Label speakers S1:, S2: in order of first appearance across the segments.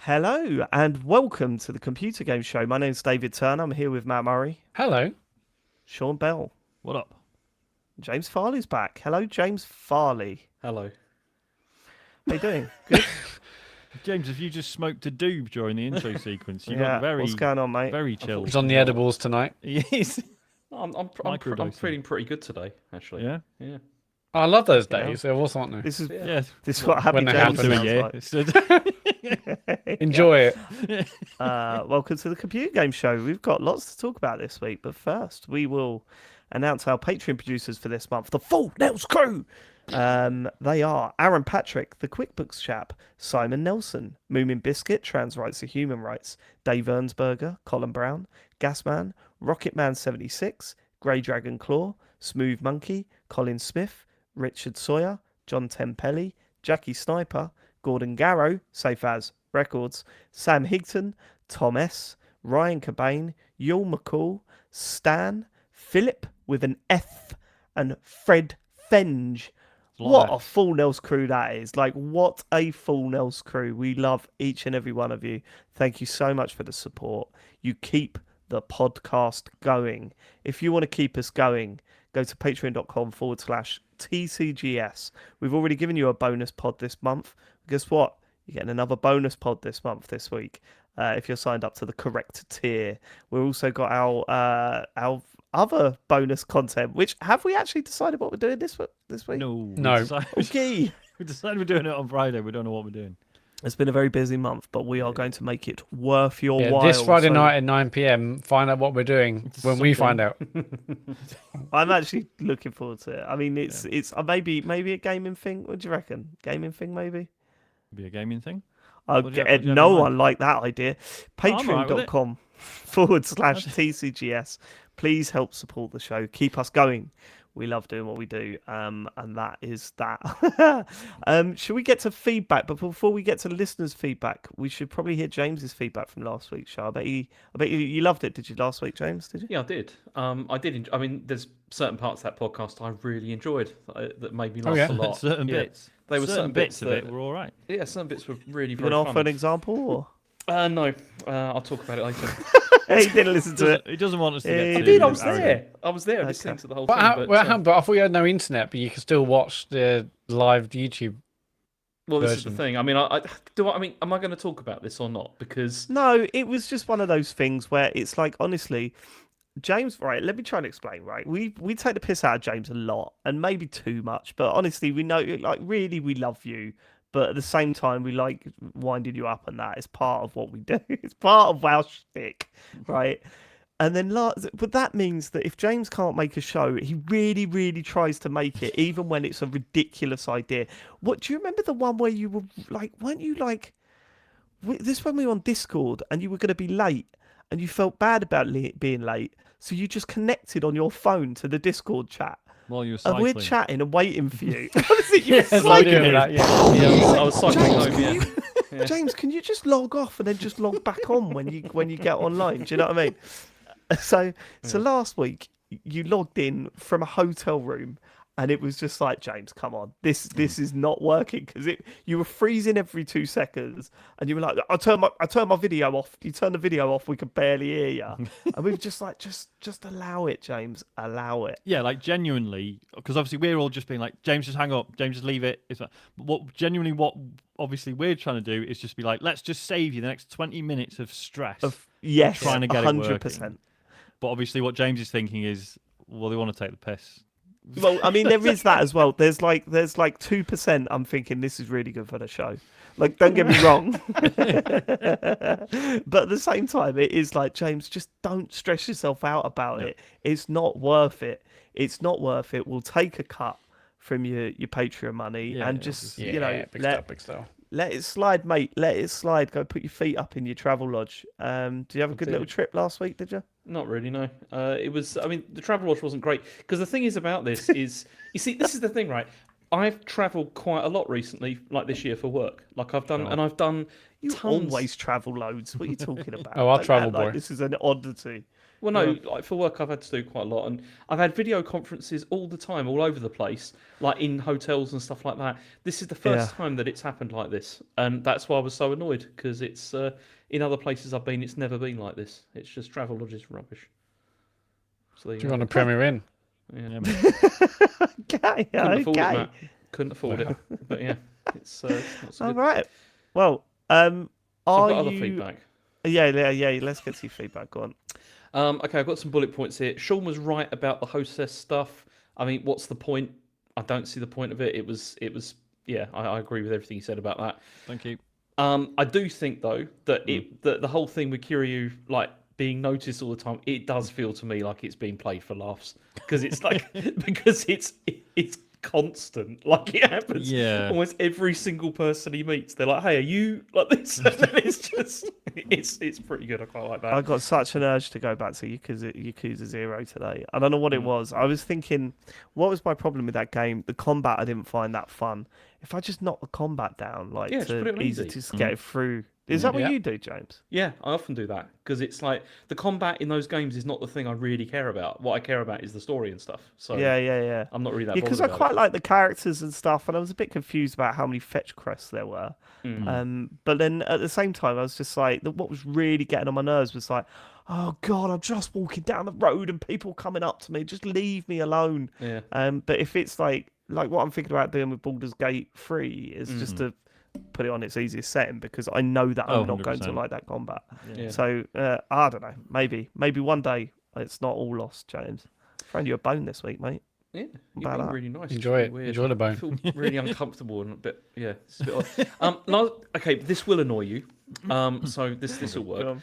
S1: Hello and welcome to the Computer Game Show. My name's David Turner. I'm here with Matt Murray,
S2: Hello.
S1: Sean Bell,
S3: What up?
S1: James Farley's back. Hello, James Farley.
S4: Hello.
S1: How you doing? Good.
S3: James, have you just smoked a doob during the intro sequence? You
S1: Yeah.
S3: got very,
S1: What's going on, mate?
S3: very chill.
S2: He's on the edibles tonight.
S3: Yes.
S4: I'm
S3: Microdosing.
S4: feeling pretty good today, actually.
S3: Yeah.
S4: Yeah.
S2: I love those
S1: Yeah.
S2: days. They're awesome, aren't they?
S1: This is
S3: Yeah.
S1: this is what happy
S2: When they
S1: James
S2: happen.
S1: sounds like.
S2: Enjoy it.
S1: Welcome to the Computer Game Show. We've got lots to talk about this week, but first we will announce our Patreon producers for this month, the Full Nels crew. They are Aaron Patrick, the QuickBooks chap, Simon Nelson, Moomin Biscuit, Trans Rights are Human Rights, Dave Ernsberger, Colin Brown, Gasman, Rocketman76, Grey Dragon Claw, Smooth Monkey, Colin Smith, Richard Sawyer, John Tempelli, Jackie Sniper, Gordon Garrow, Safe As Records, Sam Higton, Tom S, Ryan Cobain, Yul McCall, Stan, Philip with an F, and Fred Fenge. What a full Nels crew that is. Like, what a full Nels crew. We love each and every one of you. Thank you so much for the support. You keep the podcast going. If you want to keep us going, go to patreon.com/TCGS. We've already given you a bonus pod this month. Guess what? You're getting another bonus pod this month, this week, if you're signed up to the correct tier. We've also got our other bonus content, which have we actually decided what we're doing this week?
S3: No.
S2: No.
S1: Okay.
S3: We decided we're doing it on Friday. We don't know what we're doing.
S1: It's been a very busy month, but we are going to make it worth your
S2: Yeah,
S1: while.
S2: this Friday
S1: so
S2: night at 9 p.m, find out what we're doing when we find out.
S1: I'm actually looking forward to it. I mean, it's maybe a gaming thing. What do you reckon? Gaming thing, maybe?
S3: Be a gaming thing.
S1: I'll
S3: What do you
S1: get
S3: have in
S1: no
S3: mind?
S1: one like that idea.
S3: I'm all right with it.
S1: Patreon.com/TCGS. Please help support the show. Keep us going. We love doing what we do. And that is that. Should we get to feedback? But before we get to listeners' feedback, we should probably hear James's feedback from last week's show. I bet you loved it. Did you last week, James? Did you?
S4: Yeah, I did. I did. I mean, there's certain parts of that podcast I really enjoyed that made me laugh
S2: yeah.
S4: a lot.
S3: Certain
S4: Yeah.
S3: bits.
S4: They were certain bits
S3: of
S4: that
S3: it were all right.
S4: Yeah, certain bits were really
S1: You
S4: very
S1: can offer an
S4: funny.
S1: example? Or?
S4: No, I'll talk about it later.
S1: He didn't listen to it.
S3: He doesn't want us to
S1: Yeah,
S3: get
S1: he
S4: I
S3: too
S4: did. I was
S1: arrogant.
S4: there. I was there
S1: Okay.
S4: listening to the whole
S2: But,
S4: thing.
S2: but I thought you had no internet, but you can still watch the live YouTube.
S4: well, this is
S2: version.
S4: the thing. I mean, I mean, am I going to talk about this or not? Because
S1: No, it was just one of those things where it's like, honestly, James, right, let me try and explain, right? We take the piss out of James a lot and maybe too much, but honestly, we know, like, really, we love you. But at the same time, we like winding you up, and that is part of what we do. It's part of our shtick, right? And then, but that means that if James can't make a show, he really, really tries to make it, even when it's a ridiculous idea. What do you remember the one where you were like, weren't you like, this when we were on Discord and you were going to be late and you felt bad about being late, so you just connected on your phone to the Discord chat.
S3: While you were
S1: And
S3: cycling.
S1: we're chatting and waiting for you. Honestly, you were
S2: I
S1: cycling.
S2: do that, yeah.
S4: I was cycling
S1: James,
S4: home.
S1: can
S4: Yeah.
S1: you,
S4: Yeah.
S1: James, can you just log off and then just log back on when you get online? Do you know what I mean? So last week you logged in from a hotel room, and it was just like, James, come on, this is not working, because you were freezing every 2 seconds, and you were like, I turn my video off. You turn the video off, we could barely hear you, and we were just like, just allow it, James, allow it.
S3: Yeah, like genuinely, because obviously we're all just being like, James, just hang up, James, just leave it. It's like, what obviously we're trying to do is just be like, let's just save you the next 20 minutes of stress.
S1: Yes,
S3: trying to get it
S1: 100%.
S3: working. But obviously what James is thinking is, well, they want to take the piss.
S1: Well, I mean, there is that as well. There's like 2%. I'm thinking this is really good for the show. Like, don't get me wrong, but at the same time, it is like, James, just don't stress yourself out about it. It's not worth it. It's not worth it. We'll take a cut from your Patreon money and just
S2: Yeah,
S1: you know,
S2: big stuff.
S1: let it slide, mate. Let it slide. Go put your feet up in your travel lodge. Do you have a good little trip last week? Did you?
S4: Not really, no. It was. I mean, the travel watch wasn't great because the thing is about this is, you see, this is the thing, right? I've travelled quite a lot recently, like this year for work. Like I've done, and I've done.
S1: You
S4: tons.
S1: always travel loads. What are you talking about?
S2: Oh, I'll
S1: Don't
S2: travel,
S1: act like
S2: boy.
S1: this is an oddity.
S4: Well, no, like for work, I've had to do quite a lot, and I've had video conferences all the time, all over the place, like in hotels and stuff like that. This is the first time that it's happened like this, and that's why I was so annoyed because it's in other places I've been, it's never been like this. It's just Travelodge is rubbish. So there
S2: Do you want to Premier Inn?
S3: Yeah,
S1: Okay,
S4: Couldn't afford it,
S1: okay.
S4: Matt. Couldn't afford it, but yeah, it's not so
S1: All
S4: good.
S1: right. Well,
S4: So
S1: are
S4: I've got other
S1: you?
S4: feedback.
S1: Yeah. Let's get to your feedback. Go on.
S4: Okay, I've got some bullet points here. Sean was right about the hostess stuff. I mean, what's the point? I don't see the point of it. It was. Yeah, I agree with everything you said about that.
S3: thank you.
S4: I do think though that that the whole thing with Kiryu like being noticed all the time, it does feel to me like it's being played for laughs because it's like because it's constant. Like it happens.
S3: Yeah.
S4: Almost every single person he meets, they're like, "Hey, are you like this?" And it's just it's pretty good. I quite like that.
S1: I got such an urge to go back to Yakuza 0 today. I don't know what it was. I was thinking, what was my problem with that game? The combat I didn't find that fun. If I just knock the combat down, like
S4: Yeah, just put it on
S1: easy
S4: easy.
S1: to just get it through. Is that what
S2: Yeah.
S1: you do, James?
S4: Yeah, I often do that because it's like the combat in those games is not the thing I really care about. What I care about is the story and stuff. So
S1: Yeah.
S4: I'm not really that
S1: Yeah, because I
S4: bothered
S1: quite
S4: about
S1: like the characters and stuff, and I was a bit confused about how many fetch quests there were. But then at the same time, I was just like, what was really getting on my nerves was like, oh God, I'm just walking down the road and people coming up to me, just leave me alone.
S4: Yeah.
S1: But if it's like what I'm thinking about doing with Baldur's Gate 3 is just to put it on its easiest setting because I know that I'm not going to
S3: 100%.
S1: like that combat.
S4: Yeah.
S1: So I don't know, maybe one day it's not all lost, James. Throwing you a bone this week, mate.
S4: Yeah, you've
S1: About
S4: been
S1: that.
S4: really nice.
S2: Enjoy
S4: It's
S2: it.
S4: weird.
S2: Enjoy the bone.
S4: I feel really uncomfortable and a bit. Yeah, it's a bit odd. Okay, this will annoy you. So this will work.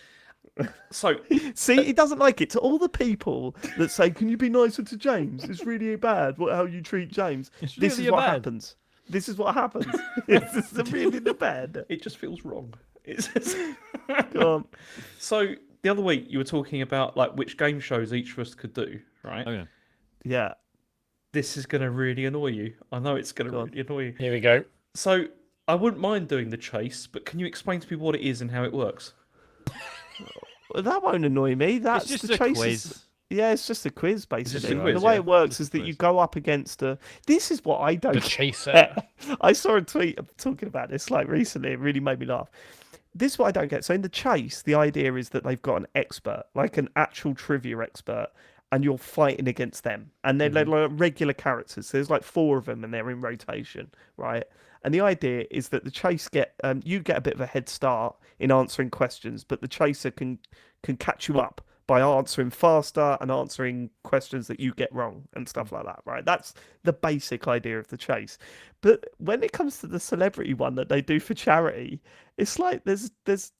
S4: So
S1: See, he doesn't like it. To all the people that say, "Can you be nicer to James?" It's really bad how you treat James.
S3: It's
S1: This
S3: really
S1: is what
S3: bad.
S1: happens. This is what happens. This is really the bad.
S4: it just feels wrong. It's
S1: Go on.
S4: so the other week you were talking about like which game shows each of us could do, right?
S3: Oh yeah.
S1: Yeah.
S4: This is going to really annoy you. I know it's going to
S1: Go on.
S4: really annoy you.
S2: Here we go.
S4: So I wouldn't mind doing the chase, but can you explain to me what it is and how it works?
S1: Well, that won't annoy me. That's
S3: It's just
S1: the
S3: a
S1: chase
S3: quiz.
S1: is- Yeah, it's just a quiz, basically.
S4: just a
S1: And
S4: quiz,
S1: the way
S4: yeah.
S1: it works
S3: Just
S1: is
S3: a
S1: that you
S3: quiz.
S1: go up against a. This is what I don't
S2: The chaser.
S1: I saw a tweet talking about this like recently. It really made me laugh. This is what I don't get. So in the chase, the idea is that they've got an expert, like an actual trivia expert, and you're fighting against them. And they're like regular characters. So there's like 4 of them, and they're in rotation, right? And the idea is that the chase you get a bit of a head start in answering questions, but the chaser can catch you up by answering faster and answering questions that you get wrong and stuff like that, right? That's the basic idea of the chase. But when it comes to the celebrity one that they do for charity, it's like there's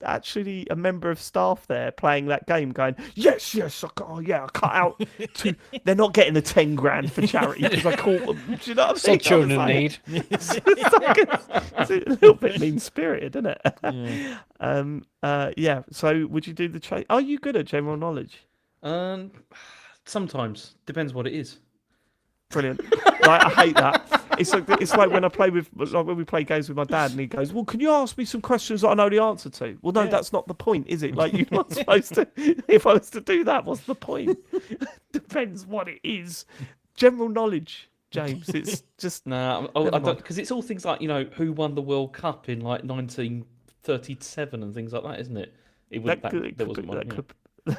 S1: actually a member of staff there playing that game going, yes, I cut out they're not getting the 10 grand for charity because I caught them. Do you know what I'm saying?
S2: Some children in
S1: I was
S2: need.
S1: it's a little bit mean-spirited, isn't it? Yeah. So would you do the chase? Are you good at general knowledge?
S4: Sometimes depends what it is.
S1: Brilliant. Like, I hate that. It's like when when we play games with my dad, and he goes, "Well, can you ask me some questions that I know the answer to?" Well, no, that's not the point, is it? Like, you're not supposed to. If I was to do that, what's the point? Depends what it is. General knowledge, James. It's just
S4: Nah, I
S1: Never
S4: don't
S1: mind.
S4: because it's all things like who won the World Cup in like 1937 and things like that, isn't it? It would, there wasn't one. Yeah.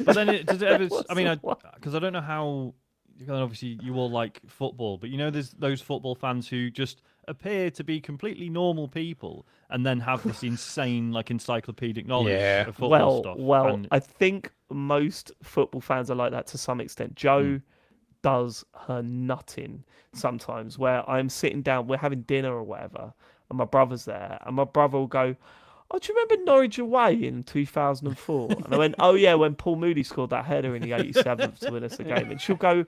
S3: But then does it ever?
S1: What's
S3: I mean,
S1: the one?
S3: because I don't know how. Because obviously you all like football, but there's those football fans who just appear to be completely normal people and then have this insane like encyclopedic knowledge
S2: Yeah.
S3: of football stuff.
S1: Well,
S3: and
S1: I think most football fans are like that to some extent. Joe does her nutting sometimes, where I'm sitting down, we're having dinner or whatever, and my brother's there, and my brother will go, "Oh, do you remember Norwich away in 2004?" And I went, "Oh yeah, when Paul Moody scored that header in the 87th to win us the game." And she'll go,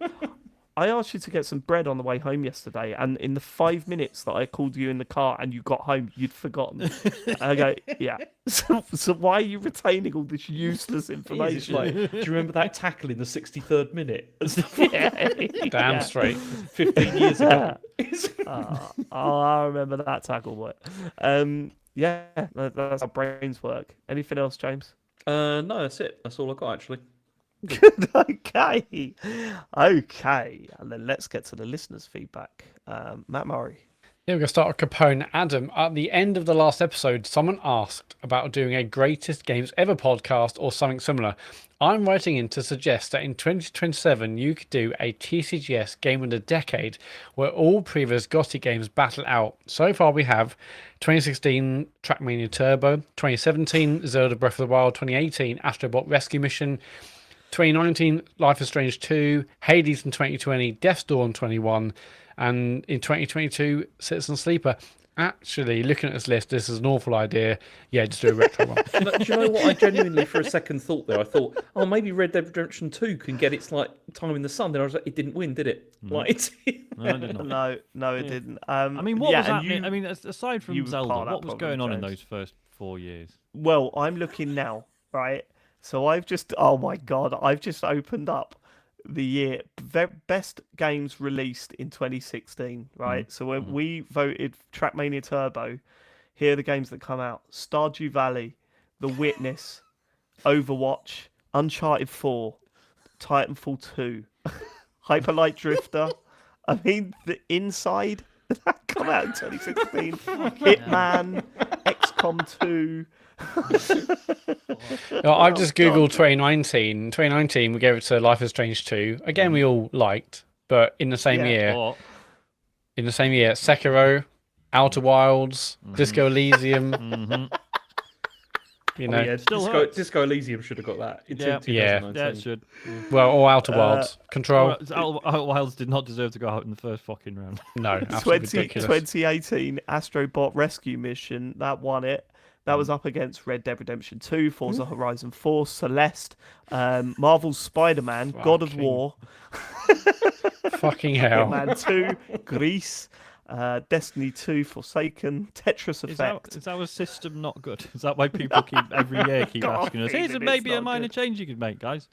S1: "I asked you to get some bread on the way home yesterday, and in the 5 minutes that I called you in the car and you got home, you'd forgotten." And I go, "Yeah. So why are you retaining all this useless
S4: It's
S1: information?"
S4: like, do you remember that tackle in the 63rd minute?
S2: Damn straight.
S4: 15 years ago.
S1: I remember that tackle, boy. Yeah, that's how brains work. Anything else, James?
S4: No, that's it. That's all I got actually.
S1: Okay. Okay. And then let's get to the listeners' feedback. Matt Murray.
S2: Yeah, we're going to start with Capone. Adam, at the end of the last episode, someone asked about doing a greatest games ever podcast or something similar. I'm writing in to suggest that in 2027 you could do a TCGS game of the decade where all previous GOTY games battle out. So far we have 2016 Trackmania Turbo, 2017 Zelda Breath of the Wild, 2018 Astrobot Rescue Mission, 2019 Life is Strange 2, Hades in 2020, Death's Door in 21, and in 2022 Citizen Sleeper. Actually, looking at this list, this is an awful idea. Yeah, just do a retro one.
S4: Do you know what? I genuinely, for a second, thought there. I thought, oh, maybe Red Dead Redemption 2 can get its like time in the sun. Then I was like, it didn't win, did it? Like, it's...
S3: No, I did not.
S1: No, it didn't.
S3: I mean, what was
S1: and
S3: happening? I mean, aside
S1: you
S3: from
S1: were
S3: Zelda,
S1: part of that
S3: what was
S1: problem,
S3: going on in
S1: James.
S3: those first 4 years?
S1: Well, I'm looking now, right? So oh my God, I've just opened up the year best games released in 2016, right? So when we voted Trackmania Turbo, here are the games that come out: Stardew Valley, The Witness, Overwatch, Uncharted 4, Titanfall 2, Hyper Light Drifter. I mean, The Inside that come out in 2016, Hitman, XCOM 2.
S2: I've just googled 2019. 2019, we gave it to Life is Strange 2. Again, we all liked, but in the same year,
S3: Or,
S2: Sekiro, Outer Wilds, Disco Elysium. You know,
S4: yeah,
S3: still
S4: Disco Elysium should have got that. In
S2: Yeah.
S4: 2019.
S3: yeah, it should.
S2: well, or Outer Wilds. Control.
S3: Outer Wilds did not deserve to go out in the first fucking round.
S2: No, absolutely ridiculous.
S1: 2018 Astrobot Rescue Mission, that won it. That was up against Red Dead Redemption 2, Forza Horizon 4, Celeste, Marvel's Spider-Man, God of War,
S2: Fucking hell.
S1: Hitman 2, Grease, Destiny 2, Forsaken, Tetris Effect.
S3: Is our system not good? Is that why people every year keep
S1: God,
S3: asking us,
S1: feeling
S3: here's
S1: it's
S3: maybe a
S1: not
S3: minor
S1: good.
S3: change you could make, guys?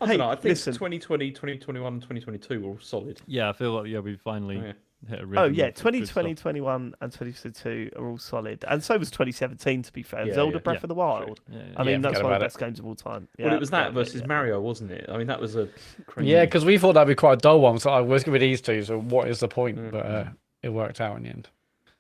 S4: I
S1: Hey,
S4: don't know. I think
S1: listen.
S4: 2020, 2021, and 2022 were all solid.
S3: Yeah, I feel like we finally
S4: Oh, yeah.
S3: hit a rhythm.
S1: Oh yeah,
S3: of good
S1: 2020,
S3: stuff.
S1: 21, and 2022 are all solid, and so was 2017. To be fair,
S4: Yeah,
S1: Zelda
S4: yeah.
S1: Breath of the Wild.
S3: Yeah,
S1: I
S2: Yeah,
S1: mean, that's
S2: forget
S1: one of
S2: about
S1: the
S2: it.
S1: best games of all time.
S4: Well,
S1: Yeah,
S4: it was that
S1: yeah,
S4: versus
S1: yeah.
S4: Mario, wasn't it? I mean, that was a crazy.
S2: Yeah, because we thought that'd be quite a dull one. So I was going to be these two. So what is the point? But it worked out in the end.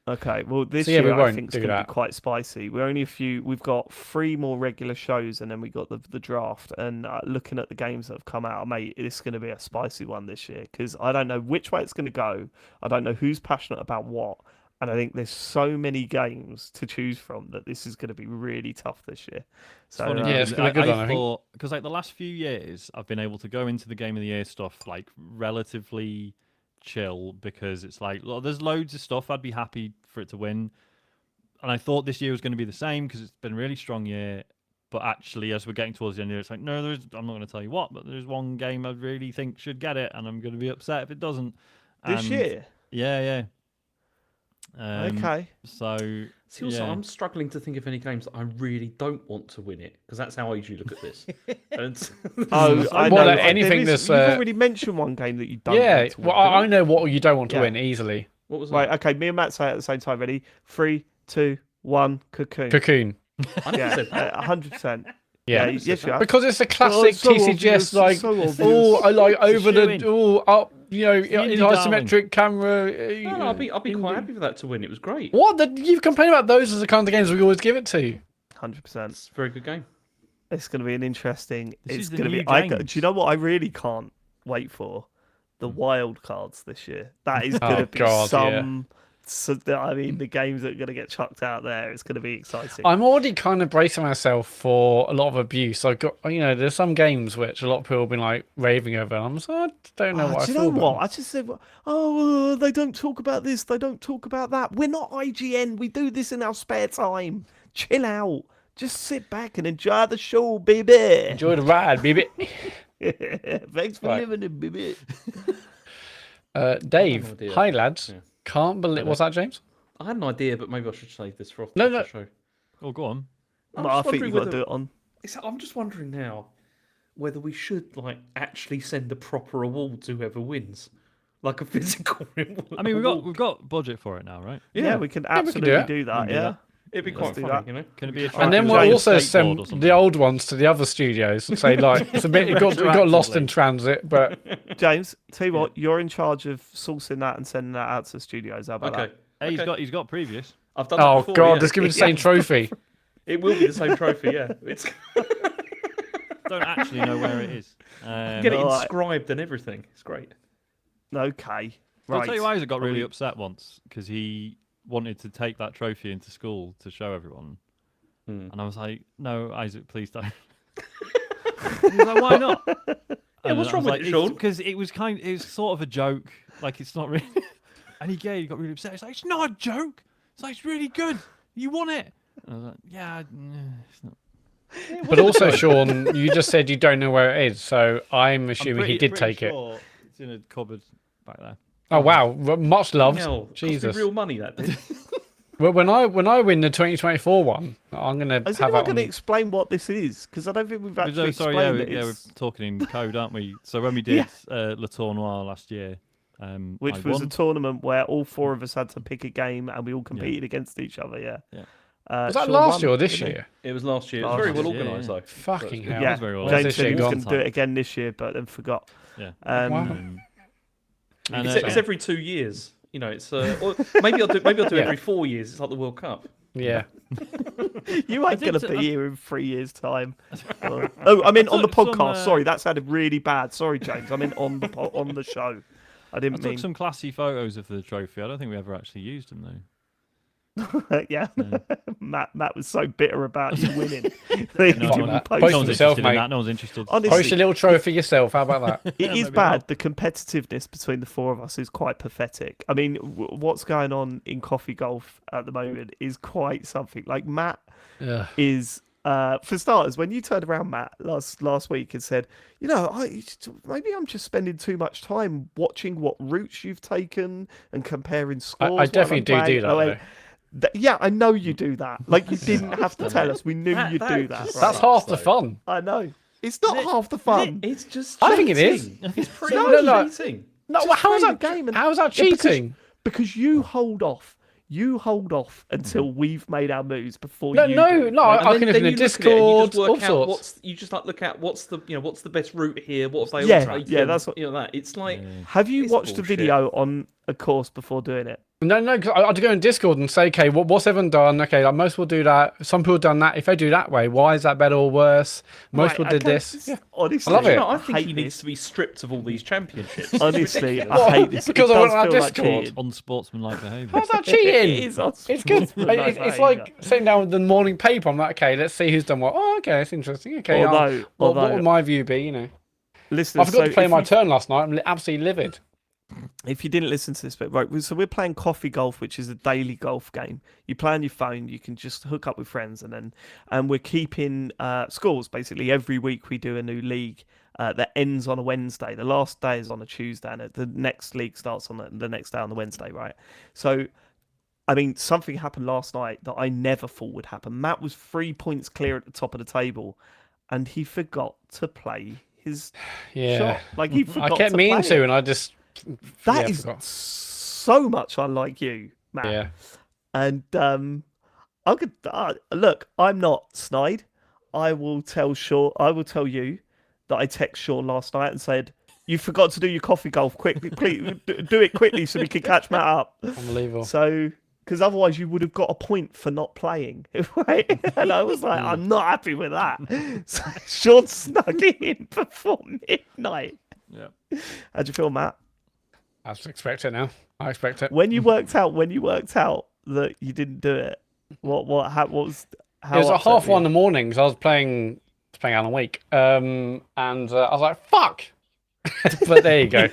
S1: Okay, well, this
S2: So, yeah, we
S1: year I
S2: won't
S1: think it's
S2: do
S1: going to be
S2: that.
S1: quite spicy. We're only we've got 3 more regular shows, and then we got the draft. And looking at the games that have come out, mate, it's going to be a spicy one this year because I don't know which way it's going to go. I don't know who's passionate about what, and I think there's so many games to choose from that this is going to be really tough this year. So
S3: Funny,
S2: Yeah, it's gonna be a good one, I think.
S3: thought, because like the last few years, I've been able to go into the Game of the Year stuff like relatively chill because it's like, well, there's loads of stuff I'd be happy for it to win, and I thought this year was going to be the same because it's been a really strong year. But actually, as we're getting towards the end of the year, it's like, no, I'm not going to tell you what, but there's one game I really think should get it, and I'm going to be upset if it doesn't.
S1: this
S3: And
S1: year,
S3: yeah.
S1: okay.
S3: So
S4: See, also,
S3: yeah.
S4: I'm struggling to think of any games that I really don't want to win it because that's how I usually look at this. And
S1: Oh, I
S2: Well,
S1: know.
S2: anything
S1: there is,
S2: that's,
S1: you've already mentioned one game that you don't.
S2: Yeah,
S1: want to
S2: well,
S1: win.
S2: I know what you don't want to
S1: Yeah.
S2: win easily.
S4: what was
S1: Right,
S4: that?
S1: okay. Me and Matt say it at the same time. Ready? 3, 2, 1. Cocoon.
S2: Cocoon.
S4: I never
S1: Yeah,
S4: said that.
S1: 100%.
S2: Yeah.
S1: Yes, you are.
S2: Because it's a classic
S1: so
S2: TCGS,
S1: obvious,
S2: like,
S1: so obvious.
S2: I like
S3: It's a
S2: over the,
S3: shoo-in.
S2: up, you know,
S3: indie
S2: isometric camera.
S4: No, I'll be quite happy for that to win. It was great.
S2: What? You've complained about those as the kind of games we always give it to.
S1: 100%.
S4: It's a very good game.
S1: It's going to be an interesting.
S3: This
S1: It's
S3: is the
S1: going to
S3: new
S1: be. Do
S3: games.
S1: you know what I really can't wait for? The wild cards this year. That is going to be
S2: God,
S1: some. So, I mean, the games that are going to get chucked out there. It's going to be exciting.
S2: I'm already kind of bracing myself for a lot of abuse. I've got, there's some games which a lot of people have been like raving over. And I'm just, I don't know what I
S1: do you
S2: feel
S1: know
S2: about
S1: what? I just said, they don't talk about this, they don't talk about that. We're not IGN. We do this in our spare time. Chill out. Just sit back and enjoy the show, baby.
S2: Enjoy the ride, baby.
S1: Thanks for
S2: Right.
S1: living it, baby.
S2: Dave,
S4: no idea.
S2: hi lads.
S4: Yeah.
S2: Can't believe. What's that, James?
S4: I had an idea, but maybe I should save this for off
S2: No,
S4: the
S2: no.
S4: show.
S3: Oh, go on.
S4: I'm
S1: Well, I
S4: just
S1: think you've got to
S4: wondering
S1: do it on.
S4: I'm just wondering now whether we should like actually send a proper award to whoever wins, like a physical.
S3: I mean,
S4: award.
S3: we've got budget for it now, right?
S1: Yeah, we can
S2: we can do
S1: absolutely
S2: it.
S1: do that.
S3: We can do
S1: Yeah.
S3: that.
S4: It'd be
S3: Yeah.
S4: quite
S1: Let's do
S4: funny,
S1: that.
S4: you know.
S3: Can it be a
S2: And then
S3: track
S2: we'll
S3: with
S2: also
S3: a skateboard or
S2: send
S3: something?
S2: the old ones to the other studios and say, like, it's a bit, we got lost in transit, but
S1: James, tell you what, you're in charge of sourcing that and sending that out to studios. How about
S4: Okay.
S1: that?
S3: Hey, he's got previous.
S4: I've done that
S2: oh
S4: before.
S2: god,
S4: yeah.
S2: just give me the same trophy.
S4: It will be the same trophy. Yeah. It's
S3: Don't actually know where it is.
S4: get it
S1: Alright.
S4: inscribed and everything. It's great.
S1: Okay.
S3: I'll
S1: Right.
S3: tell you why Isaac got really
S1: we-
S3: upset once because he wanted to take that trophy into school to show everyone, and I was like, "No, Isaac, please don't." He was like, "Why not?"
S4: Yeah, what's wrong with it, Sean?
S3: Because it was sort of a joke. Like it's not really. And he got really upset. It's like it's not a joke. It's like it's really good. You won it. And I was like, "Yeah, it's not."
S2: But also, Sean, you just said you don't know where it is, so I'm assuming he did take it.
S3: Sure it's in a cupboard back there.
S2: Oh wow, much loved.
S4: Hell, cost me
S2: Jesus.
S4: real money that did.
S2: Well, when I win the 2024 one, I'm gonna
S1: Is
S2: have
S1: anyone
S2: that
S1: going to
S2: on.
S1: explain what this is? Because I don't think we've actually
S3: Sorry,
S1: explained it.
S3: we're
S1: It's-
S3: talking in code, aren't we? So when we did Le Tournoi last year,
S1: which
S3: I
S1: was
S3: won.
S1: a tournament where all four of us had to pick a game and we all competed against each other. Yeah.
S3: Yeah.
S2: Was that
S1: Sean
S2: last
S1: won,
S2: year or this
S1: didn't he?
S2: year?
S4: It was last year. It was
S1: Last
S4: very well
S3: year,
S4: organised
S3: yeah.
S4: though.
S2: Fucking hell.
S1: Yeah,
S3: was very well
S2: Where's
S1: James
S2: this
S1: said
S2: shit
S1: he was
S2: gone?
S1: going to do it again this year, but then forgot.
S3: Yeah.
S2: Wow.
S3: And,
S4: It's every 2 years. You know, it's or maybe I'll do
S2: Yeah.
S4: every 4 years. It's like the World Cup.
S2: Yeah.
S1: You ain't
S3: think
S1: going to
S3: so-
S1: be here in 3 years' time. Oh, I mean on the
S3: took some,
S1: podcast. Sorry, that sounded really bad. Sorry, James. I mean on the on the show. I
S3: I
S1: didn't
S3: took
S1: mean.
S3: some classy photos of the trophy. I don't think we ever actually used them though.
S1: Yeah.
S3: Yeah.
S1: Matt was so bitter about you winning. He
S3: No,
S1: didn't
S2: no, that.
S1: post
S2: Post
S3: no
S1: it.
S3: one's
S2: yourself,
S3: interested in
S2: mate.
S3: that. No one's interested.
S1: Honestly,
S2: Post a little trophy yourself. How about that?
S1: It is
S3: maybe
S1: bad.
S3: not.
S1: The competitiveness between the four of us is quite pathetic. I mean, what's going on in coffee golf at the moment is quite something. Like Matt
S2: Ugh.
S1: is, for starters, when you turned around, Matt, last week and said, you know, maybe I'm just spending too much time watching what routes you've taken and comparing scores.
S2: I
S1: while
S2: definitely
S1: I'm
S2: do
S1: playing."
S2: that.
S1: I went,
S2: Though.
S1: Yeah, I know you do that. Like you didn't have to tell us. We knew
S4: That-
S1: you'd
S4: that
S1: do that.
S4: just-
S1: right?
S2: That's half the fun.
S1: I know. It's not half the fun.
S4: It's just.
S2: I think it is.
S4: cheating. It's pretty
S2: No,
S4: much
S2: no.
S4: cheating.
S2: No,
S1: Just
S2: well, how's
S1: play
S2: that?
S1: the game and-
S2: How's that
S1: Yeah, because-
S2: cheating?
S1: Because you hold off. You hold off until we've made our moves before
S2: No,
S1: you
S2: no,
S1: do.
S2: no.
S1: right?
S2: I can live in a
S4: you look at it and you
S2: Discord,
S4: just work
S2: all
S4: out
S2: sorts.
S4: what's the best route here? What have they
S1: Yeah,
S4: all taken?
S1: yeah, that's what-
S4: that. It's like
S1: Have you
S4: It's
S1: watched a
S4: bullshit.
S1: video on a course before doing it?
S2: No, because I'd go in Discord and say, okay, what's everyone done? Okay, like most will do that. Some people have done that. If they do that way, why is that better or worse? Most people did this. Yeah.
S1: Honestly,
S2: I love it.
S4: No, I think
S1: hate
S4: he needs
S1: this.
S4: to be stripped of all these championships.
S1: Honestly, I
S2: Well,
S1: hate this.
S2: because
S1: it
S2: I
S1: does
S2: went on
S1: feel like
S2: Discord.
S1: cheating.
S3: Unsportsmanlike behaviour.
S2: How's that
S1: It
S2: cheating?
S1: is
S2: It's good. It's like sitting down with the morning paper. I'm like, okay, let's see who's done what. Oh, okay, that's interesting. Okay, what
S1: Although,
S2: would my view be? You know,
S1: listen,
S2: I forgot to play
S1: if
S2: my
S1: you-
S2: turn last night. I'm absolutely livid.
S1: If you didn't listen to this bit, right, so we're playing coffee golf, which is a daily golf game. You play on your phone, you can just hook up with friends, and we're keeping scores. Basically, every week we do a new league that ends on a Wednesday. The last day is on a Tuesday, and the next league starts on the next day on the Wednesday, right? So, I mean, something happened last night that I never thought would happen. Matt was 3 points clear at the top of the table, and he forgot to play his
S2: Yeah,
S1: shot. Like he
S2: I
S1: forgot
S2: kept
S1: to
S2: meaning
S1: play
S2: to,
S1: it.
S2: and I just
S1: That
S2: yeah,
S1: is
S2: forgot.
S1: so much unlike you, Matt.
S2: Yeah.
S1: And I could look. I'm not snide. I will tell you that I text Sean last night and said, "You forgot to do your coffee golf. Quickly, please do it quickly so we can catch Matt up."
S2: Unbelievable.
S1: So, because otherwise you would have got a point for not playing, right? And I was like, I'm not happy with that. So Sean snuck it in before midnight.
S3: Yeah.
S1: How'd you feel, Matt?
S2: I just expect it now. I expect it.
S1: When you worked out that you didn't do it, what was how
S2: It was at
S1: upset
S2: half
S1: were
S2: one in
S1: you?
S2: the morning because I was playing Alan Wake, and I was like, "Fuck!" But there you go.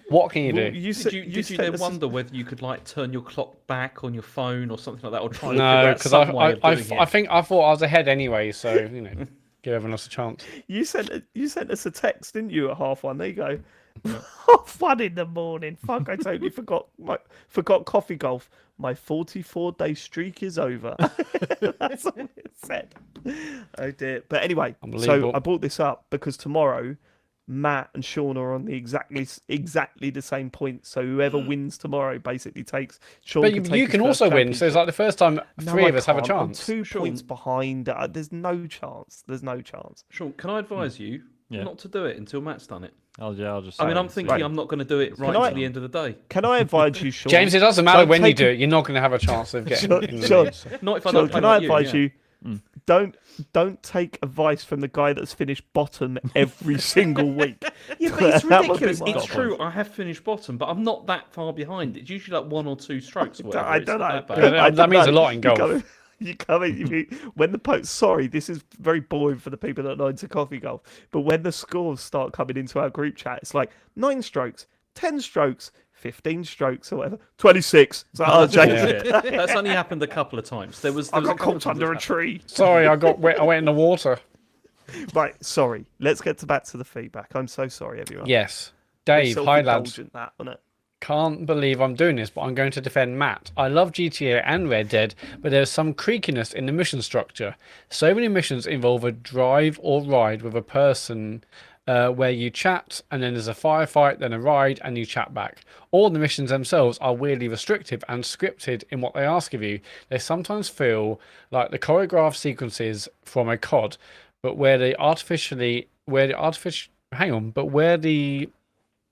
S2: What can you
S1: Well,
S2: do?
S1: you
S4: Did
S1: said-
S4: you,
S1: you
S4: did you
S1: said
S4: then
S1: this is-
S4: wonder whether you could like turn your clock back on your phone or something like that, or try and
S2: No,
S4: figure out
S2: because
S4: some way of doing
S2: I
S4: it?
S2: think I thought I was ahead anyway, so you know, give everyone else a chance.
S1: You sent us a text, didn't you, at half one? There you go. Half one in the morning. Fuck! I totally forgot coffee golf. My 44-day streak is over. That's all it said. Oh dear. But anyway, so
S2: Unbelievable.
S1: I brought this up because tomorrow Matt and Sean are on the exactly the same point. So whoever wins tomorrow basically takes. Sean
S2: But
S1: can take
S2: you
S1: his
S2: can
S1: first
S2: also win. So it's
S1: championship.
S2: like the first time
S1: No,
S2: three
S1: I
S2: of us have a
S1: can't. I'm
S2: chance.
S1: 2
S4: Sean-
S1: points behind. There's no chance. There's no chance.
S4: Sean, can I advise you
S3: Yeah.
S4: not to do it until Matt's done it?
S3: I'll just.
S4: I mean,
S3: say
S4: I'm
S3: it.
S4: thinking
S1: Right.
S4: I'm not going to do it right
S1: Can I-
S4: to the end of the day.
S1: Can I advise you, Sean?
S2: James, it doesn't matter
S1: Don't
S2: when you
S1: take
S2: do
S1: a-
S2: it. You're not going to have a chance of getting
S1: Sean,
S2: in the
S1: Sean,
S2: lead, so.
S4: Not if I
S1: Sean,
S4: don't play
S1: can I
S4: like
S1: advise
S4: you?
S1: you? Don't take advice from the guy that's finished bottom every single week.
S4: Yeah, but it's
S1: That would be
S4: ridiculous.
S1: my
S4: It's
S1: advice.
S4: true. I have finished bottom, but I'm not that far behind. It's usually like 1 or 2 strokes. Or whatever.
S1: I
S4: It's
S1: don't know.
S4: not that
S2: Yeah,
S4: bad.
S2: that means a lot in golf.
S1: You come in, when the post. Sorry, this is very boring for the people that are into coffee golf. But when the scores start coming into our group chat, it's like 9 strokes, 10 strokes, 15 strokes, or whatever. 26. It's like, oh, James,
S2: Yeah.
S4: That's only happened a couple of times. There was
S1: I
S4: a
S1: got
S4: couple of
S1: caught
S4: times
S1: under a
S4: it's happened.
S1: tree.
S2: Sorry, I got wet. I went in the water.
S1: Right, sorry. Let's get back to the feedback. I'm so sorry, everyone.
S2: Yes.
S1: We're
S2: Dave, hi lads.
S1: self-indulgent, that, wasn't it?
S2: Can't believe I'm doing this, but I'm going to defend Matt. I love GTA and Red Dead, but there's some creakiness in the mission structure. So many missions involve a drive or ride with a person where you chat, and then there's a firefight, then a ride, and you chat back. All the missions themselves are weirdly restrictive and scripted in what they ask of you. They sometimes feel like the choreographed sequences from a COD, but where the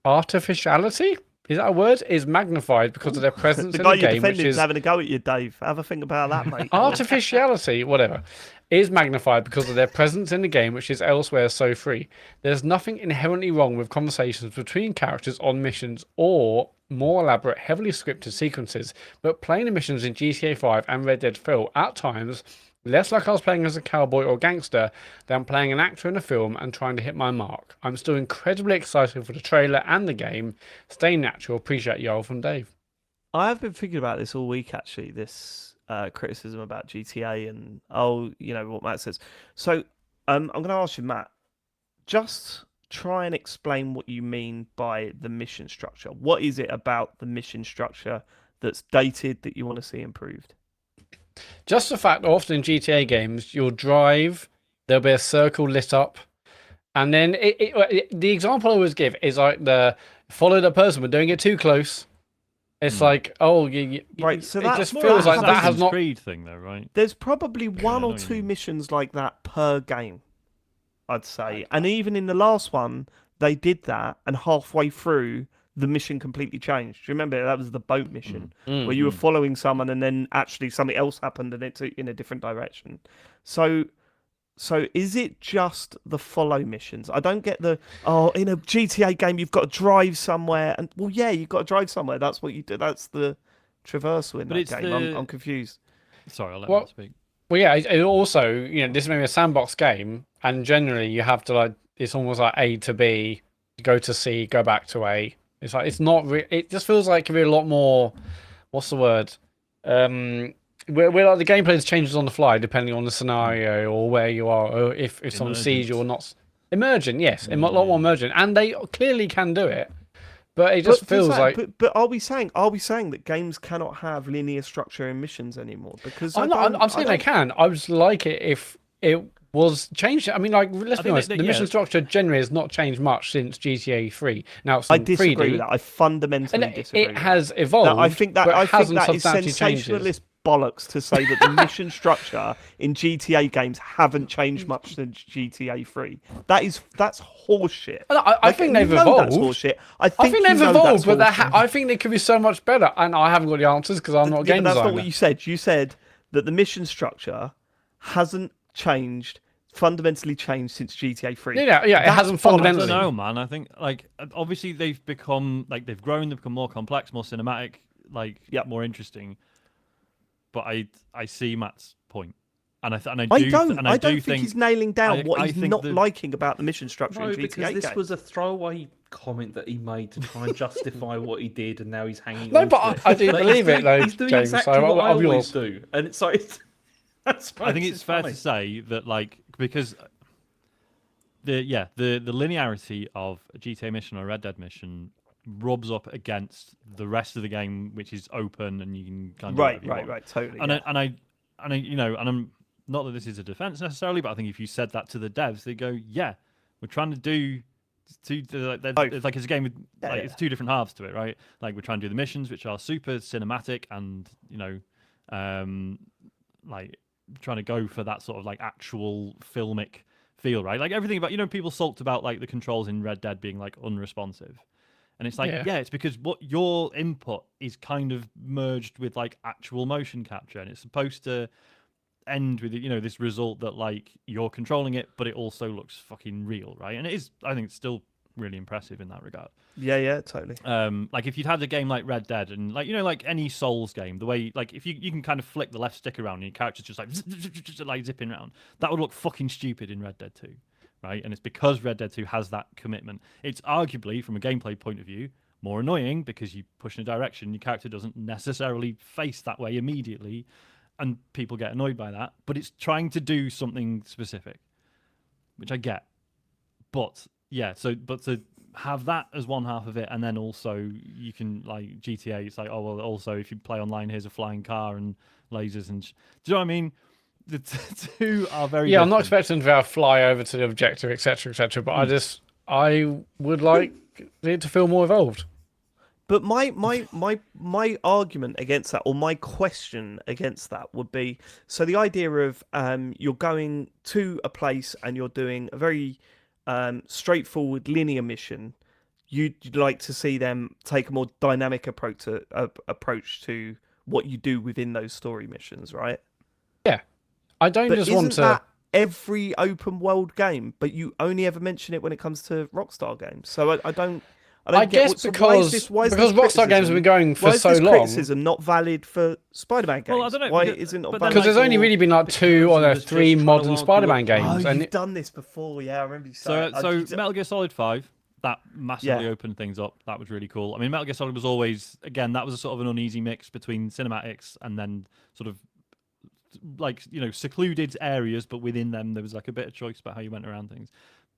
S2: artificiality is that a word? Is magnified because of their presence
S1: The
S2: in
S1: guy
S2: the
S1: you're
S2: game, which
S1: defending is
S2: is
S1: having a go at you, Dave. Have a think about that, mate.
S2: artificiality, whatever, is magnified because of their presence in the game, which is elsewhere so free. There's nothing inherently wrong with conversations between characters on missions or more elaborate, heavily scripted sequences, but playing the missions in GTA 5 and Red Dead feel, at times, less like I was playing as a cowboy or gangster than playing an actor in a film and trying to hit my mark. I'm still incredibly excited for the trailer and the game. Stay natural. Appreciate y'all, from Dave.
S1: I have been thinking about this all week, actually, this criticism about GTA and, what Matt says. So I'm going to ask you, Matt, just try and explain what you mean by the mission structure. What is it about the mission structure that's dated that you want to see improved?
S2: Just the fact that often in GTA games, you'll drive, there'll be a circle lit up, and then the example I always give is like the follow the person, but doing it too close. It's like,
S1: Right, so
S2: it
S1: that's
S2: just
S1: more
S2: feels like that has
S3: Assassin's
S2: not.
S3: Creed thing, though, right?
S1: There's probably one
S3: I know
S1: or
S3: what you
S1: two
S3: mean.
S1: missions like that per game, I'd say. And even in the last one, they did that, and halfway through, the mission completely changed. Do you remember that was the boat mission where you were following someone, and then actually something else happened, and it's in a different direction. So is it just the follow missions? I don't get in a GTA game you've got to drive somewhere, and you've got to drive somewhere. That's what you do. That's the traversal in
S3: But
S1: that
S3: it's
S1: game. I'm confused.
S3: Sorry, I'll let
S2: Well,
S3: Matt speak.
S2: Well, yeah. It also, this may be a sandbox game, and generally you have to it's almost like A to B, go to C, go back to A. It's like it's not. It just feels like it could be a lot more. What's the word? Where like the gameplay changes on the fly depending on the scenario or where you are, or if someone sees you or not. Emergent, yes, a lot more emergent, and they clearly can do it. But it just feels like.
S1: But are we saying that games cannot have linear structure in missions anymore? Because
S2: I'm saying they can. I would like it if it was changed. I mean, let's be honest. The mission structure generally has not changed much since GTA 3. Now,
S1: I disagree
S2: 3D,
S1: with that. I fundamentally disagree.
S2: It has evolved.
S1: I think that is
S2: substantially
S1: sensationalist bollocks to say that the mission structure in GTA games haven't changed much since GTA 3. That's horseshit.
S2: I think they've evolved.
S1: That's horseshit. I
S2: think they've evolved, but
S1: horseshit.
S2: I think they could be so much better. And I haven't got the answers because I'm not a game
S1: That's
S2: designer.
S1: not what you said. You said that the mission structure hasn't fundamentally changed since GTA 3.
S2: Yeah, it hasn't fundamentally.
S3: I don't know, man. I think obviously they've become they've grown, they've become more complex, more cinematic, more interesting. But I see Matt's point, and I don't
S1: think he's nailing down what he's not liking about the mission structure in GTA
S4: because this
S1: games.
S4: was a throwaway comment that he made to try and justify what he did, and now he's hanging.
S2: No,
S4: on
S2: but
S4: to it.
S2: I do believe it, though,
S4: He's doing
S2: James.
S4: exactly
S2: So
S4: what I
S2: I'll be
S4: always
S2: honest.
S4: do, and it's like that's.
S3: I think it's fair to say that because the linearity of a GTA mission or a Red Dead mission rubs up against the rest of the game, which is open and you can kind of do whatever you want.
S1: Right, totally.
S3: And I'm not that this is a defense necessarily, but I think if you said that to the devs, they go, "Yeah, we're trying to do it's like it's a game with it's two different halves to it, right? Like we're trying to do the missions, which are super cinematic, and like trying to go for that sort of like actual filmic feel, right? Like everything about people sulked about like the controls in Red Dead being like unresponsive. And it's like, yeah, it's because what your input is kind of merged with like actual motion capture, and it's supposed to end with this result that like you're controlling it, but it also looks fucking real, right? And it is, I think, it's still really impressive in that regard.
S1: Yeah, totally.
S3: Like if you'd had a game like Red Dead and like any Souls game, the way like if you can kind of flick the left stick around and your character's just like zipping around, that would look fucking stupid in Red Dead 2. Right, and it's because Red Dead 2 has that commitment. It's arguably, from a gameplay point of view, more annoying because you push in a direction, your character doesn't necessarily face that way immediately, and people get annoyed by that. But it's trying to do something specific, which I get. But yeah, but to have that as one half of it, and then also you can like GTA. It's like, oh well, also if you play online, here's a flying car and lasers and. Do you know what I mean? The two are very different.
S2: I'm not expecting to fly over to the objective, etc., but I would like it to feel more evolved.
S1: But my argument against that, or my question against that, would be so the idea of you're going to a place and you're doing a very straightforward linear mission. You'd like to see them take a more dynamic approach to what you do within those story missions, right?
S2: Yeah. I don't
S1: but
S2: just
S1: isn't
S2: want to.
S1: That every open world game, but you only ever mention it when it comes to Rockstar games. So I don't.
S2: I guess because Rockstar games have been going for so long.
S1: Why is this criticism not valid for Spider-Man games?
S3: Well, I don't know.
S1: Why is it not valid?
S2: Because there's only really been like 2 or 3 modern Spider-Man games.
S1: Oh, you've done this before. Yeah, I remember you saying.
S3: So Metal Gear Solid 5, that massively opened things up. That was really cool. I mean, Metal Gear Solid was always, again, that was a sort of an uneasy mix between cinematics and then sort of like secluded areas, but within them there was like a bit of choice about how you went around things.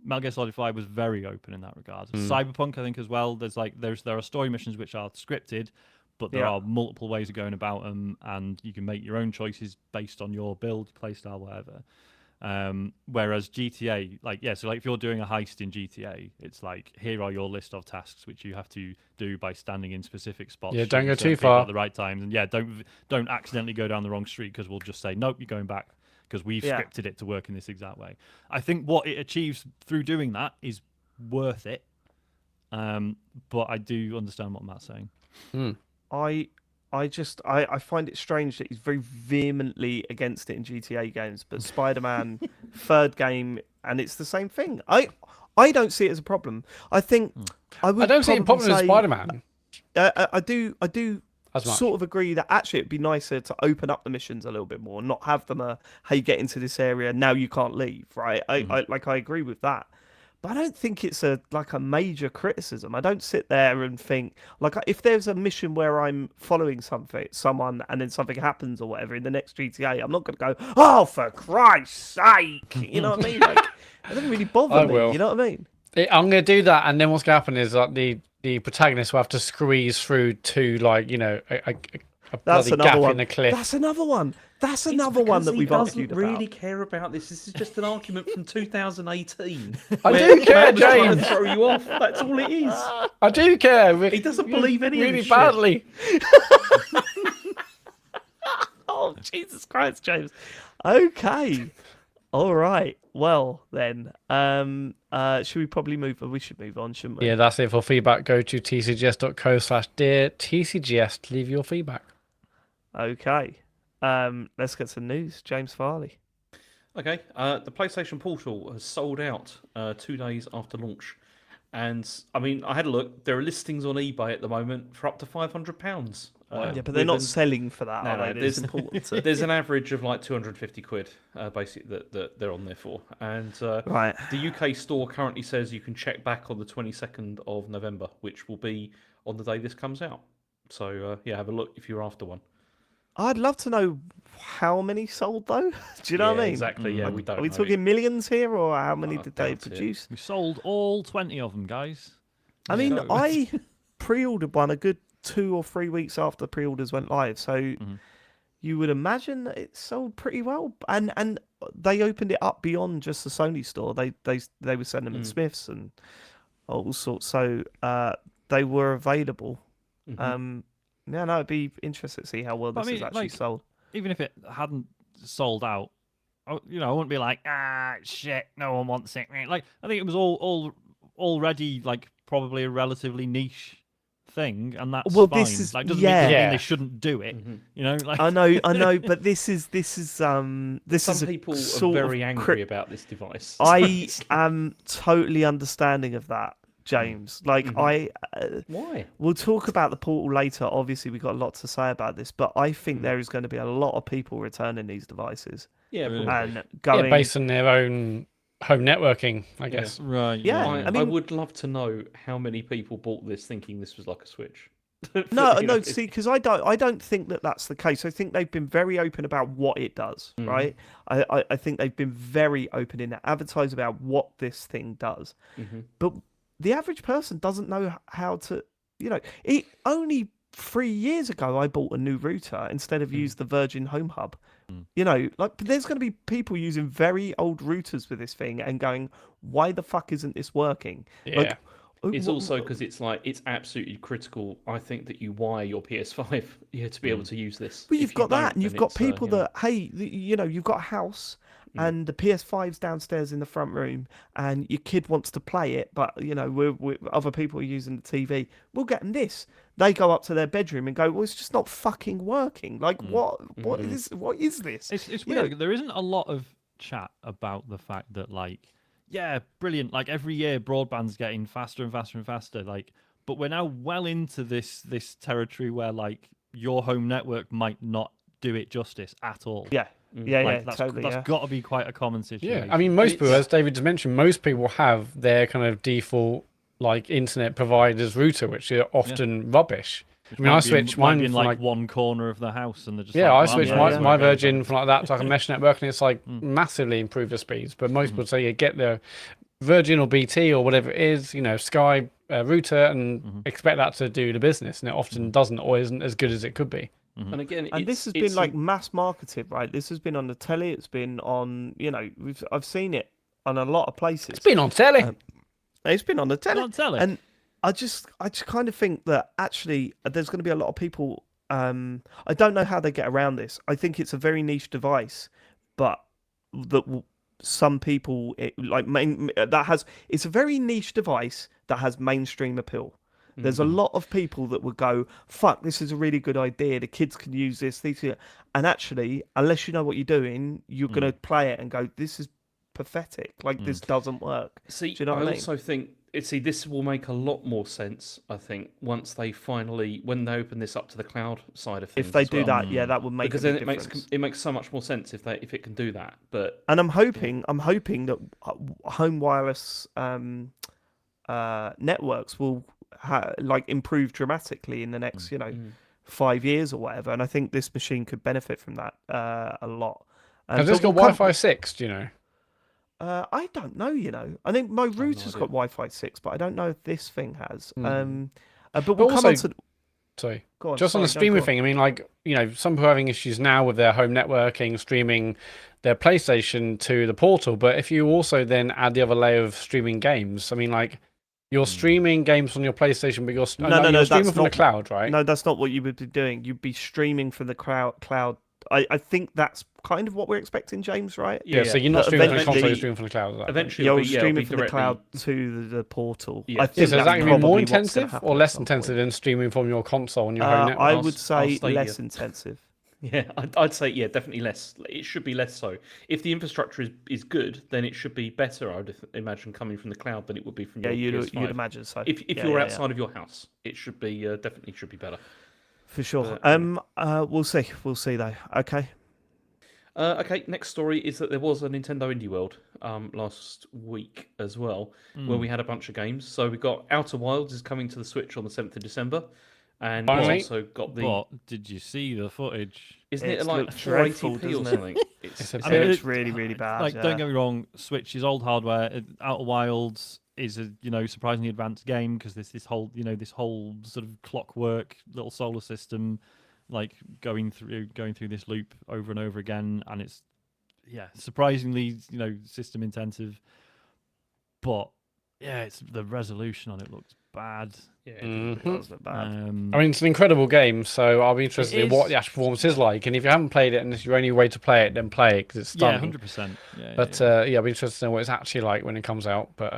S3: Metal Gear Solid 5 was very open in that regard. Cyberpunk, I think, as well. There are story missions which are scripted, but there are multiple ways of going about them, and you can make your own choices based on your build, playstyle, whatever. Whereas GTA, so if you're doing a heist in GTA, it's like, here are your list of tasks which you have to do by standing in specific spots.
S2: Yeah, don't go too far
S3: at the right times, and don't accidentally go down the wrong street, because we'll just say nope, you're going back, because we've scripted it to work in this exact way. I think what it achieves through doing that is worth it, but I do understand what Matt's saying.
S1: I find it strange that he's very vehemently against it in GTA games, but Spider-Man third game, and it's the same thing. I don't see it as a problem. I think I don't see a problem with
S2: Spider-Man.
S1: I do sort of agree that actually it'd be nicer to open up the missions a little bit more, not have them hey, get into this area, now you can't leave, right? I agree with that. But I don't think it's a major criticism. I don't sit there and think, like, if there's a mission where I'm following someone and then something happens or whatever in the next GTA, I'm not going to go, oh, for Christ's sake! You know what I mean? Like, it doesn't really bother me. You know what I mean?
S2: I'm going to do that, and then what's going to happen is like the protagonist will have to squeeze through to a bloody gap in the cliff.
S1: That's another one. That's another one that we've argued about.
S4: He doesn't really care about this. This is just an argument from 2018.
S2: I do care, James.
S4: Trying to throw you off. That's all it is.
S2: I do care.
S4: He doesn't believe any
S2: really
S4: of this
S2: badly.
S1: Oh, Jesus Christ, James. Okay. All right. Well, then, should we probably move? We should move on, shouldn't we?
S2: Yeah, that's it for feedback. Go to tcgs.co/dear TCGS to leave your feedback.
S1: Okay. Let's get some news. James Farley.
S4: Okay. The PlayStation Portal has sold out 2 days after launch. And, I mean, I had a look. There are listings on eBay at the moment for up to £500.
S1: Yeah, but they're not selling for that, are they?
S4: There's an average of like 250 quid, basically, that they're on there for. And
S1: right.
S4: The UK store currently says you can check back on the 22nd of November, which will be on the day this comes out. So, have a look if you're after one.
S1: I'd love to know how many sold, though. Do you know what I mean?
S4: Exactly, yeah. We don't
S1: Are we
S4: know.
S1: talking millions here, or how many did they produce?
S3: We sold all 20 of them, guys.
S1: I mean, I pre-ordered one a good 2 or 3 weeks after the pre-orders went live, so you would imagine that it sold pretty well. And they opened it up beyond just the Sony store. They were sending them in Smiths, and all sorts. So they were available.
S4: Mhm.
S1: Yeah, no, it'd be interesting to see how well
S3: But I
S1: this is
S3: mean,
S1: actually
S3: like,
S1: sold.
S3: even if it hadn't sold out, I wouldn't be like, shit, no one wants it. Like, I think it was all already like probably a relatively niche thing, and that's
S1: Well,
S3: fine.
S1: this is
S3: Like, doesn't mean they
S2: Yeah.
S3: shouldn't do it.
S4: Mhm.
S3: Like
S1: I know, but this is this is
S4: Some
S1: a
S4: people are
S1: sort
S4: very
S1: of
S4: angry about this device. So
S1: I
S4: it's like,
S1: am totally understanding of that, James. Like
S4: Mhm. Why?
S1: we'll talk about the portal later. Obviously, we've got a lot to say about this, but I think there is going to be a lot of people returning these devices
S4: Yeah,
S3: Really?
S4: probably.
S1: and
S2: Yeah,
S1: going.
S2: based on their own home networking, I
S4: Yeah.
S2: guess.
S3: right,
S1: Yeah,
S3: yeah.
S1: I mean,
S4: I would love to know how many people bought this thinking this was like a Switch.
S1: no,
S4: You know,
S1: no. See, because I don't think that that's the case. I think they've been very open about what it does.
S4: Mhm.
S1: Right. I think they've been very open in advertise about what this thing does.
S4: Mhm.
S1: But the average person doesn't know how to, it only 3 years ago I bought a new router instead of use the Virgin Home Hub. Like there's going to be people using very old routers with this thing and going, why the fuck isn't this working?
S2: Yeah.
S1: Like,
S4: It's also because it's absolutely critical. I think that you wire your PS5 to be able to use this.
S1: well,
S4: If
S1: you've
S4: you
S1: got that,
S4: don't,
S1: and you've
S4: then
S1: got
S4: it's,
S1: people
S4: you know,
S1: that, hey, you've got a house, and the PS5's downstairs in the front room, and your kid wants to play it, but we're other people are using the TV. We'll get them this. They go up to their bedroom and go, well, it's just not fucking working. Like, what is this?
S3: It's
S1: You know,
S3: weird. There isn't a lot of chat about the fact that, like, yeah, brilliant. Like, every year broadband's getting faster and faster and faster. Like, but we're now well into this territory where, like, your home network might not do it justice at all.
S1: yeah, yeah,
S3: Like,
S1: totally,
S3: that's
S1: yeah.
S3: got to be quite a common
S2: Yeah.
S3: situation.
S2: I mean,
S4: and
S2: most people,
S4: it's
S2: as David just mentioned, most people have their kind of default like internet providers router, which are often rubbish.
S3: Which
S2: I mean, I
S3: might be
S2: switched
S3: might
S2: mine
S3: be in
S2: from
S3: like
S2: like
S3: one corner of the house, and they're just
S2: yeah,
S3: like,
S2: I
S3: well, I'm
S2: switched
S3: not
S1: Yeah,
S2: my,
S1: yeah.
S3: sure
S2: my
S3: it goes
S2: Virgin
S3: on.
S2: from like that to like a mesh network, and it's like massively improved the speeds. But most people say you get the Virgin or BT or whatever it is, Sky router, and expect that to do the business, and it often doesn't or isn't as good as it could be.
S4: and again,
S1: And this has been like mass marketed, right? This has been on the telly. It's been on, I've seen it on a lot of places.
S2: It's been on telly.
S1: It's been on the telly.
S3: on telly.
S1: And I just kind of think that actually there's going to be a lot of people. I don't know how they get around this. I think it's a very niche device, but some people it's a very niche device that has mainstream appeal. There's a lot of people that would go, fuck, this is a really good idea. The kids can use this. And actually, unless you know what you're doing, you're going to play it and go, this is pathetic. Like, this doesn't work.
S4: See,
S1: Do you know what I mean?
S4: also think this will make a lot more sense. I think once they when they open this up to the cloud side of things,
S1: If they
S4: as
S1: do
S4: well.
S1: that, yeah, that would make
S4: Because
S1: a
S4: then
S1: big difference.
S4: it makes so much more sense if it can do that. But
S1: And I'm hoping that home wireless networks will improve dramatically in the next 5 years or whatever. And I think this machine could benefit from that a lot.
S2: Has this got Wi-Fi 6? Do you know?
S1: I don't know. I think my router's got Wi-Fi 6, but I don't know if this thing has. But we'll come
S2: also-
S1: on to.
S2: Sorry.
S1: Go on,
S2: Just on the
S1: sorry, no,
S2: streaming
S1: go on.
S2: thing, I mean, like, some people are having issues now with their home networking, streaming their PlayStation to the portal. But if you also then add the other layer of streaming games, I mean, like, you're streaming games on your PlayStation, but you're
S1: No,
S2: streaming
S1: that's
S2: from the
S1: not-
S2: cloud, right?
S1: No, that's not what you would be doing. You'd be streaming from the cloud. I think that's kind of what we're expecting, James, right?
S2: Yeah, so you're not
S1: But
S2: streaming from the console,
S1: eventually-
S2: you're streaming from the cloud. Is that right?
S4: eventually,
S1: You're
S4: it'll
S1: streaming
S4: be
S1: from the
S4: directly.
S1: cloud to the portal.
S4: Yeah.
S1: I
S2: Yeah,
S1: think
S2: so is that
S1: that's
S2: going to be more
S1: probably what's gonna
S2: intensive
S1: happen
S2: or
S1: at
S2: less
S1: some
S2: intensive
S1: point.
S2: than streaming from your console on your home network?
S1: I
S4: I'll
S1: would
S4: stay
S1: say less
S4: here.
S1: intensive.
S4: Yeah, I'd say definitely less. It should be less so. If the infrastructure is good, then it should be better. I would imagine coming from the cloud than it would be from
S1: Yeah,
S4: your
S1: you'd
S4: PS5.
S1: imagine so.
S4: If
S1: Yeah,
S4: you're
S1: yeah,
S4: outside of your house, it should be definitely should be better.
S1: for sure.
S4: But,
S1: We'll see. We'll see though. Okay.
S4: Okay, next story is that there was a Nintendo Indie World last week as well, where we had a bunch of games. So we got Outer Wilds is coming to the Switch on the 7th of December, and we've
S2: Finally.
S4: also got the.
S3: But did you see the footage?
S4: Isn't it
S1: It
S4: like
S1: looks dreadful,
S4: 480p or
S1: doesn't it?
S4: something?
S2: It's a
S3: I mean,
S1: It looks
S3: it-
S1: really, really bad.
S3: Like,
S1: yeah.
S3: don't get me wrong, Switch is old hardware. Outer Wilds is a surprisingly advanced game because there's this whole sort of clockwork little solar system, like going through this loop over and over again, and it's surprisingly system intensive. But Yeah, it's the resolution on it looks bad.
S4: Yeah,
S1: It does look bad.
S2: I mean, it's an incredible game, so I'll be interested in what
S3: is.
S2: the actual performance is like. And if you haven't played it and it's your only way to play it, then play it because it's
S3: yeah,
S2: stunning.
S3: 100%. Yeah,
S2: But
S3: yeah.
S2: I'll be interested in what it's actually like when it comes out. But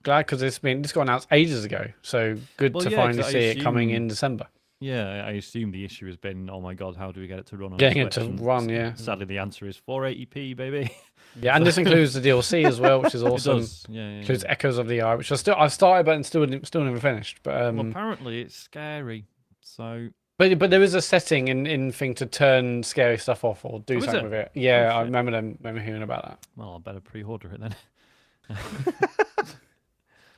S2: glad because this got announced ages ago, so good
S3: Well,
S2: to
S3: yeah,
S2: finally
S3: 'cause I
S2: see it coming
S3: assume-
S2: in December.
S3: Yeah, I assume the issue has been, oh my god, how do we get it to run on
S2: Getting it
S3: Switch?
S2: to
S3: And
S2: run, yeah.
S3: Sadly, the answer is 480p, baby.
S2: Yeah, and this includes the DLC as well, which is
S3: It
S2: awesome.
S3: does. Yeah, yeah,
S2: Includes
S3: yeah.
S2: Echoes of the Eye, which I've started but still never finished. But
S3: Well, apparently it's scary. So
S2: but there is a setting in thing to turn scary stuff off or do
S3: Oh, is
S2: something
S3: it?
S2: with it. Yeah,
S3: Oh,
S2: I
S3: shit.
S2: remember hearing about that.
S3: well, I better pre-order it then.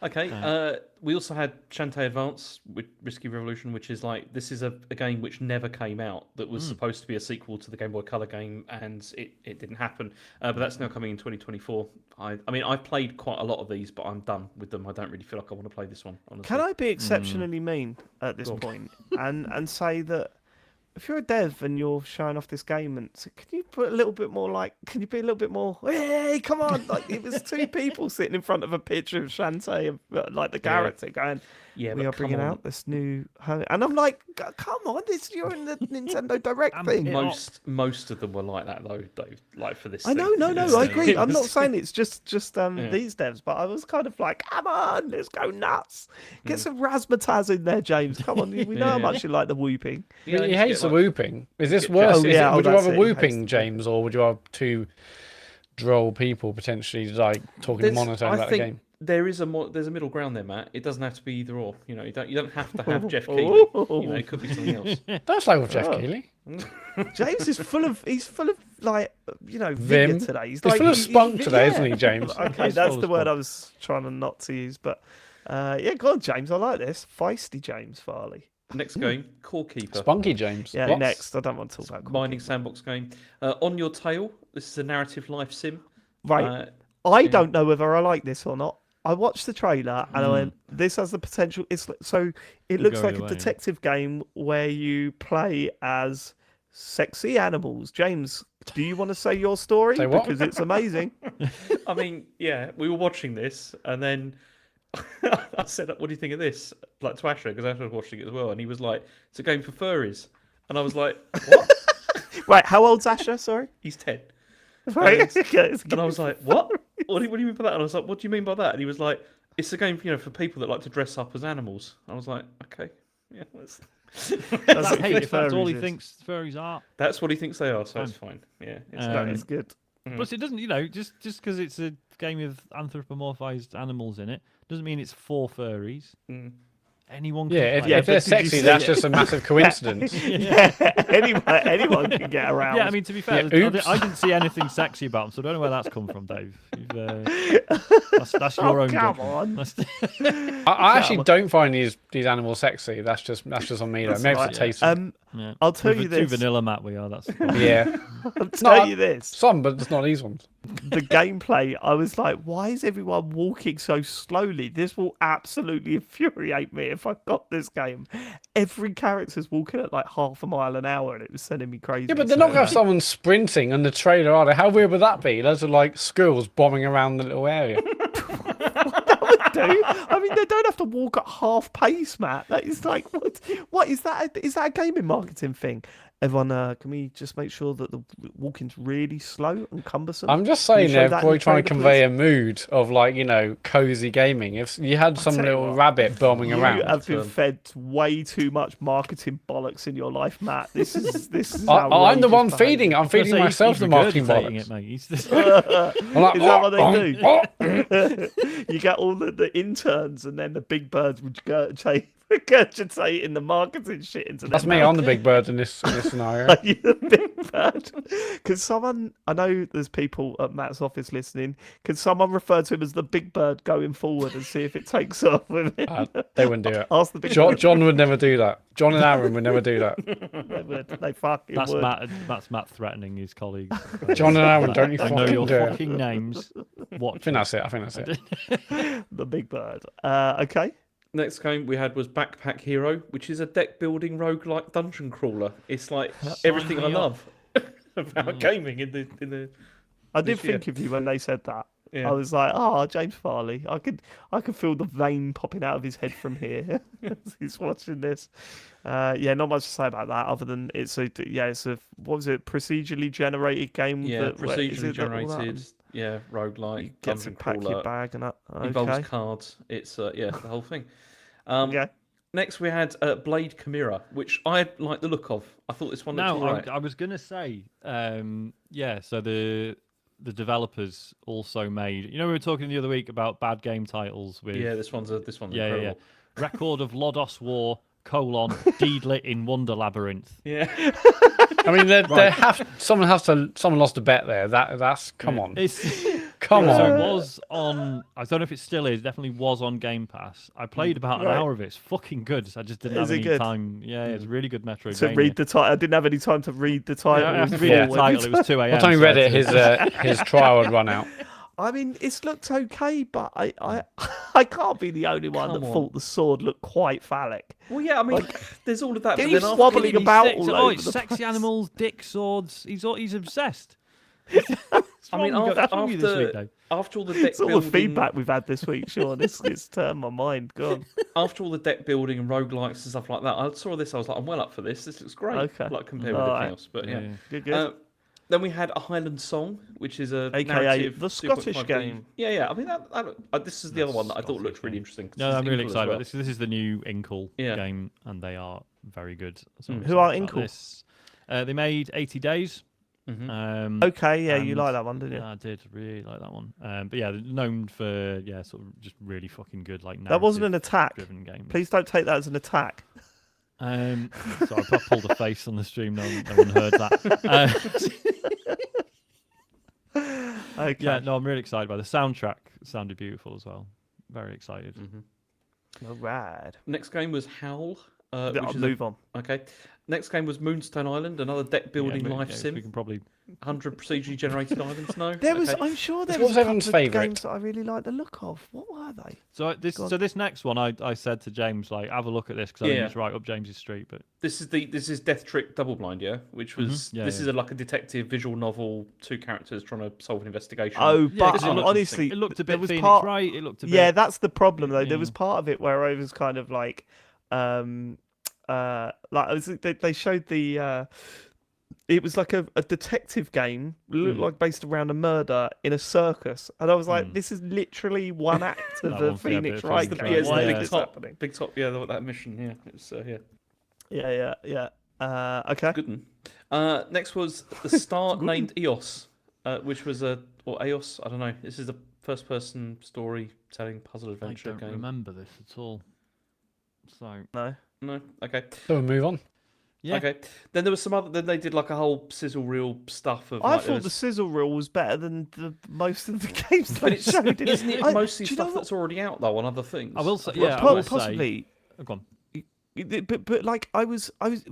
S4: Okay. We also had Shantae Advance with Risky Revolution, which is like this is a game which never came out that was supposed to be a sequel to the Game Boy Color game, and it didn't happen. But that's now coming in 2024. I mean, I've played quite a lot of these, but I'm done with them. I don't really feel like I want to play this one. Honestly.
S1: Can I be exceptionally mean at this
S4: Go on.
S1: point and say that if you're a dev and you're showing off this game, and so can you put a little bit more like, can you be a little bit more? Hey, come on! Like it was two people sitting in front of a picture of Shantae, like the character, going,
S4: Yeah,
S1: "We
S4: but
S1: are
S4: come
S1: bringing
S4: on.
S1: out this new," and I'm like, "Come on, you're in the Nintendo Direct thing."
S4: Most of them were like that though, Dave. Like for this.
S1: I know,
S4: thing.
S1: no,
S4: It's-
S1: I agree.
S4: it
S1: I'm not
S4: was-
S1: saying it's just these devs, but I was kind of like, come on, let's go nuts. Get some razzmatazz in there, James. Come on, we know how
S4: Yeah.
S1: much you like the whooping.
S4: Yeah,
S2: he
S4: you
S2: hates
S4: get,
S2: the
S4: like-
S2: whooping. Is this
S4: get
S2: worse?
S1: Oh, yeah,
S2: Would you
S1: that's
S2: rather
S1: it, he hates
S2: whooping,
S1: the
S2: James, or would you have two droll people potentially like talking
S4: There's-
S2: monotone
S4: I
S2: about the
S4: think
S2: game?
S4: there's a middle ground there, Matt. It doesn't have to be either or. You know, you don't have to have Jeff Keighley. You know, it could be something else.
S2: That's like with Jeff
S1: Oh.
S2: Keighley.
S1: James is full of like vigor
S2: Vim.
S1: today.
S2: He's full of spunk today, isn't he,
S1: yeah.
S2: James?
S1: Okay,
S3: He's
S1: that's
S3: full
S1: the
S3: of
S1: word
S3: spunk.
S1: I was trying to not to use, but yeah, go on, James. I like this feisty James Farley.
S4: Next game, Core Keeper.
S2: Spunky James.
S1: Yeah,
S2: What?
S1: next. I don't want to talk about
S4: Mining sandbox game. On Your Tail. This is a narrative life sim.
S1: Right,
S4: Uh,
S1: I
S4: yeah.
S1: don't know whether I like this or not. I watched the trailer and I went, "This has the potential." It's so it looks
S3: go
S1: like
S3: either
S1: a
S3: way.
S1: detective game where you play as sexy animals. James, do you want to say your story
S2: Say what?
S1: because it's amazing?
S4: I mean, yeah, we were watching this, and then I said, "What do you think of this?" Like to Asher, because Asher was watching it as well, and he was like, "It's a game for furries," and I was like, "What?"
S1: Right, how old's Asher? Sorry.
S4: He's 10.
S1: Right.
S4: And-
S1: Okay, it's
S4: And I was like, "What? What do you mean by that?" And I was like, "What do you mean by that?" And he was like, "It's a game, for people that like to dress up as animals." I was like, "Okay, yeah,
S1: That's
S3: That's
S1: what
S3: hey, if that's all he
S1: furries is.
S3: thinks furries are.
S4: that's what he thinks they are, so it's fine." Yeah, it's
S1: That
S3: Um,
S1: is good.
S3: Plus, it doesn't, just because it's a game with anthropomorphized animals in it, doesn't mean it's for furries.
S4: Mm.
S3: Anyone can
S2: Yeah, if,
S3: play
S1: Yeah,
S3: it.
S2: if they're
S1: but did you
S2: sexy,
S1: see
S2: that's
S1: it?
S2: just a massive coincidence.
S1: Yeah, anyone can get around.
S3: Yeah, I mean, to be fair,
S2: Yeah,
S3: I
S2: oops.
S3: didn't see anything sexy about them, so I don't know where that's come from, Dave. That's your own
S1: come
S3: judgment.
S1: on.
S3: That's-
S2: I actually don't find these animals sexy. That's just on me. Though.
S1: That's
S2: Maybe
S1: right.
S2: it's a taste.
S3: yeah.
S1: I'll tell
S3: Too
S1: you this.
S3: vanilla, Matt. We are. That's
S2: Yeah,
S1: I'll tell
S2: No,
S1: you this.
S2: some, but it's not these ones.
S1: The gameplay, I was like, why is everyone walking so slowly? This will absolutely infuriate me if I got this game. Every character's walking at like half a mile an hour, and it was sending me crazy.
S2: Yeah, but they're not going to have someone sprinting in the trailer, are they? How weird would that be? Those are like squirrels bombing around the little area.
S1: do. I mean, they don't have to walk at half pace, Matt. That is like, what is that? Is that a gaming marketing thing? Everyone, can we just make sure that the walking's really slow and cumbersome?
S2: I'm just
S1: Can you
S2: saying
S1: show
S2: they're
S1: that in
S2: probably
S1: the
S2: trying to
S1: trailer,
S2: convey
S1: please?
S2: a mood of like, cozy gaming. If you had some
S1: tell you
S2: little
S1: what,
S2: rabbit bombing
S1: You
S2: around.
S1: have been
S4: Um,
S1: fed way too much marketing bollocks in your life, Matt. This is
S2: I'm the one
S1: outrageous
S2: feeding.
S1: behaviour.
S2: I'm feeding myself the marketing
S3: regurgitating
S2: bollocks.
S3: it, mate. He's
S2: I'm like,
S1: Is that what
S2: "Oh,
S1: they do? You get all the interns, and then the big birds would regurgitate in the marketing shit into
S2: That's
S1: their
S2: me.
S1: mouth.
S2: I'm the big bird in this scenario.
S1: Are you the big bird? Can someone? I know there's people at Matt's office listening. Can someone refer to him as the big bird going forward and see if it takes off with him?
S2: They wouldn't do it.
S1: Ask the big
S2: John,
S1: bird.
S2: John would never do that. John and Aaron would never do that.
S1: They would. They fucking
S3: that's
S1: would.
S3: Matt. That's Matt threatening his colleagues.
S2: John and Aaron, don't you
S3: I know
S2: fucking
S3: your
S2: do it.
S3: fucking names.
S2: I
S3: Watch.
S2: think that's it. I think that's it.
S1: The big bird. Okay.
S4: Next game we had was Backpack Hero, which is a deck building roguelike dungeon crawler. It's like everything I
S3: me up.
S4: love about gaming in the
S1: I did
S4: This year.
S1: think of you when they said that.
S4: Yeah.
S1: I was like, oh, James Farley. I could feel the vein popping out of his head from here as he's watching this. Yeah, not much to say about that other than it's a what was it, procedurally generated game?
S4: Yeah,
S1: is
S4: procedurally
S1: it all that?
S4: generated. Yeah, roguelike,
S1: You get to
S4: dungeon
S1: pack your
S4: crawler,
S1: bag and that.
S4: involves
S1: Okay.
S4: cards. It's the whole thing.
S1: Okay.
S4: Next we had Blade Chimera, which I like the look of. I thought this one looked
S3: Now,
S4: all right.
S3: I was gonna say, so the developers also made. You know, we were talking the other week about bad game titles with.
S4: Yeah, this one's incredible.
S3: Record of Lodos War, Deedlit in Wonder Labyrinth.
S4: Yeah.
S2: I mean, someone lost a bet there. That's come on. Come
S3: So
S2: on.
S3: it was on. I don't know if it still is. Definitely was on Game Pass. I played about an hour of it. It's fucking good. I just didn't
S1: Is
S3: have
S1: it
S3: any
S1: good?
S3: time. Yeah, it's a really good Metroidvania.
S1: To read the title, I didn't have any time to read the title.
S3: I have to read the title. It was 2 a.m.
S2: By the time he
S3: so
S2: read
S3: I
S2: it, his trial had run out.
S1: I mean, it's looked okay, but I can't be the only one
S4: Come
S1: that
S4: on.
S1: thought the sword looked quite phallic.
S4: Well, yeah, I mean, there's all of that. But
S1: He's
S4: then after
S1: wobbling about
S3: Sex-
S1: all
S3: oh,
S1: over
S3: it's
S1: the
S3: sexy
S1: place.
S3: animals, dick swords. He's obsessed.
S4: I mean,
S3: That's wrong with you this week, Dave.
S4: after all the deck
S1: It's all
S4: building,
S1: the feedback we've had this week, Sean. It's turned my mind. Go on.
S4: after all the deck building and roguelikes and stuff like that, I saw this. I was like, I'm well up for this. This looks great.
S1: Okay.
S4: Like compared with
S1: All
S4: everything
S1: right.
S4: else. But yeah.
S1: Good.
S4: Then we had a Highland Song, which is a
S1: AKA
S4: narrative
S1: the
S4: 2.5D.
S1: Scottish game.
S4: Yeah. I mean, this is the other one that I thought looked really interesting. 'cause
S3: No,
S4: it's
S3: I'm really
S4: Inkle as
S3: excited
S4: well.
S3: about this. This is the new Inkle
S4: Yeah.
S3: game, and they are very good. So I'm
S1: Who are
S3: excited about
S1: Inkle?
S3: this. They made 80 Days.
S4: Mhm.
S1: Okay, yeah, you
S3: and-
S1: like that one, didn't you?
S3: Yeah, I did really like that one. But yeah, they're known for sort of just really fucking good like
S1: That wasn't an attack.
S3: driven games.
S1: Please don't take that as an attack.
S3: Sorry, I pulled a face on the stream. No one heard that.
S1: Okay.
S3: Yeah, no, I'm really excited by the soundtrack. It sounded beautiful as well. Very excited.
S1: All right.
S4: Next game was Howl.
S1: I'll
S4: Which is
S1: move on.
S4: Okay. Next game was Moonstone Island, another deck building
S3: Yeah,
S4: life
S3: yeah,
S4: sim.
S3: We can probably
S4: 100 procedurally generated islands. No.
S1: There was,
S4: Okay.
S1: I'm sure there
S2: What
S1: was
S2: was
S1: a
S2: everyone's
S1: couple of
S2: favourite?
S1: games that I really liked the look of. What were they?
S3: So this
S1: Go on.
S3: so this next one, I said to James like, have a look at this because I think
S4: Yeah.
S3: it's right up James's street. But
S4: This is Death Trick Double Blind, yeah, which was
S3: Yeah,
S4: this
S3: yeah.
S4: is like a detective visual novel, 2 characters trying to solve an investigation.
S1: Oh,
S3: Yeah, 'cause
S1: but
S3: it looked
S1: honestly,
S3: it looked a
S1: there
S3: bit
S1: was
S3: Phoenix
S1: part.
S3: Wright. It looked a bit.
S1: Yeah, that's the problem though. There
S3: Yeah.
S1: was part of it where I was kind of like they showed the it was like a detective game, looked like based around a murder in a circus, and I was like, this is literally one act of
S3: That
S1: the
S3: one, yeah, a bit
S1: Phoenix
S3: of
S1: Wright
S3: Phoenix
S1: game.
S3: Wright.
S4: yeah, it's
S1: Why
S4: the
S1: is
S4: big
S1: this
S4: top,
S1: happening?
S4: big top, yeah, that mission, yeah, it's
S1: Yeah. Okay.
S4: good one. Next was the star named Eos, which was Eos, I don't know. This is a first-person storytelling puzzle
S3: I
S4: adventure
S3: don't
S4: game.
S3: remember this at all. So
S1: No.
S4: No, okay,
S2: So we'll move on.
S3: yeah,
S4: okay. Then there was some other. Then they did like a whole sizzle reel stuff of.
S1: I
S4: like, there
S1: thought
S4: was-
S1: the sizzle reel was better than most of the games
S4: But
S1: they
S4: it's
S1: showed.
S4: isn't it
S1: I-
S4: mostly
S1: do you know
S4: stuff
S1: what?
S4: that's already out though on other things?
S3: I will say.
S4: I've
S3: Yeah,
S4: watched
S3: I
S4: it.
S3: will say.
S1: Possibly.
S3: Oh, go on.
S1: But like I was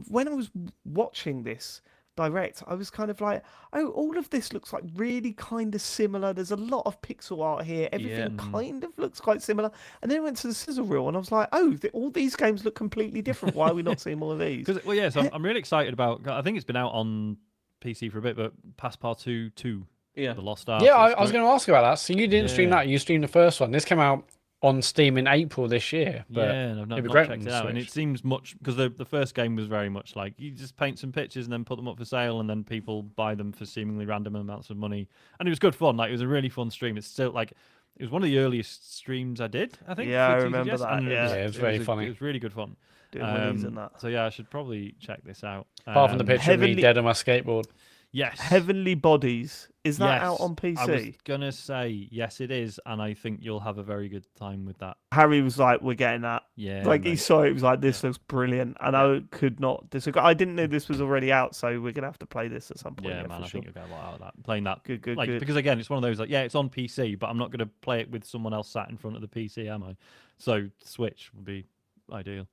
S1: when I was watching this direct, I was kind of like, oh, all of this looks like really kind of similar. There's a lot of pixel art here. Everything kind of looks quite similar. And then I went to the sizzle reel and I was like, oh, all these games look completely different. Why are we not seeing more of these?
S3: Well, yeah. So I'm really excited about. I think it's been out on PC for a bit, but Passepartout 2,
S4: Yeah.
S3: The Lost Ark.
S2: Yeah, I was going to ask about that. So you didn't stream
S3: Yeah.
S2: that. You streamed the first one. This came out on Steam in April this year. But
S3: Yeah, and I've not,
S2: it'd be
S3: not
S2: great
S3: checked
S2: on
S3: it
S2: the
S3: out, and it
S2: Switch.
S3: seems much because the first game was very much like you just paint some pictures and then put them up for sale, and then people buy them for seemingly random amounts of money, and it was good fun. Like it was a really fun stream. It's still like it was one of the earliest streams I did. I think.
S1: Yeah,
S3: for
S1: I remember
S3: TCGS,
S1: that,
S3: and
S1: yeah.
S2: Yeah, it was very funny.
S3: It was really good fun.
S1: Doing Winnies and that.
S3: So yeah, I should probably check this out.
S2: apart from the picture of me
S1: Heavenly-
S2: dead on my skateboard.
S3: Yes.
S1: Heavenly Bodies. Is that
S3: Yes.
S1: out on
S3: I was
S1: PC?
S3: gonna say yes, it is, and I think you'll have a very good time with that.
S1: Harry was like, we're getting that.
S3: Yeah.
S1: Like he
S3: mate.
S1: saw it, he was like, this looks brilliant. And I could not disagree. I didn't know this was already out, so we're going to have to play this at some point.
S3: Yeah,
S1: Yeah,
S3: man,
S1: for
S3: I
S1: sure.
S3: think you'll get a lot out of that. Playing that,
S1: Good.
S3: like, because again, it's one of those like, yeah, it's on PC, but I'm not going to play it with someone else sat in front of the PC, am I? So Switch would be ideal.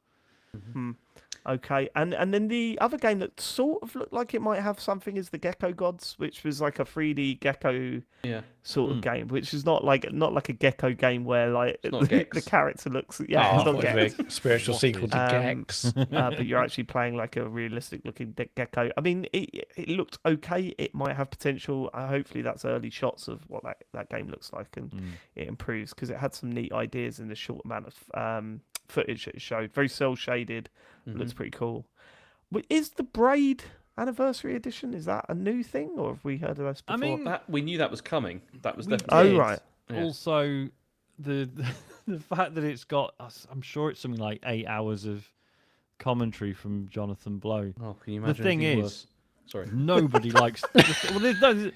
S1: Okay, and then the other game that sort of looked like it might have something is the Gecko Gods, which was like a 3D gecko
S4: Yeah.
S1: sort of game, which is not like a gecko game where like
S4: It's not Gex.
S1: the character looks
S2: Oh,
S1: it's
S2: I
S1: not
S2: thought it was
S1: Gex.
S2: a spiritual
S3: What
S2: sequel
S3: is-
S2: to Gex.
S1: But you're actually playing like a realistic looking gecko. I mean, it looked okay. It might have potential. Hopefully, that's early shots of what that game looks like, and it improves because it had some neat ideas in the short amount of footage that it showed. Very cel shaded. Looks pretty cool. Is the Braid Anniversary Edition, is that a new thing, or have we heard of this before?
S3: I mean,
S4: We knew that was coming. That was
S3: We
S4: definitely.
S3: did.
S1: Oh, right.
S4: Yeah.
S3: Also, the the fact that it's got, I'm sure it's something like 8 hours of commentary from Jonathan Blow.
S4: Oh, can you imagine?
S3: thing
S4: anything
S3: is-
S4: worse? Sorry.
S3: Nobody likes. Well,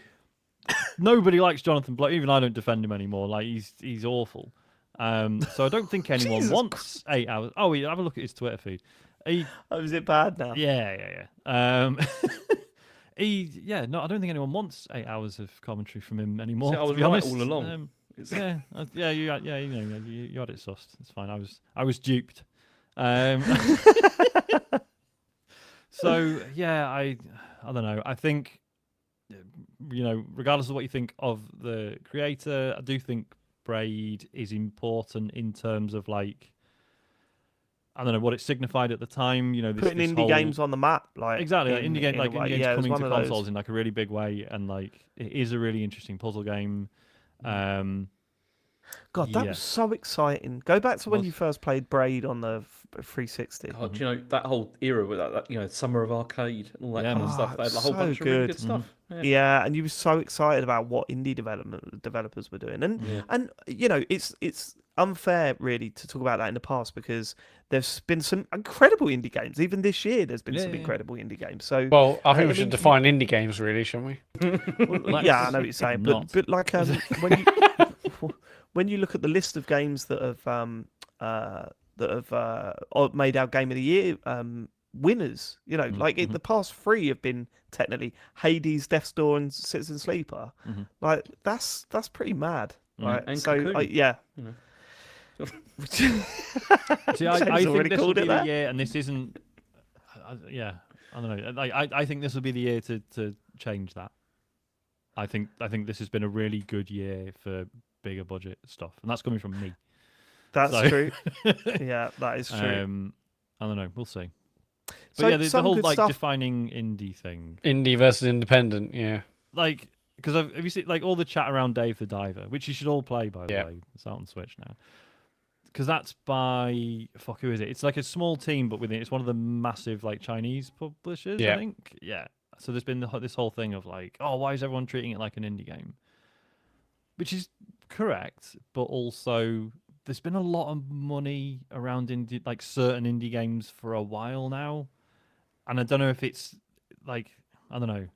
S3: nobody likes Jonathan Blow. Even I don't defend him anymore. Like he's awful. So I don't think anyone
S1: Jesus
S3: wants 8 hours. Oh, have a look at his Twitter feed.
S1: Oh, is it bad now?
S3: Yeah. No, I don't think anyone wants 8 hours of commentary from him anymore.
S4: See, I
S3: to
S4: was
S3: be
S4: right
S3: honest.
S4: all along.
S3: You had it sussed. It's fine. I was duped. So yeah, I don't know. I think regardless of what you think of the creator, I do think Braid is important in terms of like, I don't know what it signified at the time. This,
S1: Putting
S3: this
S1: indie
S3: whole...
S1: games on the map, like
S3: Exactly,
S1: in,
S3: indie games
S1: in a way. Yeah, it was
S3: coming
S1: one
S3: to
S1: of those.
S3: consoles in like a really big way, and like it is a really interesting puzzle game.
S1: God, that
S3: yeah.
S1: was so exciting. Go back to when
S3: Was.
S1: you first played Braid on the 360.
S4: God, do you know that whole era with that Summer of Arcade and all that
S3: Yeah,
S4: kind of
S3: man.
S4: stuff? They had a whole
S1: so
S4: bunch of really
S1: good.
S4: good stuff.
S1: Yeah, and you were so excited about what indie developers were doing, and it's unfair really to talk about that in the past because there's been some incredible indie games. Even this year, there's been some incredible indie games. So,
S2: Well, I think we
S1: I
S2: should
S1: mean,
S2: define indie games, really, shouldn't we?
S1: yeah, I know what you're saying,
S3: not.
S1: but like when you when you look at the list of games that have made our Game of the Year winners, the past three have been technically Hades, Death's Door, and Citizen Sleeper. Like that's pretty mad, right?
S4: And
S1: So
S4: Cocoon.
S1: yeah.
S3: See, I
S1: James
S3: think
S1: already
S3: this will
S1: called
S3: be
S1: it
S3: the
S1: that.
S3: year, and this isn't. I don't know. I think this will be the year to change that. I think this has been a really good year for bigger budget stuff, and that's coming from me.
S1: That's
S3: So-
S1: true. Yeah, that is true.
S3: I don't know. We'll see. But
S1: So
S3: yeah, the
S1: some
S3: whole
S1: good
S3: like
S1: stuff.
S3: defining indie thing,
S2: Indie versus independent, yeah.
S3: like, because have you seen like all the chat around Dave the Diver, which you should all play by the
S2: Yeah.
S3: way. It's out on Switch now. Because that's by who is it? It's like a small team, but within it's one of the massive like Chinese publishers.
S2: Yeah.
S3: I think. Yeah. So there's been this whole thing of like, oh, why is everyone treating it like an indie game? Which is correct, but also there's been a lot of money around indie, like certain indie games for a while now, and I don't know if it's like, I don't know.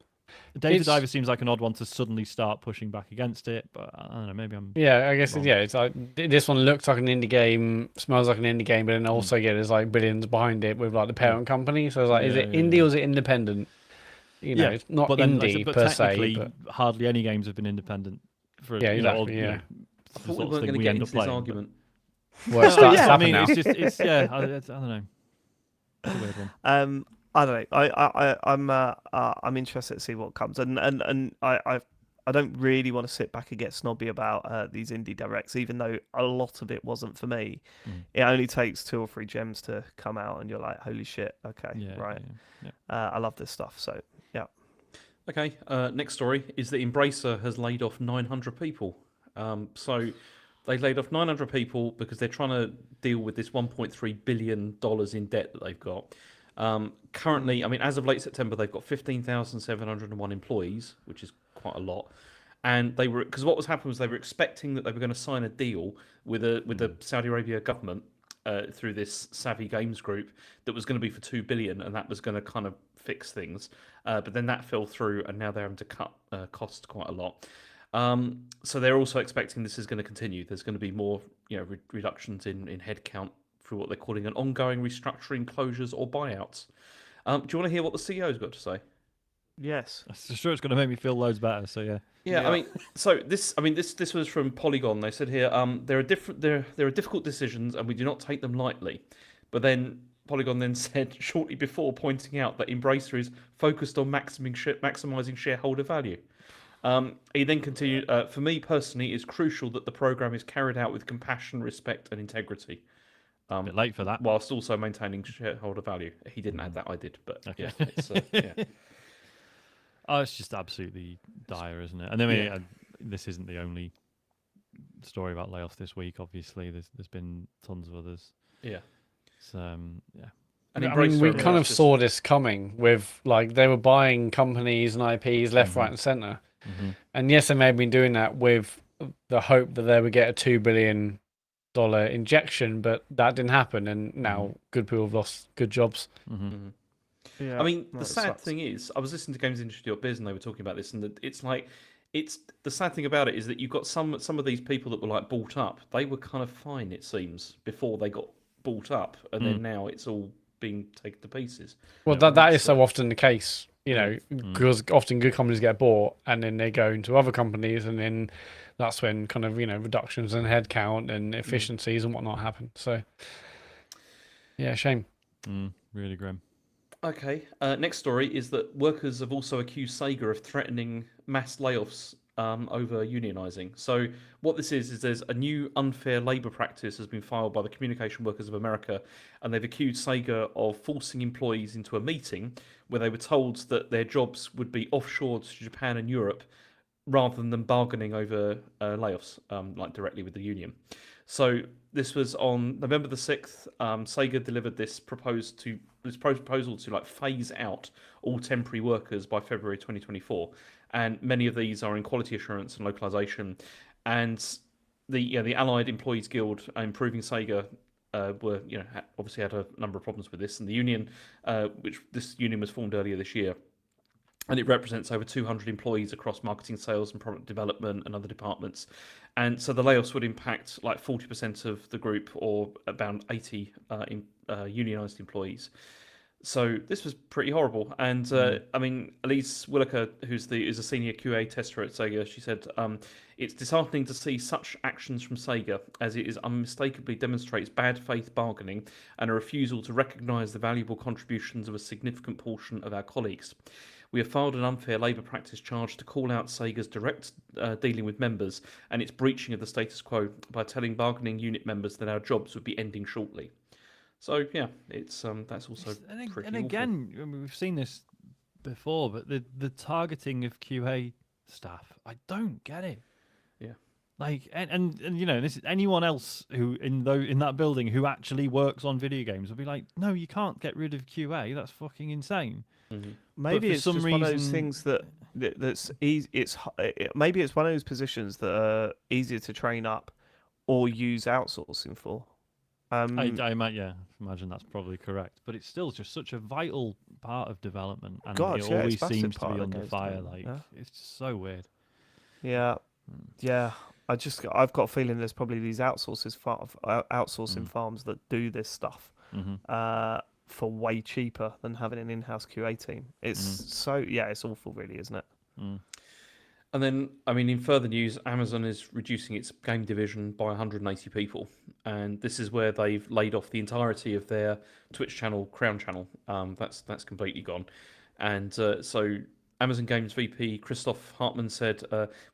S3: Dave the Diver seems like an odd one to suddenly start pushing back against it, but I don't know. Maybe I'm.
S2: Yeah, I guess
S3: wrong.
S2: it's like this one looks like an indie game, smells like an indie game, but then also there's like billions behind it with like the parent company. So it's like, is it indie or is it independent? It's not
S3: but then,
S2: indie
S3: but
S2: per
S3: technically,
S2: se. But
S3: hardly any games have been independent. For
S2: Yeah,
S3: you know,
S2: exactly, yeah.
S4: I thought we weren't going to get into this argument.
S2: well, it starts
S3: I
S2: happening
S3: mean,
S2: now.
S3: it's just, it's yeah. I don't know. It's a weird one.
S1: I don't know. I'm interested to see what comes, and I don't really want to sit back and get snobby about these indie directs, even though a lot of it wasn't for me. It only takes 2 or 3 gems to come out, and you're like, holy shit, okay,
S3: Yeah,
S1: right.
S3: yeah.
S1: I love this stuff, so yeah.
S4: Okay, next story is that Embracer has laid off 900 people. So they laid off 900 people because they're trying to deal with this $1.3 billion in debt that they've got. Currently, I mean, as of late September, they've got 15,701 employees, which is quite a lot. And they were, because what was happening was they were expecting that they were going to sign a deal with the Saudi Arabia government through this Savvy Games Group that was going to be for $2 billion, and that was going to kind of fix things. But then that fell through, and now they're having to cut costs quite a lot. So they're also expecting this is going to continue. There's going to be more, reductions in headcount through what they're calling an ongoing restructuring, closures, or buyouts. Do you want to hear what the CEO's got to say?
S1: Yes.
S3: I'm sure it's going to make me feel loads better. So yeah.
S4: Yeah, I mean, this was from Polygon. They said here, there are difficult decisions, and we do not take them lightly. But then Polygon then said shortly before, pointing out that Embracer is focused on maximising shareholder value. He then continued, for me personally, it's crucial that the program is carried out with compassion, respect, and integrity.
S3: A bit late for that.
S4: Whilst also maintaining shareholder value. He didn't add that, I did, but
S3: Okay.
S4: yeah, it's, yeah.
S3: Oh, it's just absolutely dire, isn't it? And then this isn't the only story about layoffs this week. Obviously, there's been tons of others.
S4: Yeah.
S3: So yeah.
S4: And
S2: I mean, we
S4: Embracer
S2: kind of
S4: just-
S2: saw this coming with like they were buying companies and IPs left, right, and center. And yes, they may have been doing that with the hope that they would get a $2 billion injection, but that didn't happen, and now good people have lost good jobs.
S1: Yeah,
S4: I mean,
S1: no,
S4: the
S1: it
S4: sad
S1: sucks.
S4: thing is, I was listening to Games Industry Biz and they were talking about this, and it's like, it's the sad thing about it is that you've got some of these people that were like bought up. They were kind of fine, it seems, before they got bought up, and then now it's all being taken to pieces.
S2: Well, that is so often the case, you know, because often good companies get bought and then they go into other companies, and then that's when kind of, you know, reductions in headcount and efficiencies and whatnot happen. So, yeah, shame.
S3: Really grim.
S4: Okay. Next story is that workers have also accused Sega of threatening mass layoffs over unionising. So what this is there's a new unfair labour practice has been filed by the Communication Workers of America, and they've accused Sega of forcing employees into a meeting where they were told that their jobs would be offshored to Japan and Europe rather than bargaining over layoffs, like directly with the union. So this was on November the 6th. Sega delivered this proposal to like phase out all temporary workers by February 2024, and many of these are in quality assurance and localization. And the Allied Employees Guild, Improving Sega, were obviously had a number of problems with this, and the union, which this union was formed earlier this year, and it represents over 200 employees across marketing, sales, and product development and other departments. And so the layoffs would impact like 40% of the group, or about 80 unionized employees. So this was pretty horrible. And I mean, Elise Williker, who's a senior QA tester at Sega, she said, it's disheartening to see such actions from Sega, as it is unmistakably demonstrates bad faith bargaining and a refusal to recognise the valuable contributions of a significant portion of our colleagues. We have filed an unfair labour practice charge to call out Sega's direct dealing with members and its breaching of the status quo by telling bargaining unit members that our jobs would be ending shortly. So yeah, it's that's also pretty
S3: and again, I mean, we've seen this before, but the targeting of QA staff, I don't get it.
S4: Yeah.
S3: Like and you know, this is anyone else who in that building who actually works on video games will be like, no, you can't get rid of QA. That's fucking insane.
S1: Maybe
S3: for
S1: it's
S3: some
S1: just one of those
S3: reason-
S1: things that's easy. Maybe it's one of those positions that are easier to train up or use outsourcing for.
S3: I imagine that's probably correct, but it's still just such a vital part of development, and
S1: Gosh,
S3: it
S1: yeah,
S3: always
S1: it's a massive
S3: seems to
S1: part
S3: be
S1: of the
S3: under
S1: game's
S3: fire.
S1: development,
S3: Like
S1: yeah.
S3: it's just so weird.
S1: Yeah, yeah. I've got a feeling there's probably these outsourcing farms that do this stuff for way cheaper than having an in-house QA team. It's it's awful, really, isn't it?
S4: And then, I mean, in further news, Amazon is reducing its game division by 180 people, and this is where they've laid off the entirety of their Twitch channel, Crown channel. That's completely gone, and so Amazon Games VP Christoph Hartmann said,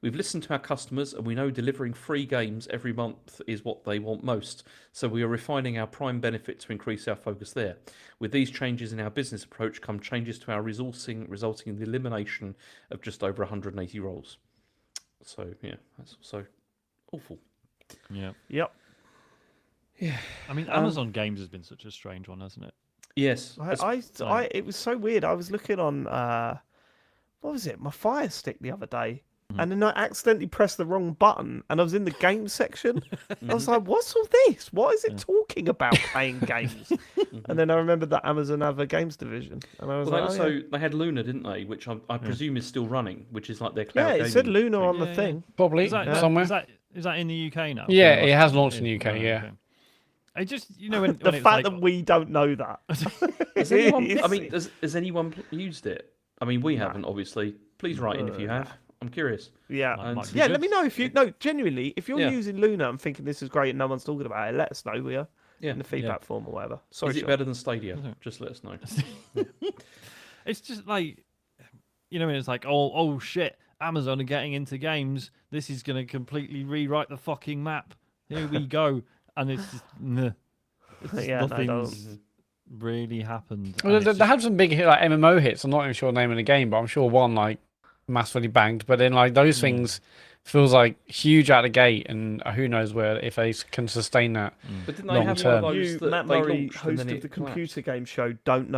S4: "We've listened to our customers, and we know delivering free games every month is what they want most. So we are refining our prime benefit to increase our focus there. With these changes in our business approach come changes to our resourcing, resulting in the elimination of just over 180 roles." So yeah, that's also awful.
S3: Yeah.
S1: Yep.
S4: Yeah.
S3: I mean, Amazon Games has been such a strange one, hasn't it?
S4: Yes.
S1: It was so weird. I was looking on what was it? My Fire Stick the other day. And then I accidentally pressed the wrong button, and I was in the game section. I was like, "What's all this? What is it talking about playing games?" And then I remembered that Amazon have a games division, and I was
S4: Well,
S1: like,
S4: they also they had Luna, didn't they? Which I presume is still running, which is like their cloud
S1: "Yeah,
S4: gaming.
S1: it said Luna
S4: thing.
S1: on the thing."
S2: Probably
S3: Is that
S2: somewhere.
S3: Is that in the UK now?
S2: Yeah,
S3: So
S2: it has launched in the UK, yeah.
S3: Okay. I just when
S1: The
S3: it's
S1: fact
S3: like,
S1: that we don't know that.
S4: Has anyone? I mean, has anyone used it? I mean, we haven't, obviously. Please write in if you have. I'm curious.
S1: Yeah,
S3: Might be
S1: yeah.
S3: good.
S1: Let me know if you no genuinely if you're
S4: Yeah.
S1: using Luna and thinking this is great and no one's talking about it. Let us know. in the feedback form or whatever. Sorry,
S4: Is it
S1: Sean.
S4: better than Stadia? Just let us know.
S3: It's just like, you know, it's like, oh shit, Amazon are getting into games. This is going to completely rewrite the fucking map. Here we go. And it's just, nothing's really happened.
S2: Well, they had some big like MMO hits. I'm not even sure the name of the game, but I'm sure one like massively banged. But then like those things feels like huge out the gate, and who knows where if they can sustain that.
S4: But didn't they
S2: long
S4: have
S2: term.
S4: one of those that
S1: Matt
S4: they
S1: Murray,
S4: launched and
S1: host
S4: then
S1: of the
S4: it collapsed?
S1: computer game show, doesn't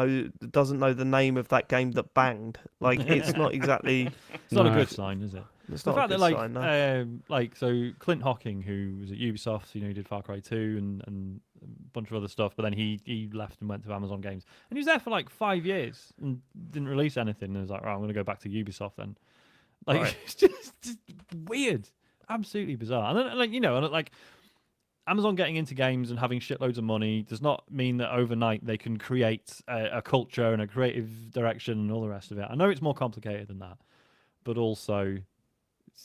S1: know the name of that game that banged. Like it's not exactly.
S3: It's not a
S2: No.
S3: good sign, is it?
S1: It's
S3: The
S1: not a
S3: fact
S1: good
S3: that
S1: sign. No.
S3: so Clint Hocking, who was at Ubisoft, you know, he did Far Cry 2 and a bunch of other stuff, but then he left and went to Amazon Games, and he was there for like 5 years and didn't release anything. And was like, right, I'm going to go back to Ubisoft then. Like
S1: Right.
S3: it's just weird, absolutely bizarre. And then, like, you know, and like Amazon getting into games and having shitloads of money does not mean that overnight they can create a culture and a creative direction and all the rest of it. I know it's more complicated than that, but also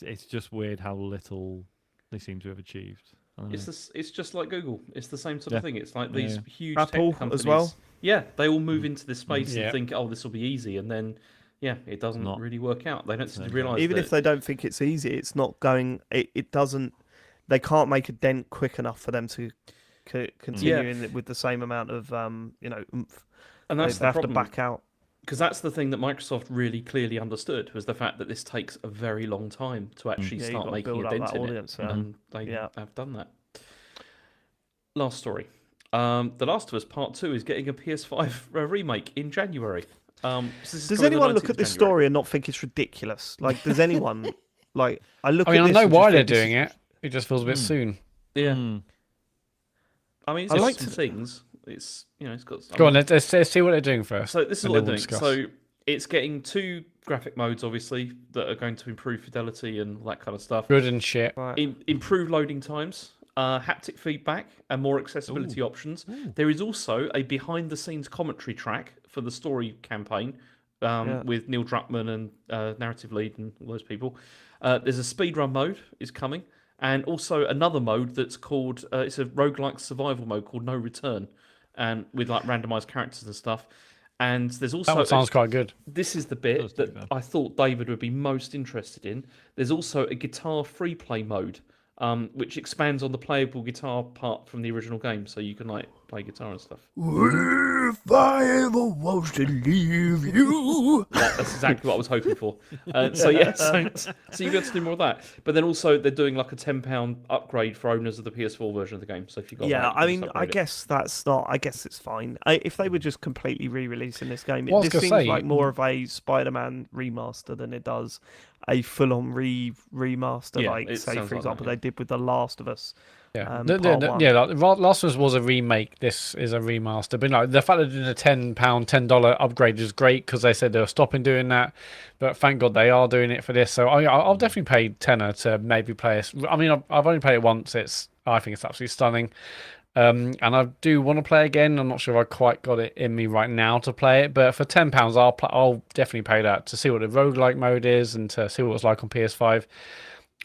S3: it's just weird how little they seem to have achieved. I don't know.
S4: It's just like Google. It's the same sort of thing. It's like these huge
S1: Apple
S4: tech companies
S1: as well.
S4: Yeah, they all move into this space
S2: Yeah.
S4: and think, oh, this will be easy, and then it doesn't
S3: Not.
S4: really work out. They don't seem to
S3: Exactly.
S4: realise
S1: Even
S4: that.
S1: if they don't think it's easy, it's not going. It doesn't. They can't make a dent quick enough for them to continue with the same amount of oomph.
S4: And that's
S1: They
S4: the
S1: have
S4: problem.
S1: to back out.
S4: Because that's the thing that Microsoft really clearly understood was the fact that this takes a very long time to actually
S1: Yeah, you've
S4: start
S1: got to
S4: making
S1: build
S4: a
S1: up
S4: dent
S1: that
S4: in
S1: audience,
S4: it,
S1: yeah.
S4: and they
S1: Yeah.
S4: have done that. Last story. The Last of Us Part 2 is getting a PS5 remake in January. So this is
S1: Does
S4: coming the
S1: anyone
S4: 19th
S1: look
S4: of
S1: at this
S4: January.
S1: story and not think it's ridiculous? Like, does anyone like? I look.
S2: I mean,
S1: at
S2: I
S1: this
S2: know
S1: and
S2: why
S1: just
S2: they're
S1: think this
S2: doing
S1: is-
S2: it. It just feels a bit soon.
S4: Yeah. I mean, it's
S1: I
S4: got
S1: like
S4: some
S1: to-
S4: things. It's it's got.
S2: Go on, let's see what they're doing first.
S4: So this is
S2: and
S4: what
S2: then
S4: they're
S2: we'll
S4: doing.
S2: discuss.
S4: So it's getting 2 graphic modes, obviously, that are going to improve fidelity and all that kind of stuff.
S2: Good and shit.
S1: Right.
S4: Improve loading times, haptic feedback, and more accessibility options. There is also a behind-the-scenes commentary track for the story campaign with Neil Druckmann and narrative lead and all those people. There's a speedrun mode is coming, and also another mode that's called it's a roguelike survival mode called No Return, and with like randomized characters and stuff. And there's also
S2: That one sounds quite good.
S4: this is the bit
S3: Does do
S4: that
S3: that.
S4: I thought David would be most interested in. There's also a guitar free play mode, which expands on the playable guitar part from the original game, so you can like play guitar and stuff.
S1: If I ever was to leave you.
S4: That's exactly what I was hoping for. So you get to do more of that. But then also they're doing like a £10 upgrade for owners of the PS4 version of the game. So if you got
S1: Yeah,
S4: that, you
S1: I
S4: can
S1: mean,
S4: just
S1: I
S4: upgrade it.
S1: guess that's not. I guess it's fine. If they were just completely re-releasing this game,
S2: Well, I was
S1: this
S2: gonna
S1: seems
S2: say-
S1: like more of a Spider-Man remaster than it does a full-on remaster,
S4: Yeah,
S1: like
S4: it
S1: say
S4: sounds
S1: for
S4: like that,
S1: example
S4: yeah.
S1: they did with The Last of Us.
S2: Yeah,
S1: part one.
S2: like, Last of Us was a remake. This is a remaster. But no, the fact that they did a $10 upgrade is great because they said they were stopping doing that. But thank God they are doing it for this. So I'll definitely pay tenner to maybe play it. I mean, I've only played it once. I think it's absolutely stunning. And I do want to play again. I'm not sure if I quite got it in me right now to play it, but for £10, I'll definitely pay that to see what the roguelike mode is and to see what it's like on PS5.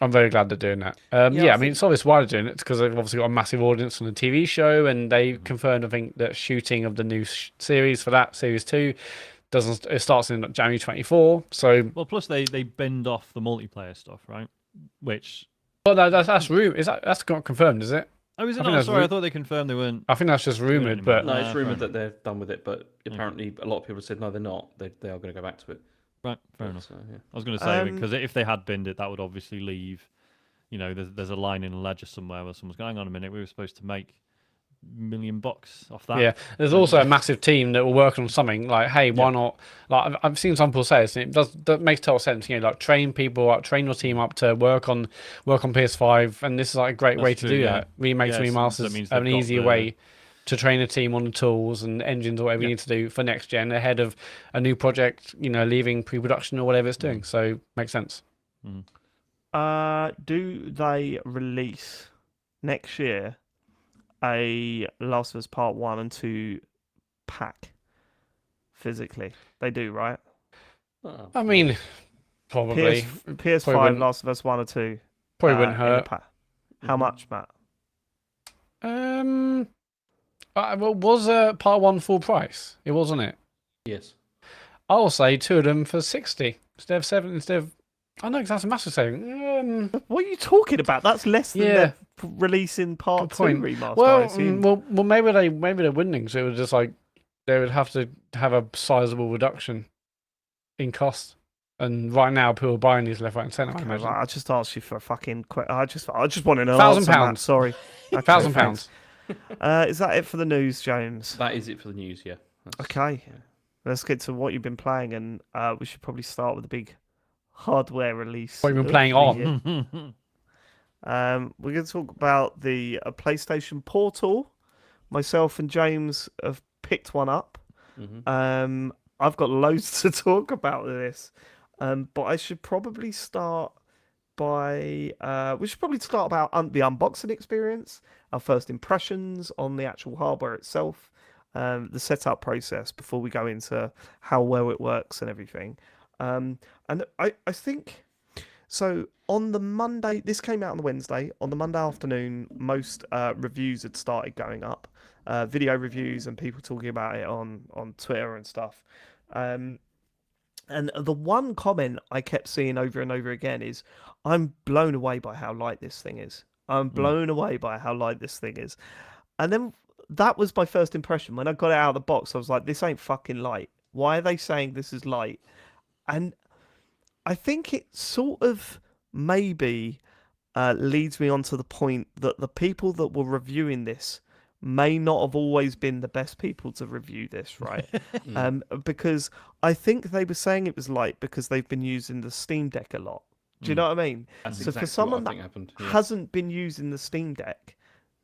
S2: I'm very glad they're doing that.
S4: I
S2: I mean,
S4: think-
S2: it's obvious why they're doing it. It's because they've obviously got a massive audience on the TV show, and they confirmed, I think, that shooting of the new series for that series 2 it starts in January 24. So,
S3: Well, plus they binned off the multiplayer stuff, right? Which
S2: that's rumor. That's not confirmed, is it?
S3: is it
S2: I think
S3: not?
S2: that's
S3: Sorry, I
S2: ru-
S3: thought they confirmed they weren't.
S2: I think that's just rumored,
S3: anymore.
S2: but
S4: No, it's
S3: fair
S4: rumoured
S3: enough.
S4: that they're done with it, but apparently a lot of people said no, they're not. They are going to go back to it.
S3: Right, fair enough.
S4: So, yeah.
S3: I was going to say because if they had binned it, that would obviously leave. You know, there's a line in a ledger somewhere where someone's going, hang on a minute, we were supposed to make $1 million off that.
S2: yeah, there's also a massive team that will work on something. Like, hey, why not? Like, I've seen some people say this, and that makes total sense. You know, like train people up, train your team up to work on PS5, and this is like a great way
S3: That's
S2: to
S3: true,
S2: do
S3: yeah.
S2: that. Remakes
S3: Yeah,
S2: and
S3: so that
S2: remasters
S3: means
S2: are an
S3: they've got
S2: easier
S3: the-
S2: way to train a team on the tools and engines or whatever you need to do for next gen ahead of a new project. You know, leaving pre-production or whatever it's doing. So makes sense.
S1: Do they release next year a Last of Us Part 1 and 2 pack physically? They do, right?
S4: Oh,
S2: I mean, probably
S1: PS5
S2: wouldn't-
S1: Last of Us 1 or 2.
S2: wouldn't
S1: in a
S2: hurt.
S1: pack. How much, Matt?
S2: Well, was part 1 full price? It wasn't it.
S4: Yes.
S2: I'll say 2 of them for 60 instead of 7. Instead of, I know, 'cause that's a massive saving.
S1: What are you talking about? That's less than
S2: Yeah.
S1: they're releasing part 2
S2: point.
S1: remaster. I
S2: Well,
S1: assume.
S2: well, maybe they wouldn't. So it was just like they would have to have a sizable reduction in cost. And right now, people are buying these left, right, and centre. I
S1: Okay,
S2: imagine.
S1: right, I just asked you for a fucking. I just wanted an
S2: £1,000.
S1: answer, Matt, sorry. Okay,
S2: £1,000.
S1: thanks. Is that it for the news, James?
S4: That is it for the news. Yeah.
S1: Okay. Let's get to what you've been playing, and we should probably start with the big hardware release.
S2: What you've been
S1: of
S2: playing
S1: the
S2: on.
S1: year. We're going to talk about the PlayStation Portal. Myself and James have picked one up.
S4: Mm-hmm.
S1: I've got loads to talk about with this, but I should probably start by we should probably start about the unboxing experience, our first impressions on the actual hardware itself, the setup process before we go into how well it works and everything. And I think so. On the Monday, this came out on the Wednesday. On the Monday afternoon, most reviews had started going up, video reviews and people talking about it on Twitter and stuff. And the one comment I kept seeing over and over again is, I'm blown away by how light this thing is. I'm blown away by how light this thing is. And then that was my first impression. When I got it out of the box, I was like, this ain't fucking light. Why are they saying this is light? And I think it sort of maybe leads me on to the point that the people that were reviewing this may not have always been the best people to review this, right? Because I think they were saying it was light because they've been using the Steam Deck a lot. Do you know what I mean?
S4: That's
S1: so
S4: exactly
S1: for someone
S4: what I
S1: that
S4: think happened. Yeah.
S1: hasn't been using the Steam Deck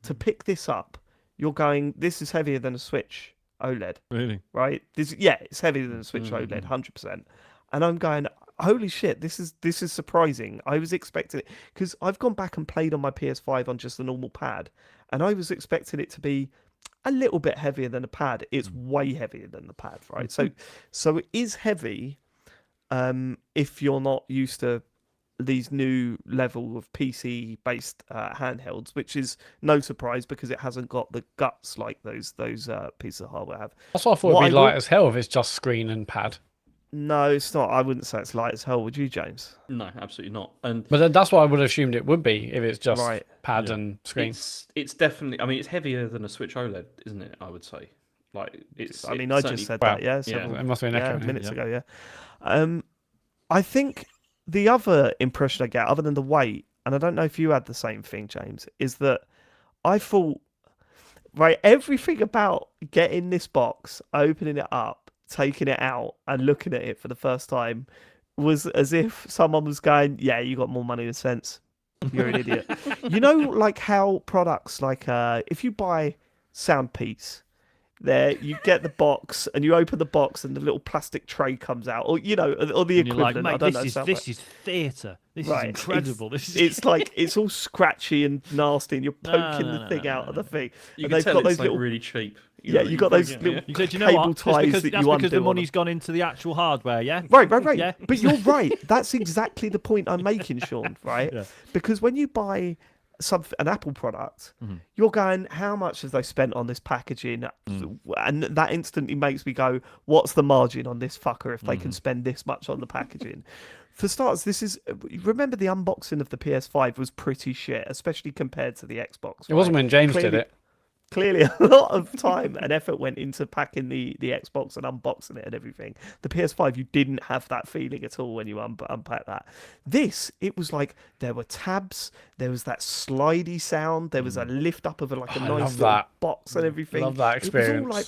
S1: to pick this up, you're going, this is heavier than a Switch OLED,
S3: Really?
S1: right? It's heavier than a Switch OLED, 100%. And I'm going, holy shit, this is surprising. I was expecting it because I've gone back and played on my PS5 on just a normal pad, and I was expecting it to be a little bit heavier than a pad. It's way heavier than the pad, right? So it is heavy if you're not used to these new level of PC based handhelds, which is no surprise because it hasn't got the guts like those pieces of hardware have.
S2: That's what I thought it'd be light as hell if it's just screen and pad.
S1: No, it's not. I wouldn't say it's light as hell. Would you, James?
S4: No, absolutely not. And
S2: But that's what I would have assumed it would be if it's just
S1: Right.
S2: pad and screen.
S4: it's definitely. I mean, it's heavier than a Switch OLED, isn't it? I would say. Like it's.
S1: I mean,
S4: it's
S1: I just
S4: certainly-
S1: said
S2: Well,
S1: that. Yeah,
S4: yeah.
S2: It must be an echo.
S1: minutes ago. Yeah. I think the other impression I get, other than the weight, and I don't know if you had the same thing, James, is that I thought, right, everything about getting this box, opening it up, taking it out, and looking at it for the first time was as if someone was going, "Yeah, you got more money than sense. You're an idiot." You know, like how products like if you buy Soundpiece, there you get the box and you open the box and the little plastic tray comes out, or you know, or the
S3: And you're like,
S1: equivalent. I
S3: mate,
S1: don't know.
S3: this is theatre. This
S1: Right,
S3: is incredible.
S1: It's like it's all scratchy and nasty, and you're poking
S3: no,
S1: the thing
S3: no,
S1: out of the thing.
S4: You
S1: and
S4: can
S1: they've
S4: tell
S1: got
S4: it's
S1: those
S4: like
S1: little
S4: really cheap.
S1: yeah, you got those little
S3: You said, you know
S1: cable
S3: what?
S1: ties
S3: That's
S1: that
S3: because
S1: you
S3: the
S1: undo.
S3: money's gone into the actual hardware, yeah?
S1: Right.
S3: Yeah.
S1: But you're right. That's exactly the point I'm making, Sean. Right?
S3: Yeah.
S1: Because when you buy an Apple product, you're going, how much have they spent on this packaging? And that instantly makes me go, what's the margin on this fucker if they can spend this much on the packaging? For starters, remember the unboxing of the PS5 was pretty shit, especially compared to the Xbox.
S2: It wasn't when James did it.
S1: Clearly, a lot of time and effort went into packing the Xbox and unboxing it and everything. The PS5, you didn't have that feeling at all when you unpack that. This, it was like there were tabs, there was that slidey sound, there was a lift up of a nice
S2: love
S1: little
S2: that.
S1: box and everything.
S2: Love that experience.
S1: It was all like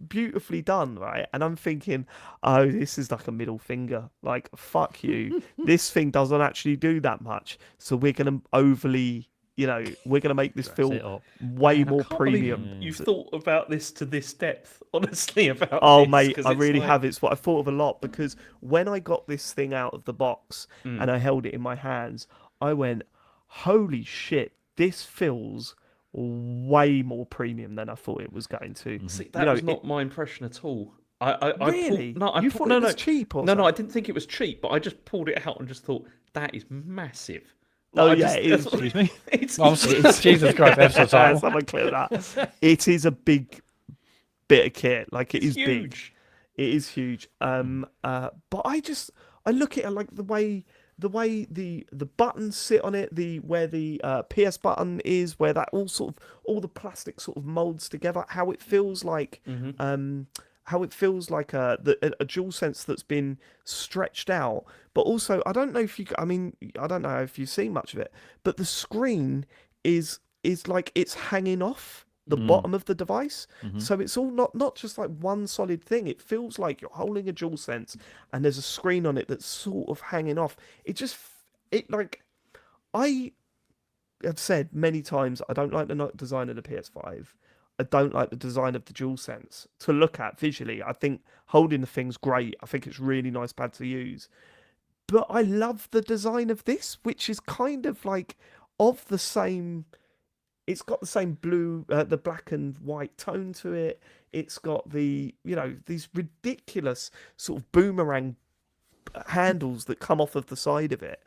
S1: beautifully done, right? And I'm thinking, oh, this is like a middle finger. Like, fuck you. This thing doesn't actually do that much. So we're going to overly... You know, we're going to make this feel way more premium.
S4: You've thought about this to this depth, honestly, about
S1: Oh,
S4: this,
S1: mate,
S4: 'cause
S1: I
S4: it's
S1: really
S4: like-
S1: have. It's what I thought of a lot because when I got this thing out of the box and I held it in my hands, I went, holy shit, this feels way more premium than I thought it was going to.
S4: See, that was not my impression at all. I
S1: Really?
S4: I
S1: You thought it was cheap or
S4: no, I
S1: something?
S4: didn't think it was cheap, but I just pulled it out and just thought, that is massive.
S1: Oh,
S4: Like,
S1: yeah, it is.
S3: Excuse me?
S4: It's,
S2: Oh, Jesus Christ, episode title.
S1: Someone clear that. It is a big bit of kit. Like it
S4: It's
S1: is big.
S4: huge.
S1: It is huge. But I look at it like the way the buttons sit on it, where the PS button is, where that all the plastic sort of molds together, how it feels like how it feels like a DualSense that's been stretched out. But also, I don't know if I don't know if you've seen much of it, but the screen is like it's hanging off the bottom of the device, so it's all not just like one solid thing. It feels like you're holding a DualSense and there's a screen on it that's sort of hanging off. I have said many times, I don't like the design of the PS5. I don't like the design of the DualSense to look at visually. I think holding the thing's great. I think it's really nice pad to use, but I love the design of this, which is kind of like of the same. It's got the same blue, the black and white tone to it. It's got these ridiculous sort of boomerang handles that come off of the side of it.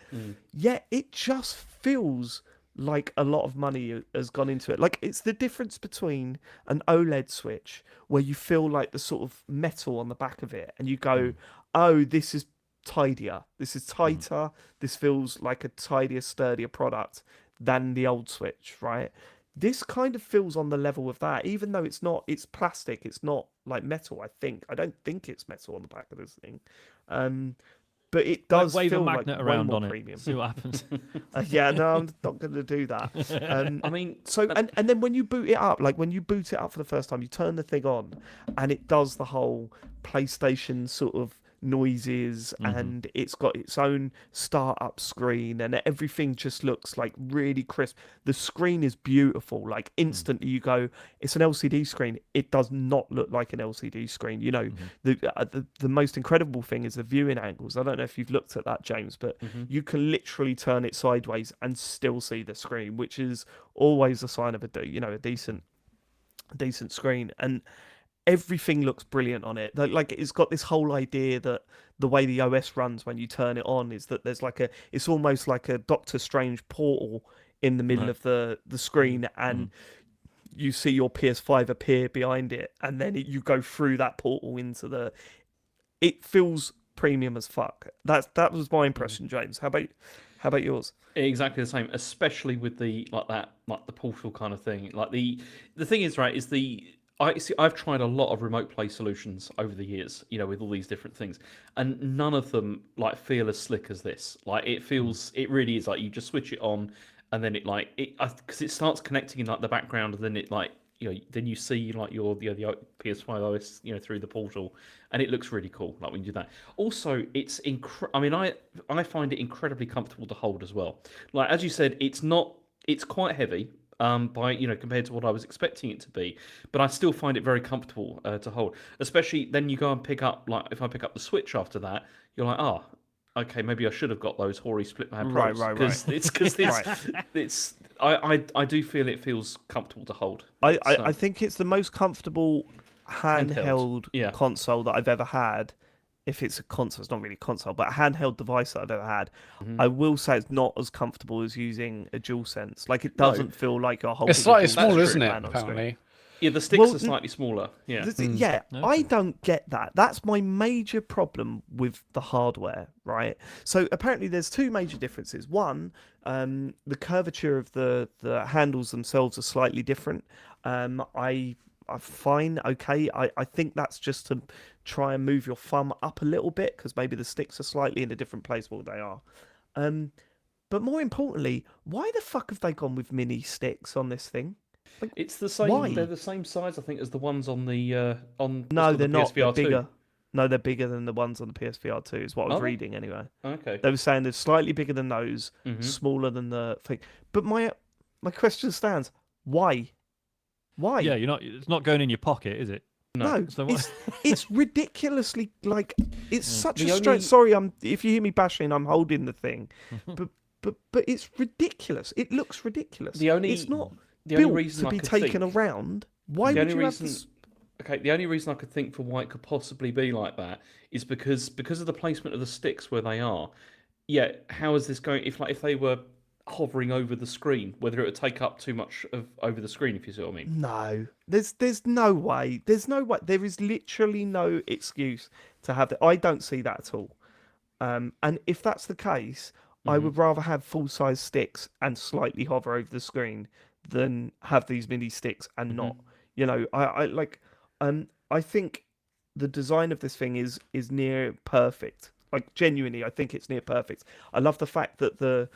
S1: Yet it just feels like a lot of money has gone into it. Like it's the difference between an OLED Switch where you feel like the sort of metal on the back of it and you go, oh, this is tidier. This is tighter. This feels like a tidier, sturdier product than the old Switch, right? This kind of feels on the level of that, even though it's plastic, it's not like metal. I don't think it's metal on the back of this thing, but it does
S3: wave
S1: feel
S3: a magnet
S1: like
S3: around
S1: way more
S3: on
S1: premium.
S3: it. See what happens.
S1: Yeah, no, I'm not going to do that.
S4: I mean,
S1: so and then when you boot it up, like when you boot it up for the first time, you turn the thing on, and it does the whole PlayStation sort of noises, and it's got its own startup screen, and everything just looks like really crisp. The screen is beautiful. Like instantly, you go, it's an LCD screen. It does not look like an LCD screen. You know, the most incredible thing is the viewing angles. I don't know if you've looked at that, James, but you can literally turn it sideways and still see the screen, which is always a sign of a decent screen. And everything looks brilliant on it. Like it's got this whole idea that the way the OS runs when you turn it on is that there's it's almost like a Doctor Strange portal in the middle of the screen, and you see your PS5 appear behind it, and then you go through that portal into it feels premium as fuck. That was my impression, James. How about yours?
S4: exactly the same, especially with the portal kind of thing. Like the thing is, right, is I've tried a lot of remote play solutions over the years, with all these different things, and none of them feel as slick as this. Like it really is like you just switch it on, and then because it starts connecting in the background, and then then you see the PS5 OS through the portal, and it looks really cool. Like when you do that. Also, it's I find it incredibly comfortable to hold as well. Like as you said, it's quite heavy. Compared to what I was expecting it to be, but I still find it very comfortable to hold. Especially then you go and pick up, if I pick up the Switch after that, you're like, oh, okay, maybe I should have got those Hori split pad Pros.
S1: Right.
S4: Because I do feel it feels comfortable to hold.
S1: I think it's the most comfortable handheld console that I've ever had. If it's a console, it's not really a console, but a handheld device that I've ever had. I will say it's not as comfortable as using a DualSense. Like it doesn't feel like a whole.
S2: It's slightly smaller, isn't it? Apparently.
S4: Yeah, the sticks are slightly smaller. Yeah.
S1: Yeah, okay. I don't get that. That's my major problem with the hardware, right? So apparently there's two major differences. One, the curvature of the handles themselves are slightly different. I'm fine, okay. I think that's just to try and move your thumb up a little bit, because maybe the sticks are slightly in a different place where they are. But more importantly, why the fuck have they gone with mini sticks on this thing?
S4: It's the same. Why? They're the same size, I think, as the ones on the
S1: No, they're not.
S4: PSVR2.
S1: They're bigger. No, they're bigger than the ones on the PSVR 2. Is what I was reading anyway.
S4: Okay.
S1: They were saying they're slightly bigger than those, smaller than the thing. But my question stands: why? Why?
S3: Yeah, it's not going in your pocket, is it?
S1: No,
S3: so
S1: it's ridiculously it's such a strange. Sorry, if you hear me bashing, I'm holding the thing, but it's ridiculous. It looks ridiculous. It's not built to be taken around. Why would you have this?
S4: Okay, the only reason I could think for why it could possibly be like that is because of the placement of the sticks where they are. Yeah, how is this going? If they were hovering over the screen, whether it would take up too much of over the screen, if you see what I mean.
S1: No, there's no way. There's no way. There is literally no excuse to have that. I don't see that at all. And if that's the case, I would rather have full size sticks and slightly hover over the screen than have these mini sticks and not. You know, I like. I think the design of this thing is near perfect. Like genuinely, I think it's near perfect. I love the fact that the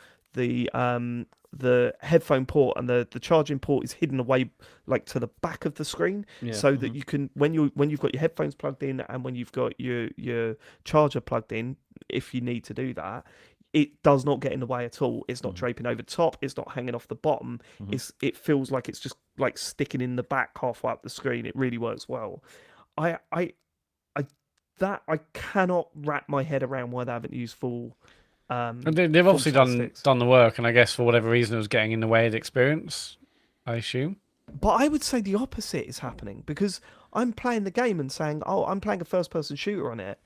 S1: headphone port and the charging port is hidden away like to the back of the screen, so that you can when you've got your headphones plugged in and when you've got your charger plugged in, if you need to do that, it does not get in the way at all. It's not draping over top. It's not hanging off the bottom. It feels like it's just like sticking in the back halfway up the screen. It really works well. I cannot wrap my head around why they haven't used full.
S2: And they've obviously done the work, and I guess for whatever reason it was getting in the way of the experience, I assume.
S1: But I would say the opposite is happening, because I'm playing the game and saying, "Oh, I'm playing a first-person shooter on it.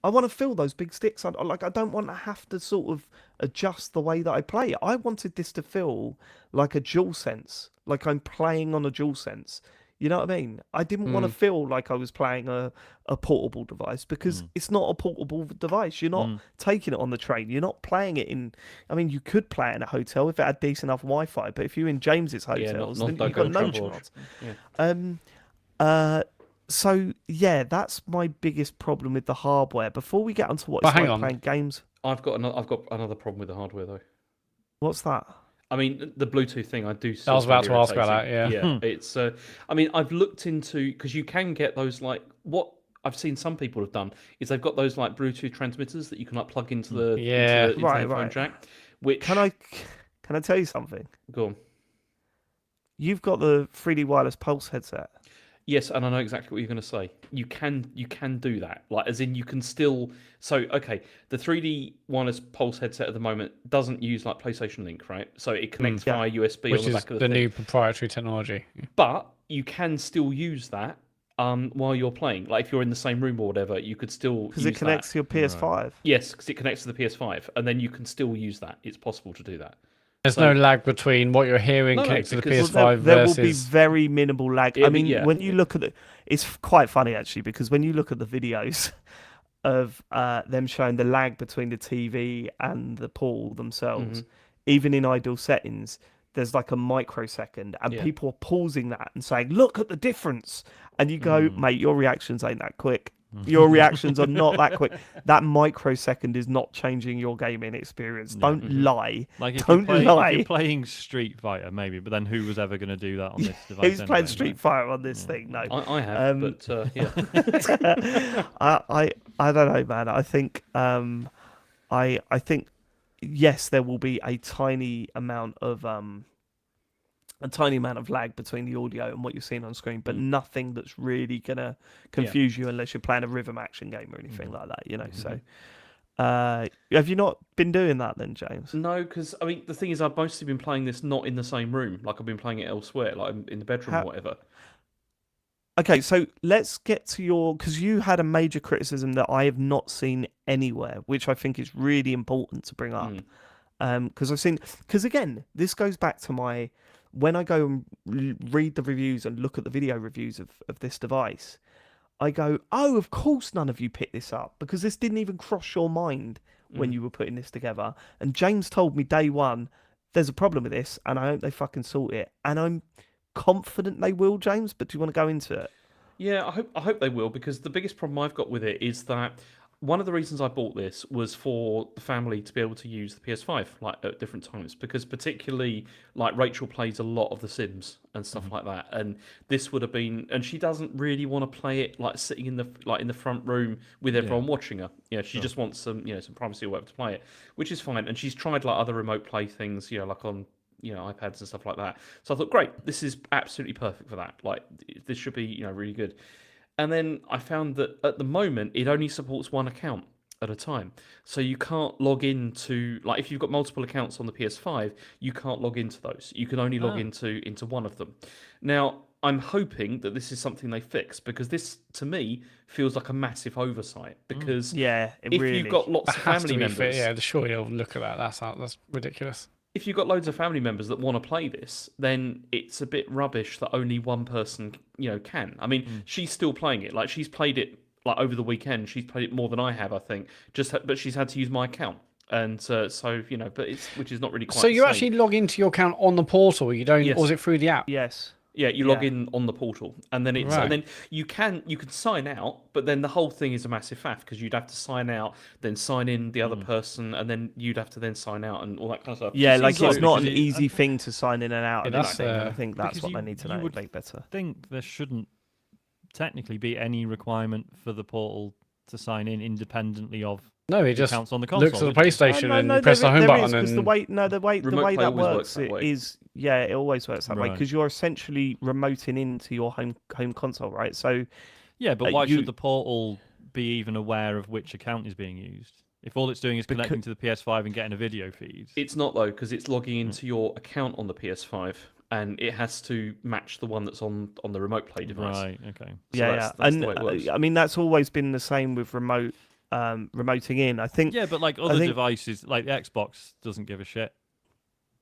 S1: I want to feel those big sticks. I don't want to have to sort of adjust the way that I play it. I wanted this to feel like a DualSense, like I'm playing on a DualSense. You know what I mean? I didn't want to feel like I was playing a portable device, because it's not a portable device. You're not taking it on the train. You're not playing it in... I mean, you could play it in a hotel if it had decent enough Wi-Fi, but if you're in James's hotels, then you've got no chance. So, yeah, that's my biggest problem with the hardware. Before we get onto what it's like playing games...
S4: I've got another problem with the hardware, though.
S1: What's that?
S4: I mean, the Bluetooth thing, I do.
S2: I was about to ask about that.
S4: Yeah, it's. I mean, I've looked into, because you can get those, like, what I've seen some people have done is they've got those like Bluetooth transmitters that you can like plug into the into the headphone jack. Which
S1: can I tell you something?
S4: Go on.
S1: You've got the 3D wireless Pulse headset.
S4: Yes, and I know exactly what you're going to say. You can do that, like as in you can still. So okay, the 3D wireless Pulse headset at the moment doesn't use like PlayStation Link, right? So it connects via USB
S2: which
S4: on the back of the
S2: thing.
S4: thing.
S2: New proprietary technology.
S4: But you can still use that while you're playing. Like if you're in the same room or whatever, you could still
S1: because it connects to your PS5. Right.
S4: Yes, because it connects to the PS5, and then you can still use that. It's possible to do that.
S2: There's no lag between what you're hearing connected to the PS5
S1: there
S2: versus...
S1: will be very minimal lag. I mean, when you look at it, it's quite funny actually, because when you look at the videos of them showing the lag between the TV and the pool themselves, even in ideal settings, there's like a microsecond, and people are pausing that and saying, "Look at the difference," and you go, "Mate, your reactions ain't that quick." Your reactions are not that quick. That microsecond is not changing your gaming experience. Don't lie.
S3: Like if
S1: Don't lie.
S3: If you're playing Street Fighter, maybe, but then who was ever going to do that on this device?
S1: Who's playing Street Fighter on this thing? No,
S4: I have, but yeah.
S1: I don't know, man. I think I think yes, there will be a tiny amount of lag between the audio and what you're seeing on screen, but nothing that's really gonna confuse you unless you're playing a rhythm action game or anything like that, you know. So have you not been doing that then, James?
S4: No, because I mean the thing is, I've mostly been playing this not in the same room. Like I've been playing it elsewhere, like in the bedroom or whatever.
S1: Okay, so let's get to because you had a major criticism that I have not seen anywhere, which I think is really important to bring up. Because again, this goes back to when I go and read the reviews and look at the video reviews of this device, I go, oh, of course none of you picked this up, because this didn't even cross your mind when you were putting this together. And James told me day one, there's a problem with this, and I hope they fucking sort it. And I'm confident they will, James, but do you want to go into it?
S4: Yeah, I hope they will, because the biggest problem I've got with it is that one of the reasons I bought this was for the family to be able to use the PS5 like at different times, because particularly like Rachel plays a lot of The Sims and stuff like that, and this would have been, and she doesn't really want to play it like sitting in the front room with everyone watching her. You know, she just wants some some privacy or whatever to play it, which is fine. And she's tried like other remote play things, like on iPads and stuff like that. So I thought, great, this is absolutely perfect for that. Like this should be really good. And then I found that at the moment, it only supports one account at a time. So you can't log into, like if you've got multiple accounts on the PS5, you can't log into those. You can only log into one of them. Now, I'm hoping that this is something they fix, because this, to me, feels like a massive oversight. Because
S1: if
S4: you've got lots of family members...
S2: sure you'll look at that. That's ridiculous.
S4: if you've got loads of family members that want to play this, then it's a bit rubbish that only one person, can. I mean, she's still playing it. Like she's played it like over the weekend. She's played it more than I have, I think. But she's had to use my account, and but which is not really quite.
S2: So
S4: the
S2: you
S4: same.
S2: actually log into your account on the portal. You don't,
S4: Yes.
S2: or is it through the app?
S1: Yes.
S4: Yeah, you log in on the portal, and then
S2: Right.
S4: and then you can sign out, but then the whole thing is a massive faff because you'd have to sign out, then sign in the other person, and then you'd have to then sign out and all that kind of stuff.
S1: Yeah,
S3: It
S1: like
S3: seems
S1: it's not an
S3: because
S1: easy thing to sign in and out
S2: Yeah,
S1: of this
S2: that's,
S1: thing. And I think that's
S3: because
S1: what they need to
S3: you would
S1: make better.
S3: I think there shouldn't technically be any requirement for the portal to sign in independently of
S2: No, it
S3: who
S2: just
S3: counts on the console.
S2: looks at the
S3: would it?
S2: PlayStation and press the home
S1: there
S2: button.
S1: is, 'cause
S2: And
S1: the way the way
S4: Remote play
S1: that
S4: always works
S1: works
S4: that way.
S1: is it always works that way
S3: Right.
S1: because you're essentially remoting into your home console, right? So
S3: Yeah, but why
S1: you-
S3: should the portal be even aware of which account is being used? If all it's doing is connecting to the PS5 and getting a video feed.
S4: It's not though, because it's logging into your account on the PS5, and it has to match the one that's on the remote play device.
S3: Right, okay.
S4: So
S1: yeah,
S4: that's
S1: and
S4: the way it works.
S1: I mean that's always been the same with remoting in. I think
S3: Yeah, but like other
S1: think-
S3: devices, like the Xbox doesn't give a shit.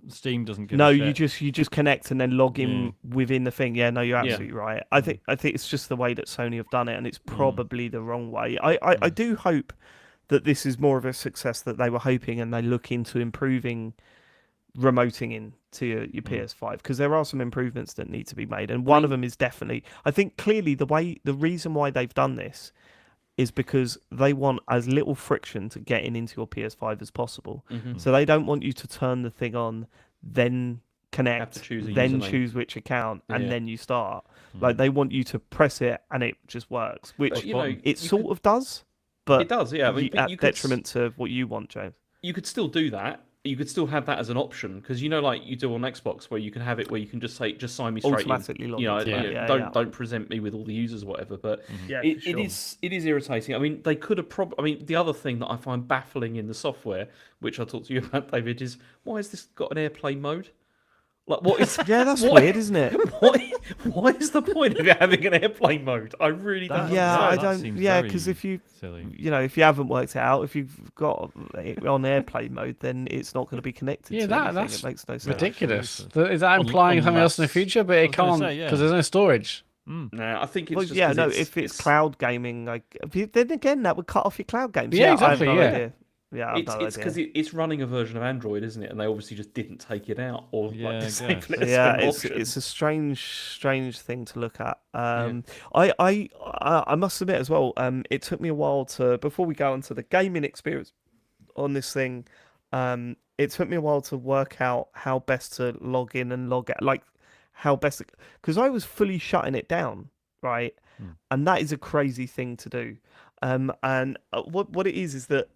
S3: Steam doesn't give
S1: no,
S3: a shit.
S1: you just connect and then log in within the thing. Yeah, no, you're
S4: Yeah.
S1: absolutely right. I think it's just the way that Sony have done it, and it's probably the wrong way. I do hope that this is more of a success that they were hoping, and they look into improving remoting in to your PS5 because there are some improvements that need to be made, and one of them is definitely. I think clearly the reason why they've done this is because they want as little friction to getting into your PS5 as possible. So they don't want you to turn the thing on, then connect,
S4: choose a
S1: then
S4: username.
S1: choose which account, and
S4: Yeah.
S1: then you start. Like they want you to press it and it just works, which
S4: But, you know,
S1: it sort of does, but
S4: It does, yeah. I mean, but
S1: at
S4: you could
S1: detriment to what you want, James.
S4: you could still do that. You could still have that as an option because like you do on Xbox, where you can have it where you can just say, just sign me straight
S1: Automatically
S4: in.
S1: log
S4: You know,
S1: into
S2: it.
S4: don't present me with all the users or whatever. But
S1: Yeah,
S4: it
S1: for sure.
S4: is irritating. I mean, they could have I mean, the other thing that I find baffling in the software, which I talked to you about, David, is why has this got an airplane mode? Like, what is?
S1: Yeah, that's
S4: what-
S1: weird, isn't it?
S4: Why is the point of it having an airplane mode? I really don't.
S1: Yeah,
S4: understand.
S1: I
S3: that
S1: don't.
S3: seems
S1: Yeah,
S3: very
S1: because if you
S3: silly.
S1: if you haven't worked it out, if you've got it on airplane mode, then it's not going to be connected.
S2: Yeah,
S1: to anything.
S2: that's
S1: it makes no sense.
S2: ridiculous.
S3: absolutely.
S2: Is that implying something else in the
S3: Unless-
S2: future? But
S3: I
S2: it
S3: was gonna
S2: can't
S3: say, yeah.
S2: because there's no storage.
S4: No, I think it's
S1: Well,
S4: just
S1: yeah,
S4: 'cause
S1: no.
S4: it's-
S1: If it's cloud gaming, like then again, that would cut off your cloud games.
S2: Yeah,
S1: I have
S2: exactly,
S1: no
S2: yeah.
S1: idea. Yeah, I have no
S4: It's
S1: idea.
S4: because it's running a version of Android, isn't it? And they obviously just didn't take it out or
S3: Yeah, I
S4: disable
S3: guess.
S4: it as
S1: Yeah,
S4: an
S1: it's
S4: option.
S1: a strange thing to look at. I must admit as well. It took me a while before we go into the gaming experience on this thing. It took me a while to work out how best to log in and log out, like how best because I was fully shutting it down, right? And that is a crazy thing to do. And what it is that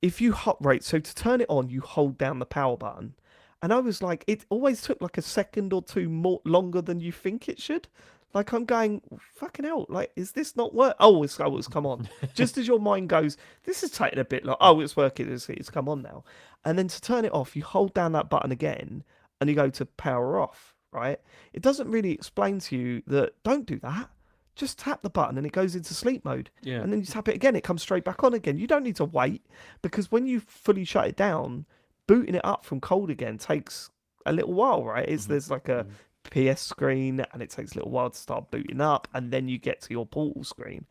S1: if you so to turn it on, you hold down the power button. And I was like, it always took like a second or two more longer than you think it should. Like I'm going, fucking hell, like, is this not work? Oh, it's come on. Just as your mind goes, this is taking a bit long. Oh, it's working. It's come on now. And then to turn it off, you hold down that button again and you go to power off, right? It doesn't really explain to you that don't do that. Just tap the button and it goes into sleep mode.
S4: Yeah.
S1: And then you tap it again, it comes straight back on again. You don't need to wait because when you fully shut it down, booting it up from cold again takes a little while, right? There's like a PS screen and it takes a little while to start booting up and then you get to your portal screen.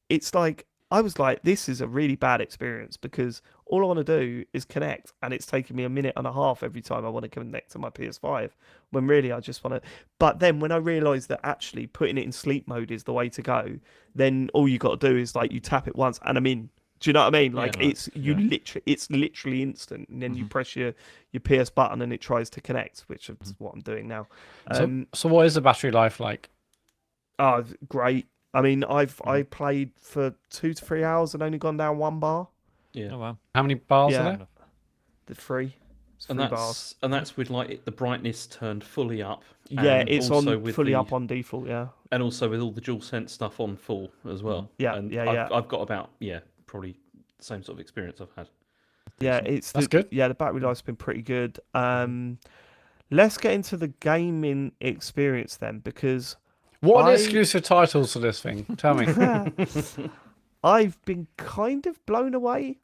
S1: It's like, I was like, this is a really bad experience because all I want to do is connect and it's taking me a minute and a half every time I want to connect to my PS5 when really I just want to. But then when I realised that actually putting it in sleep mode is the way to go, then all you got to do is like you tap it once and I'm in. Do you know what I mean? Like
S4: Yeah.
S1: it's literally instant, and then you press your PS button and it tries to connect, which is what I'm doing now.
S2: So what is the battery life like?
S1: Oh, great. I mean, I played for 2 to 3 hours and only gone down 1 bar.
S4: Yeah.
S3: Oh wow.
S2: How many bars
S1: Yeah.
S2: are there?
S1: The 3. It's 3
S4: And
S1: bars.
S4: that's with like the brightness turned fully up.
S1: Yeah,
S4: and
S1: it's
S4: also
S1: on
S4: with
S1: fully
S4: the-
S1: up on default. Yeah.
S4: and also with all the DualSense stuff on full as well.
S1: Yeah,
S4: and
S1: yeah.
S4: I've got about probably the same sort of experience I've had.
S1: Yeah,
S2: That's good.
S1: Yeah, the battery life's been pretty good. Let's get into the gaming experience then, because
S2: What are the
S1: I-
S2: exclusive titles for this thing? Tell me.
S1: I've been kind of blown away.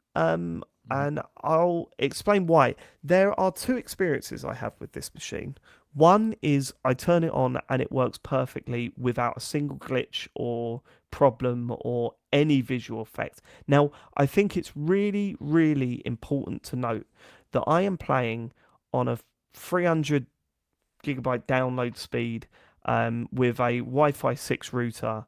S1: and I'll explain why. There are two experiences I have with this machine. One is I turn it on and it works perfectly without a single glitch or problem or any visual effect. Now, I think it's really, really important to note that I am playing on a 300 gigabyte download speed with a Wi-Fi 6 router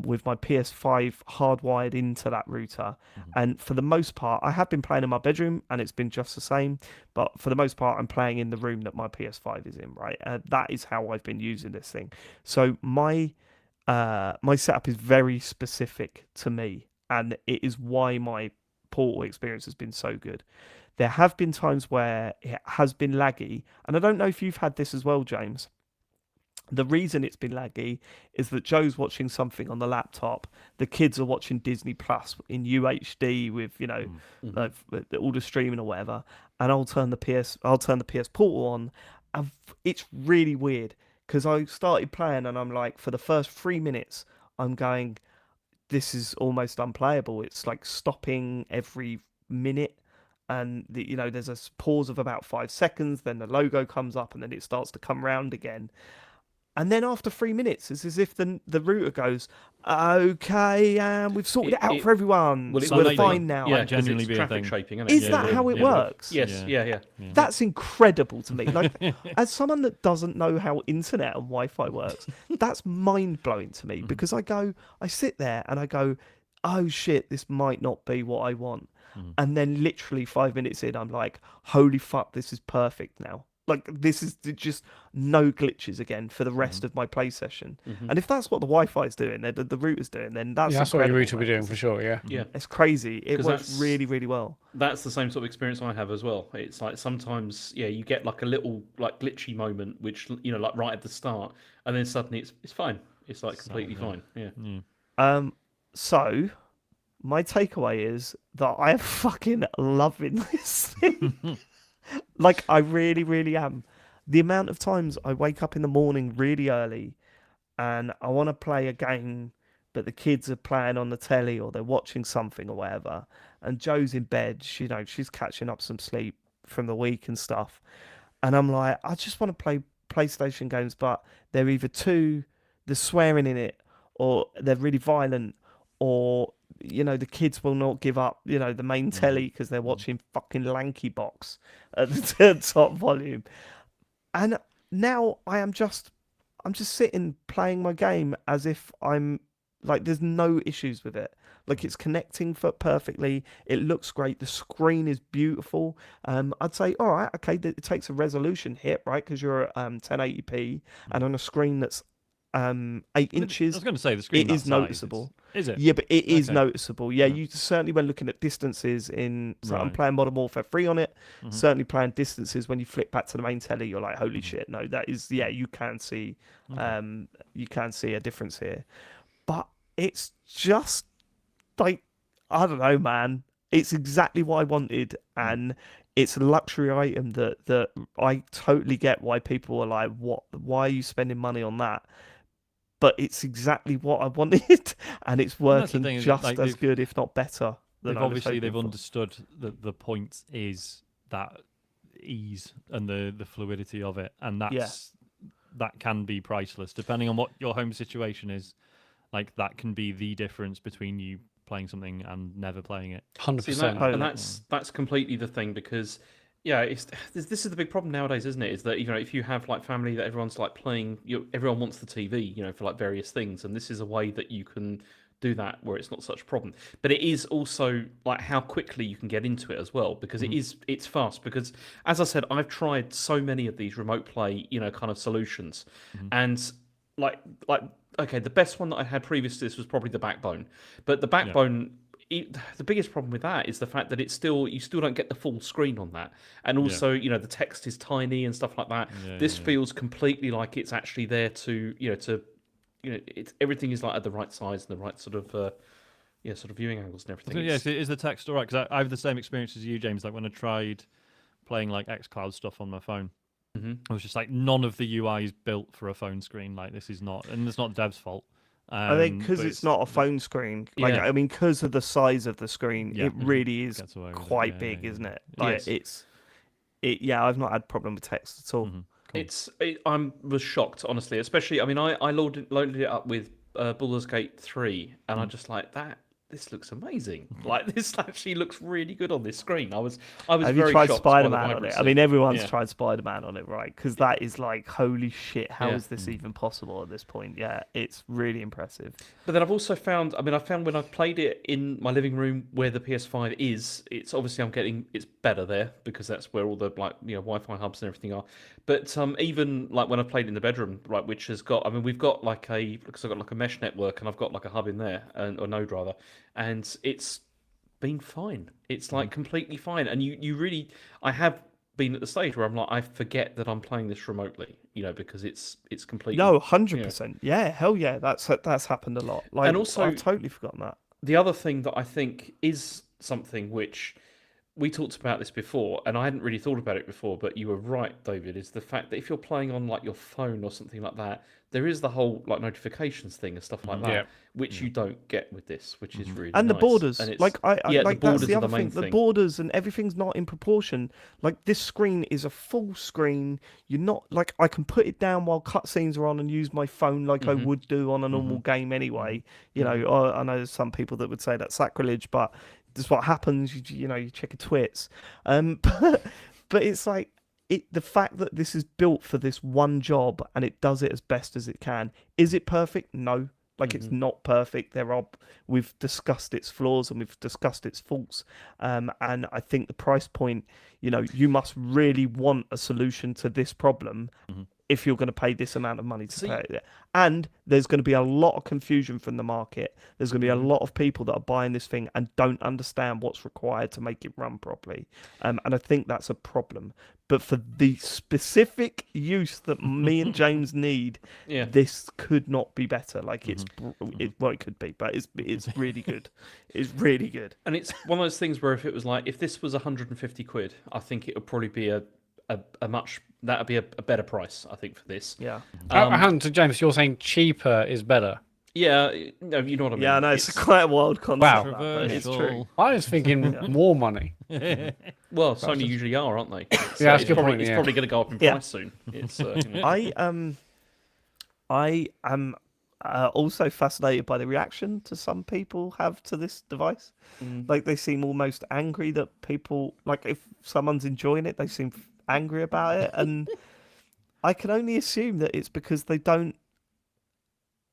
S1: with my PS5 hardwired into that router. And for the most part, I have been playing in my bedroom and it's been just the same. But for the most part, I'm playing in the room that my PS5 is in, right? That is how I've been using this thing. So my setup is very specific to me, and it is why my Portal experience has been so good. There have been times where it has been laggy, and I don't know if you've had this as well, James. The reason it's been laggy is that Joe's watching something on the laptop. The kids are watching Disney Plus in UHD with like, all the streaming or whatever, and I'll turn the PS Portal on, and it's really weird because I started playing and I'm like, for the first 3 minutes, I'm going, this is almost unplayable. It's like stopping every minute. And there's a pause of about 5 seconds, then the logo comes up and then it starts to come round again. And then after 3 minutes, it's as if the router goes, okay, we've sorted it out for everyone.
S4: Well,
S1: so we're fine now.
S3: Yeah, genuinely be a
S4: traffic
S3: thing.
S4: shaping, isn't it?
S1: Is that how it works?
S4: Yes, yeah.
S1: That's incredible to me. Like, as someone that doesn't know how internet and Wi-Fi works, that's mind-blowing to me because I sit there and I go, oh shit, this might not be what I want. And then literally 5 minutes in, I'm like, holy fuck, this is perfect now. Like, this is just no glitches again for the rest of my play session. And if that's what the Wi-Fi is doing, the router's doing, then
S2: that's what your router will be
S1: mate.
S2: doing for sure, yeah.
S4: Yeah.
S1: It's crazy. It
S4: 'Cause
S1: works
S4: that's-
S1: really, really well.
S4: That's the same sort of experience I have as well. It's like sometimes, you get like a little like glitchy moment, which like right at the start, and then suddenly it's fine. It's like completely fine. Yeah.
S1: So my takeaway is that I am fucking loving this thing. Like, I really, really am. The amount of times I wake up in the morning really early and I want to play a game, but the kids are playing on the telly or they're watching something or whatever, and Joe's in bed, she's catching up some sleep from the week and stuff. And I'm like, I just want to play PlayStation games, but they're either they're swearing in it, or they're really violent, or the kids will not give up the main telly because they're watching fucking Lanky Box at the top volume. And now I'm just sitting playing my game as if I'm like, there's no issues with it. Like, it's connecting perfectly. It looks great. The screen is beautiful. I'd say, all right, okay, it takes a resolution hit, right? Because you're at 1080p and on a screen that's 8 inches.
S3: I was going to say the screen.
S1: It is noticeable.
S3: Is it?
S1: Yeah, but it is
S3: Okay.
S1: noticeable. Yeah, you certainly, when looking at distances I'm
S3: Right.
S1: playing Modern Warfare 3 on it. Certainly playing distances, when you flip back to the main telly, you're like, holy shit, no, that is, you can see a difference here. But it's just like, I don't know, man. It's exactly what I wanted, and it's a luxury item that I totally get why people are like, what? Why are you spending money on that? But it's exactly what I wanted, and it's working
S3: thing, is
S1: just
S3: like
S1: as good, if not better.
S3: They've understood that the point is that ease and the fluidity of it, and that can be priceless depending on what your home situation is. Like, that can be the difference between you playing something and never playing it.
S2: 100%.
S4: And that's completely the thing, because this is the big problem nowadays, isn't it? Is that if you have like family that everyone's like playing, everyone wants the TV, for like various things, and this is a way that you can do that where it's not such a problem. But it is also like how quickly you can get into it as well, because it's fast. Because as I said, I've tried so many of these remote play, kind of solutions, and like okay, the best one that I had previous to this was probably the Backbone, but the Backbone. The biggest problem with that is the fact that you still don't get the full screen on that, and also the text is tiny and stuff like that. This feels completely like it's actually there to it's everything is like at the right size and the right sort of viewing angles and everything.
S3: So, yes, is the text all right? Because I have the same experience as you, James. Like, when I tried playing like xCloud stuff on my phone, I was just like, none of the UI is built for a phone screen. Like, this is not, and it's not the dev's fault.
S1: I think because
S3: but
S1: it's not a phone screen. Like,
S4: Yeah.
S1: I mean, because of the size of the screen,
S3: Yeah.
S1: it really is
S3: Gets away with it.
S1: quite
S3: Yeah,
S1: big,
S3: yeah,
S1: isn't
S3: yeah.
S1: it? Like,
S4: Yes.
S1: yeah, I've not had problem with text at all.
S3: Mhm. Cool.
S4: I was shocked, honestly. Especially, I mean, I loaded it up with Baldur's Gate 3, and I just like that. This looks amazing. Like this actually looks really good on this screen. I was
S1: Have you
S4: very
S1: tried
S4: shocked by the
S1: Spider-Man on it? I
S4: vibrancy.
S1: mean, everyone's
S4: Yeah.
S1: tried Spider-Man on it, right? Because that is like, holy shit, how
S4: Yeah.
S1: is this even possible at this point? Yeah, it's really impressive.
S4: But then I've also found, I mean, I found when I've played it in my living room where the PS5 is, it's obviously it's better there because that's where all the Wi-Fi hubs and everything are. But even like when I played in the bedroom, like which has got, I mean, we've got because I've got like a mesh network and I've got like a hub in there or node rather, and it's been fine. It's like completely fine, and you really, I have been at the stage where I'm like, I forget that I'm playing this remotely, because it's completely
S1: No, 100%. Yeah, hell yeah, that's happened a lot. Like,
S4: And also-
S1: I've totally forgotten that.
S4: The other thing that I think is something which we talked about this before, and I hadn't really thought about it before, but you were right, David, is the fact that if you're playing on like your phone or something like that, there is the whole like notifications thing and stuff like that,
S2: Yeah.
S4: which you don't get with this, which is really
S1: And the
S4: nice.
S1: borders,
S4: And it's,
S1: like I
S4: yeah,
S1: like
S4: the
S1: that's
S4: borders
S1: the
S4: are
S1: other
S4: the main
S1: thing. The
S4: thing.
S1: borders and everything's not in proportion. Like this screen is a full screen. You're not like I can put it down while cutscenes are on and use my phone like I would do on a normal game anyway. You know, I know there's some people that would say that's sacrilege, but this is what happens. You check your twits. But it's like the fact that this is built for this one job and it does it as best as it can. Is it perfect? No. Like it's not perfect. We've discussed its flaws and we've discussed its faults. And I think the price point, you must really want a solution to this problem if you're going to pay this amount of money to pay it. And there's going to be a lot of confusion from the market. There's going to be a lot of people that are buying this thing and don't understand what's required to make it run properly. And I think that's a problem. But for the specific use that me and James need, this could not be better. Like it could be, but it's really good. It's really good.
S4: And it's one of those things where if this was 150 quid, I think it would probably be that'd be a better price, I think, for this.
S1: Yeah.
S2: Hang on, so James, you're saying cheaper is better.
S4: Yeah, no, you know what I mean.
S1: Yeah, no, it's quite a wild concept.
S2: Wow.
S1: That, but it's true.
S2: I was thinking more money.
S4: Well, Sony usually are, aren't they? So
S2: that's a
S4: it's
S2: good
S4: probably,
S2: point,
S4: It's
S2: yeah.
S4: probably going to go up in
S1: Yeah.
S4: price soon. It's,
S1: I am also fascinated by the reaction to some people have to this device. Like they seem almost angry that people, like if someone's enjoying it, they seem angry about it, and I can only assume that it's because they don't,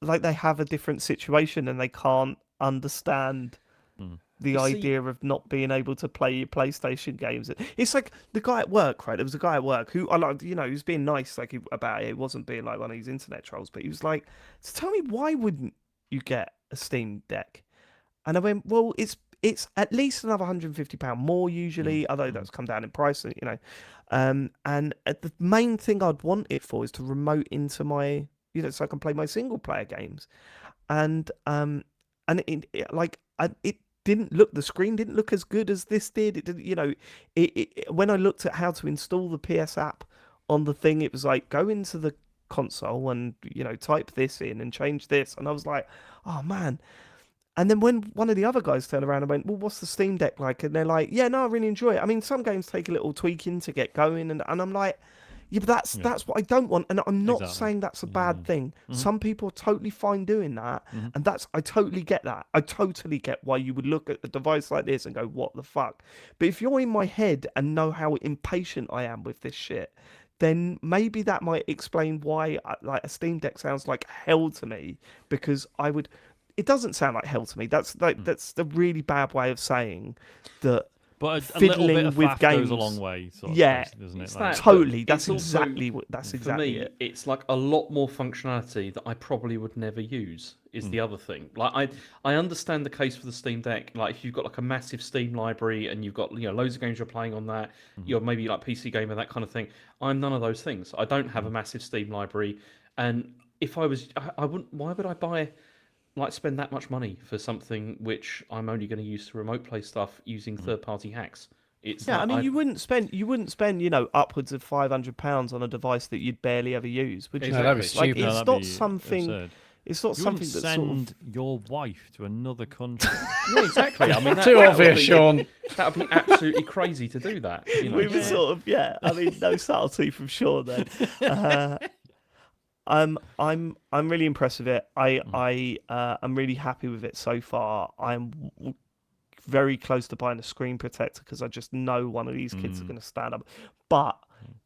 S1: like they have a different situation and they can't understand the
S4: You see-
S1: idea of not being able to play your PlayStation games. It's like the guy at work, right? There was a guy at work who I like, he was being nice about it. He wasn't being like one of these internet trolls, but he was like, "So tell me, why wouldn't you get a Steam Deck?" And I went, "Well, it's at least another £150 more usually, although that's come down in price, and the main thing I'd want it for is to remote into my, so I can play my single player games, and it didn't look, the screen didn't look as good as this did. It didn't, when I looked at how to install the PS app on the thing, it was like go into the console and type this in and change this, and I was like, oh man. And then when one of the other guys turned around and went, well, what's the Steam Deck like? And they're like, yeah, no, I really enjoy it. I mean, some games take a little tweaking to get going, and I'm like, yeah, but that's what I don't want. And I'm not saying that's a bad thing. Some people are totally fine doing that, and I totally get that. I totally get why you would look at a device like this and go, what the fuck? But if you're in my head and know how impatient I am with this shit, then maybe that might explain why like a Steam Deck sounds like hell to me, because it doesn't sound like hell to me. That's the really bad way of saying that.
S3: But a little bit of
S1: with
S3: faff
S1: games
S3: goes a long way, sort of,
S1: yeah,
S3: doesn't it?
S4: it's
S3: Like,
S4: that-
S1: totally.
S4: but
S1: That's
S4: it's also,
S1: exactly
S4: for me,
S1: it.
S4: it's like a lot more functionality that I probably would never use. Is the other thing. Like I understand the case for the Steam Deck. Like if you've got like a massive Steam library and you've got loads of games you're playing on that, you're maybe like PC gamer, that kind of thing. I'm none of those things. I don't have a massive Steam library, and if I was, I wouldn't. Why would I spend that much money for something which I'm only going to use to remote play stuff using third-party hacks? It's
S1: Yeah,
S4: like,
S1: I mean, you wouldn't spend upwards of £500 on a device that you'd barely ever use, would you?
S2: No, that'd be
S4: Exactly.
S2: stupid.
S1: It's
S3: that'd
S1: not
S3: be
S1: something.
S3: absurd.
S1: it's not
S3: You
S1: something
S3: wouldn't
S1: that's
S3: send
S1: sort of.
S3: your wife to another country.
S4: Yeah, exactly. I mean,
S2: Too obvious, Sean.
S4: That would be absolutely crazy to do that. You know,
S1: We were
S4: so-
S1: sort of I mean, no subtlety from Sean then. I'm really impressed with it. I'm really happy with it so far. Very close to buying a screen protector because I just know one of these kids are going to stand up. But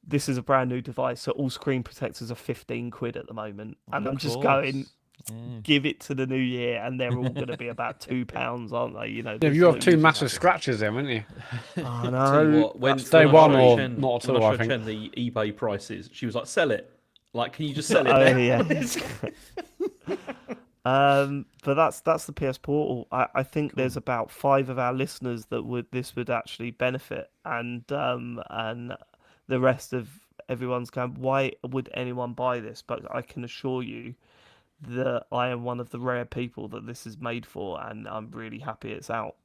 S1: this is a brand new device, so all screen protectors are 15 quid at the moment, and
S3: Of
S1: I'm just
S3: course.
S1: going.
S3: Yeah.
S1: Give it to the new year, and they're all going to be about £2, aren't they? You know,
S2: Yeah,
S1: there's
S2: you
S1: no
S2: have two
S1: losing
S2: massive
S1: that.
S2: scratches then, haven't you?
S1: I
S4: Tell you
S1: know.
S4: what, when,
S2: Day
S4: when I
S2: one
S4: showed
S2: or
S4: Chen,
S2: not at
S4: when
S2: all,
S4: I
S2: I
S4: showed
S2: think.
S4: Chen the eBay prices, she was like, "Sell it! Like, can you just sell it
S1: Oh
S4: now?"
S1: yeah. But that's the PS Portal. I think there's about 5 of our listeners that would actually benefit, and the rest of everyone's going, why would anyone buy this? But I can assure you that I am one of the rare people that this is made for, and I'm really happy it's out.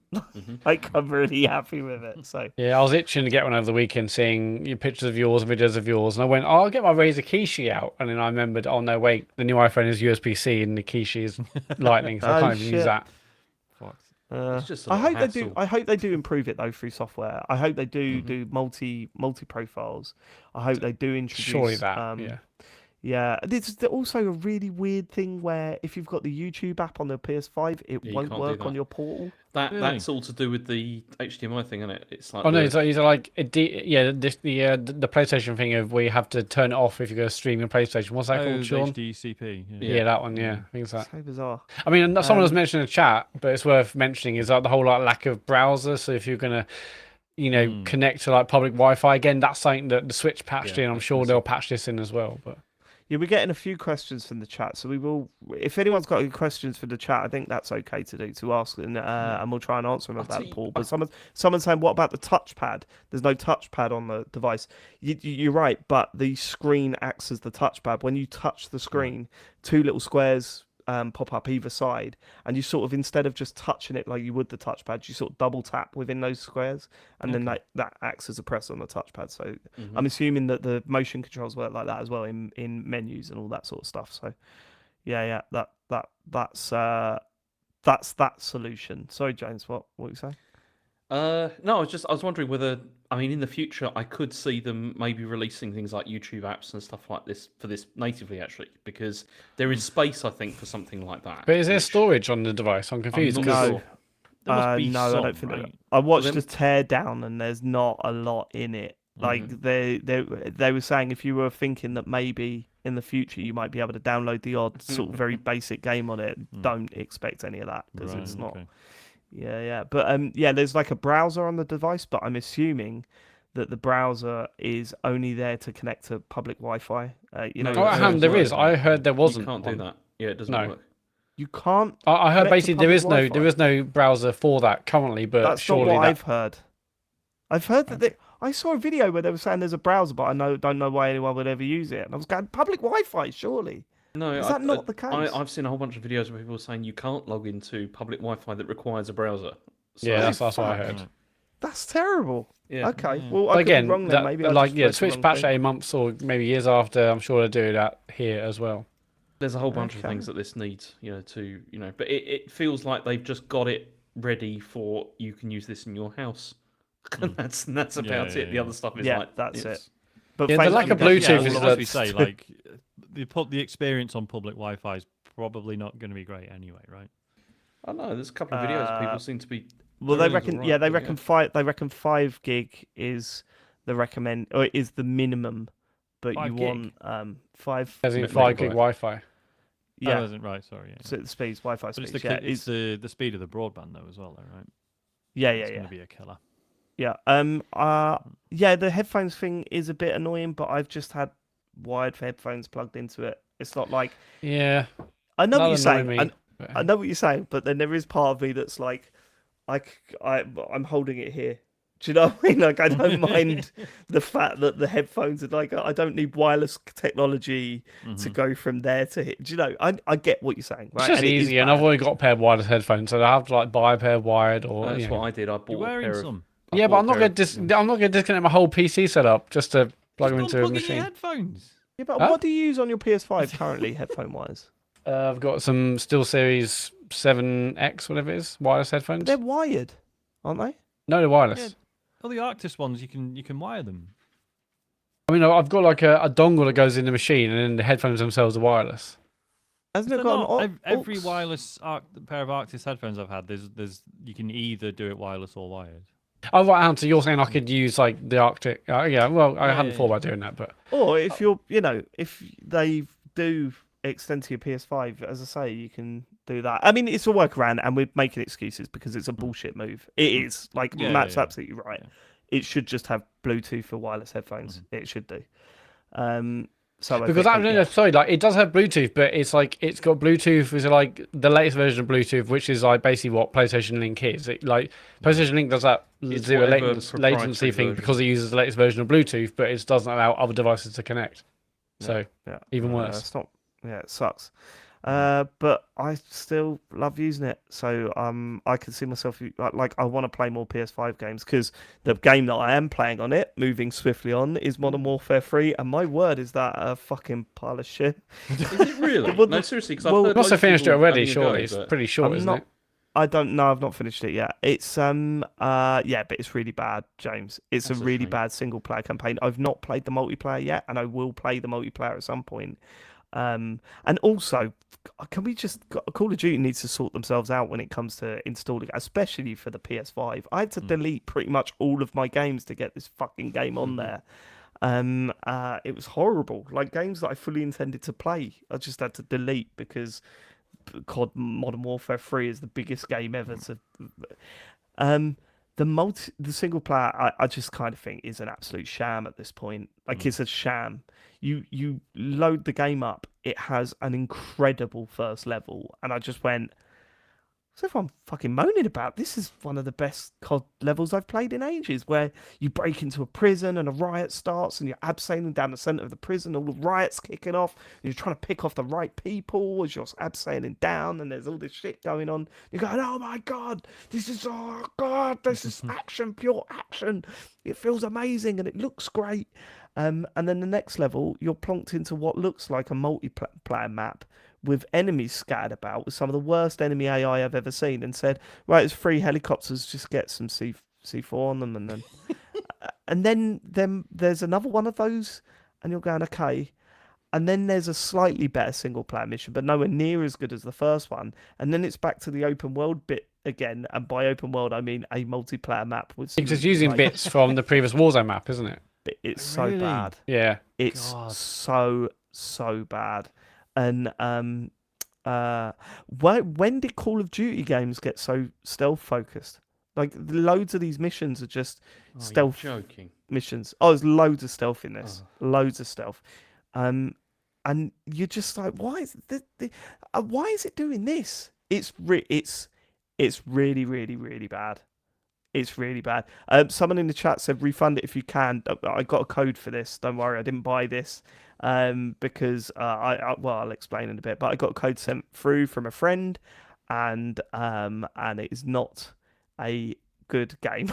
S1: Like, I'm really happy with it. So
S2: Yeah, I was itching to get one over the weekend, seeing your pictures of yours and videos of yours, and I went, "Oh, I'll get my Razer Kishi out," and then I remembered, "Oh no, wait, the new iPhone is USB-C and the Kishi is Lightning, so I
S1: Oh,
S2: can't even use
S1: shit.
S2: that."
S3: Fucked.
S4: It's just a
S1: I
S4: lot of
S1: hope they do.
S4: hassle.
S1: I hope they do improve it though through software. I hope they do multi profiles. I hope they do introduce.
S2: Surely that, yeah.
S1: Yeah, there's also a really weird thing where if you've got the YouTube app on the PS5, it
S4: you
S1: won't
S4: can't do
S1: work on
S4: that.
S1: your Portal.
S4: That's all to do with the HDMI thing, isn't it? It's like
S2: Oh no,
S4: the-
S2: it's like the PlayStation thing of where you have to turn it off if you go streaming PlayStation. What's that
S3: Oh,
S2: called,
S3: the
S2: Sean?
S3: HDCP.
S2: Yeah, that one. Yeah, I think it's that.
S1: So bizarre.
S2: I mean, someone was mentioning in the chat, but it's worth mentioning is like the whole like lack of browser. So if you're gonna, connect to like public Wi-Fi again, that's something that the Switch patched in. I'm sure they'll patch this in as well. But
S1: Yeah, we're getting a few questions from the chat, so we will. If anyone's got any questions for the chat, I think that's okay to ask, and we'll try and answer them about the Portal. But someone's saying, what about the touchpad? There's no touchpad on the device. You're right, but the screen acts as the touchpad. When you touch the screen, 2 little squares pop up either side, and you sort of, instead of just touching it like you would the touchpad, you sort of double tap within those squares, and then that acts as a press on the touchpad. So I'm assuming that the motion controls work like that as well in menus and all that sort of stuff. So that's that solution. Sorry, James, what you say?
S4: No, I was wondering whether, I mean, in the future, I could see them maybe releasing things like YouTube apps and stuff like this for this natively, actually, because there is space, I think, for something like that.
S2: is there storage on the device? I'm confused.
S4: not
S2: 'cause-
S4: sure.
S3: There must be
S1: No,
S3: some,
S1: I don't think
S3: right?
S1: I watched
S4: Well,
S1: the tear down, and there's not a lot in it. Like they were saying, if you were thinking that maybe in the future you might be able to download the odd sort of very basic game on it, don't expect any of that because it's not.
S3: Okay.
S1: Yeah. But there's like a browser on the device, but I'm assuming that the browser is only there to connect to public Wi-Fi.
S4: No,
S2: Oh,
S4: it's
S2: there
S4: not.
S2: is. I heard there wasn't.
S4: You can't do
S2: one.
S4: that. Yeah, it doesn't
S2: No.
S4: work.
S1: you can't.
S2: I heard
S1: connect to
S2: basically there
S1: public
S2: is
S1: Wi-Fi.
S2: no browser for that currently, but
S1: That's not
S2: surely
S1: what
S2: that.
S1: I've heard. I've heard that I saw a video where they were saying there's a browser, but I don't know why anyone would ever use it. And I was going, public Wi-Fi, surely.
S4: No,
S1: Is that not the case?
S4: I've seen a whole bunch of videos where people are saying you can't log into public Wi-Fi that requires a browser. So,
S2: Yeah, that's what I heard.
S1: That's terrible.
S4: Yeah.
S1: Okay, well,
S2: But
S1: I
S2: again,
S1: could be wrong then. Maybe I just read the
S2: Switch
S1: wrong
S2: patch
S1: thing.
S2: 8 months or maybe years after. I'm sure they'll do that here as well.
S4: There's a whole bunch of
S1: Okay.
S4: things that this needs, but it feels like they've just got it ready for you can use this in your house. And that's about it. The other stuff is like
S1: that's
S4: it's-
S1: it. But
S2: Yeah, the lack of
S1: thankfully,
S2: Bluetooth is
S3: as
S2: that-
S3: we say, like the experience on public Wi-Fi is probably not going to be great anyway, right?
S4: I don't know. There's a couple of videos of people seem to be.
S1: Well, they
S4: doing
S1: reckon.
S4: alright,
S1: Yeah, they
S4: but
S1: reckon 5. They reckon 5 gig is the recommend, or is the minimum. But
S3: 5
S1: you
S3: gig?
S1: want 5.
S2: As in
S4: Make
S2: 5 gig
S4: right.
S2: Wi-Fi.
S1: Yeah,
S3: Oh, isn't right. Sorry. Yeah.
S1: so the speeds, Wi-Fi
S3: But
S1: speeds.
S3: it's
S1: It's
S3: the speed of the broadband though as well, though, right?
S1: yeah.
S3: It's going to be a killer.
S1: Yeah. The headphones thing is a bit annoying, but I've just had wired headphones plugged into it. It's not like
S2: Yeah.
S1: I know what
S2: That'll
S1: you're
S2: annoy
S1: saying.
S2: me.
S1: I know what you're saying, but then there is part of me that's like, I'm holding it here. Do you know what I mean? Like, I don't mind the fact that the headphones are like, I don't need wireless technology to go from there to here. Do you know? I get what you're saying, right?
S2: It's just
S1: And it is
S2: easy, and I've
S1: bad.
S2: already got a pair of wireless headphones, so I have to like buy a pair of wired or.
S4: That's
S2: you know.
S4: what I did. I
S3: You're
S4: bought a
S3: wearing
S4: pair of.
S3: some.
S4: I
S2: Yeah, but
S4: bought
S2: I'm
S4: a
S2: not
S4: pair
S2: going
S4: of-
S2: to I'm not going to disconnect my whole PC setup just to plug them
S3: Just
S2: into a
S3: unplug in your
S2: machine.
S3: headphones.
S1: Yeah, but
S2: Huh?
S1: what do you use on your PS5 currently, headphone wise?
S2: I've got some SteelSeries 7X, whatever it is, wireless headphones.
S1: They're wired, aren't they?
S2: No, they're wireless.
S3: Yeah, all the Arctis ones you can wire them.
S2: I mean, I've got like a dongle that goes in the machine, and then the headphones themselves are wireless.
S1: Hasn't it
S3: They're
S1: got
S3: not.
S1: an
S3: Every
S1: aux?
S3: wireless pair of Arctis headphones I've had, there's you can either do it wireless or wired.
S2: Oh, right, Ant, so you're saying I could use like the Arctic? Yeah, well, I hadn't thought about doing that, but
S1: Or if you're, if they do extend to your PS5, as I say, you can do that. I mean, it's a workaround, and we're making excuses because it's a bullshit move. It is. Like, Matt's absolutely right.
S3: Yeah.
S1: It should just have Bluetooth for wireless headphones. It should do. So
S2: because sorry, like it does have Bluetooth, but it's like it's got Bluetooth, which is like the latest version of Bluetooth, which is like basically what PlayStation Link is. It, like PlayStation Link does that
S4: It's
S2: zero
S4: whatever
S2: latency thing
S4: version.
S2: because it uses the latest version of Bluetooth, but it doesn't allow other devices to connect. So even worse.
S1: It's not. Yeah, it sucks. But I still love using it. So I can see myself like I want to play more PS5 games because the game that I am playing on it, moving swiftly on, is Modern Warfare 3, and my word, is that a fucking pile of shit.
S4: Is it really?
S1: Well,
S4: No, seriously, because
S1: well,
S4: I've heard
S2: Must have
S4: loads of
S2: finished it
S4: people
S2: already.
S4: having a go,
S2: Surely it's
S4: but-
S2: pretty short, isn't it?
S1: I don't know. I've not finished it yet. It's yeah, but it's really bad, James. It's
S4: That's
S1: a
S4: a
S1: really
S4: shame.
S1: bad single player campaign. I've not played the multiplayer yet, and I will play the multiplayer at some point. And also, can we just Call of Duty needs to sort themselves out when it comes to installing, especially for the PS5. I had to delete pretty much all of my games to get this fucking game on there. It was horrible. Like games that I fully intended to play, I just had to delete because COD Modern Warfare 3 is the biggest game ever to the single player I just kind of think is an absolute sham at this point. Like it's a sham. You load the game up, it has an incredible first level, and I just went, what's everyone fucking moaning about? This is one of the best COD levels I've played in ages, where you break into a prison and a riot starts and you're abseiling down the centre of the prison, all the riots kicking off, and you're trying to pick off the right people as you're abseiling down, and there's all this shit going on. You're going, oh my god, this is action, pure action. It feels amazing and it looks great. And then the next level, you're plonked into what looks like a multiplayer map with enemies scattered about, with some of the worst enemy AI I've ever seen, and said, right, it's 3 helicopters, just get some C4 on them, and then and then there's another one of those, and you're going, okay. And then there's a slightly better single player mission, but nowhere near as good as the first one. And then it's back to the open world bit again, and by open world I mean a multiplayer map with
S2: It's just using bits from the previous Warzone map, isn't it?
S1: It's so
S3: Really?
S1: bad.
S2: Yeah.
S1: It's
S3: God.
S1: so bad. And when did Call of Duty games get so stealth focused? Like loads of these missions are just stealth
S4: Joking.
S1: missions. Oh, there's loads of stealth in this. Loads of stealth. And you're just like, why is why is it doing this? It's really, really, really bad. It's really bad. Someone in the chat said refund it if you can. I got a code for this. Don't worry, I didn't buy this because I'll explain in a bit. But I got a code sent through from a friend, and it is not a good game.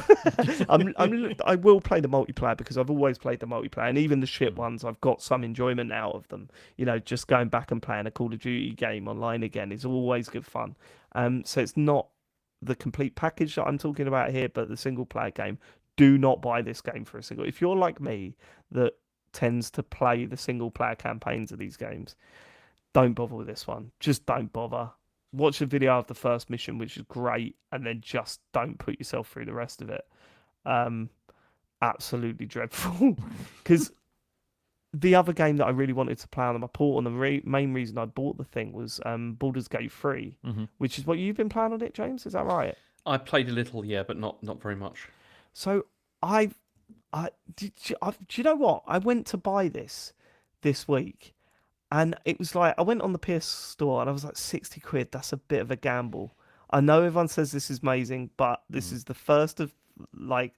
S1: I will play the multiplayer because I've always played the multiplayer, and even the shit ones, I've got some enjoyment out of them. You know, just going back and playing a Call of Duty game online again is always good fun. So it's not the complete package that I'm talking about here, but the single player game. Do not buy this game for a single. If you're like me, that tends to play the single player campaigns of these games, don't bother with this one. Just don't bother. Watch a video of the first mission, which is great, and then just don't put yourself through the rest of it. Absolutely dreadful. Because the other game that I really wanted to play on my port, and the main reason I bought the thing was Baldur's Gate 3, which is what you've been playing on it, James. Is that right?
S4: I played a little, yeah, but not very much.
S1: So do you know what? I went to buy this week, and it was like I went on the PS Store and I was like, 60 quid. That's a bit of a gamble. I know everyone says this is amazing, but this is the first of like.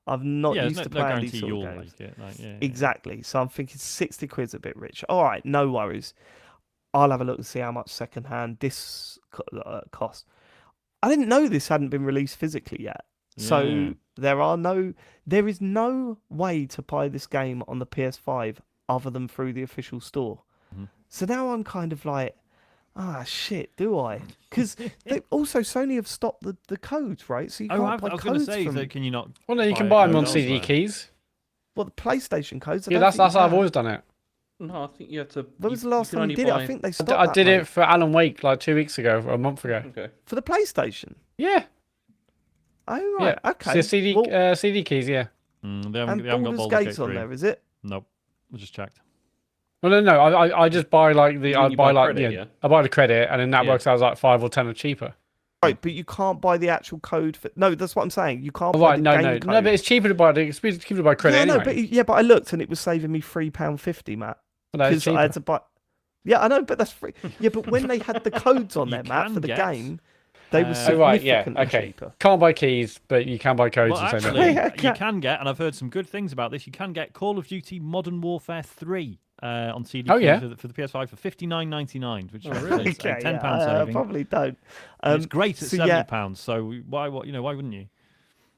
S1: I've not used to playing these sort of games.
S3: Like it.
S1: Exactly. So I'm thinking 60 quid's a bit rich. All right, no worries. I'll have a look and see how much secondhand this costs. I didn't know this hadn't been released physically yet. So there is no way to buy this game on the PS5 other than through the official store. So now I'm kind of like, Ah, shit, do I? Because also Sony have stopped the codes, right? So you can't
S3: I
S1: buy
S3: was going to
S1: codes
S3: say,
S1: from...
S3: so can you not?
S2: Well, no, you can
S3: buy
S2: buy
S3: a
S2: them on
S3: code
S2: CD
S3: elsewhere?
S2: keys.
S1: Well, the PlayStation codes, I
S2: Yeah,
S1: don't
S2: that's
S1: think you
S2: how I've
S1: can.
S2: always done it.
S4: No, I think you have to.
S1: When was the
S4: you
S1: last
S4: can
S1: time
S4: only
S1: you did it? I
S4: buy-
S1: think they
S2: I
S1: stopped
S2: I
S1: that,
S2: did
S1: mate.
S2: it for Alan Wake like 2 weeks ago, or a month ago.
S4: Okay.
S1: For the PlayStation?
S2: Yeah,
S1: Oh, right,
S2: yeah.
S1: okay.
S2: So CD
S1: Well,
S2: CD keys, yeah.
S3: They
S1: and
S3: haven't got
S1: Baldur's
S3: Baldur's Gate
S1: Gate's on
S3: 3.
S1: there, is it?
S3: Nope. I just checked.
S2: Well, no, I just buy like
S4: You mean you buy credit, yeah?
S2: I buy the credit, and then that
S4: Yeah.
S2: works out as like 5 or 10 or cheaper.
S1: Right, but you can't buy the actual code for... No, that's what I'm saying. You can't
S2: Oh,
S1: buy
S2: right,
S1: the
S2: no,
S1: game
S2: no,
S1: code.
S2: no, but it's cheaper to buy credit
S1: Yeah,
S2: anyway.
S1: no, but I looked and it was saving me £3.50, Matt.
S2: Well, that is
S1: Because I had
S2: cheaper.
S1: to buy... Yeah, I know, but that's free. Yeah, but when they had the codes on
S3: You
S1: there, Matt,
S3: can
S1: for the
S3: get,
S1: game, they were
S2: Oh, right, yeah,
S1: significantly
S2: okay.
S1: cheaper.
S2: Can't buy keys, but you can buy codes
S3: Well,
S2: and say
S3: actually,
S2: no.
S1: Yeah,
S3: you can get, and I've heard some good things about this. You can get Call of Duty Modern Warfare 3 on CD
S2: Oh, yeah.
S3: for the PS5 for $59.99, which is
S4: really?
S3: a
S1: Okay,
S3: £10
S1: I
S3: saving.
S1: probably don't.
S3: And it's great at
S1: so
S3: £70. So why wouldn't you?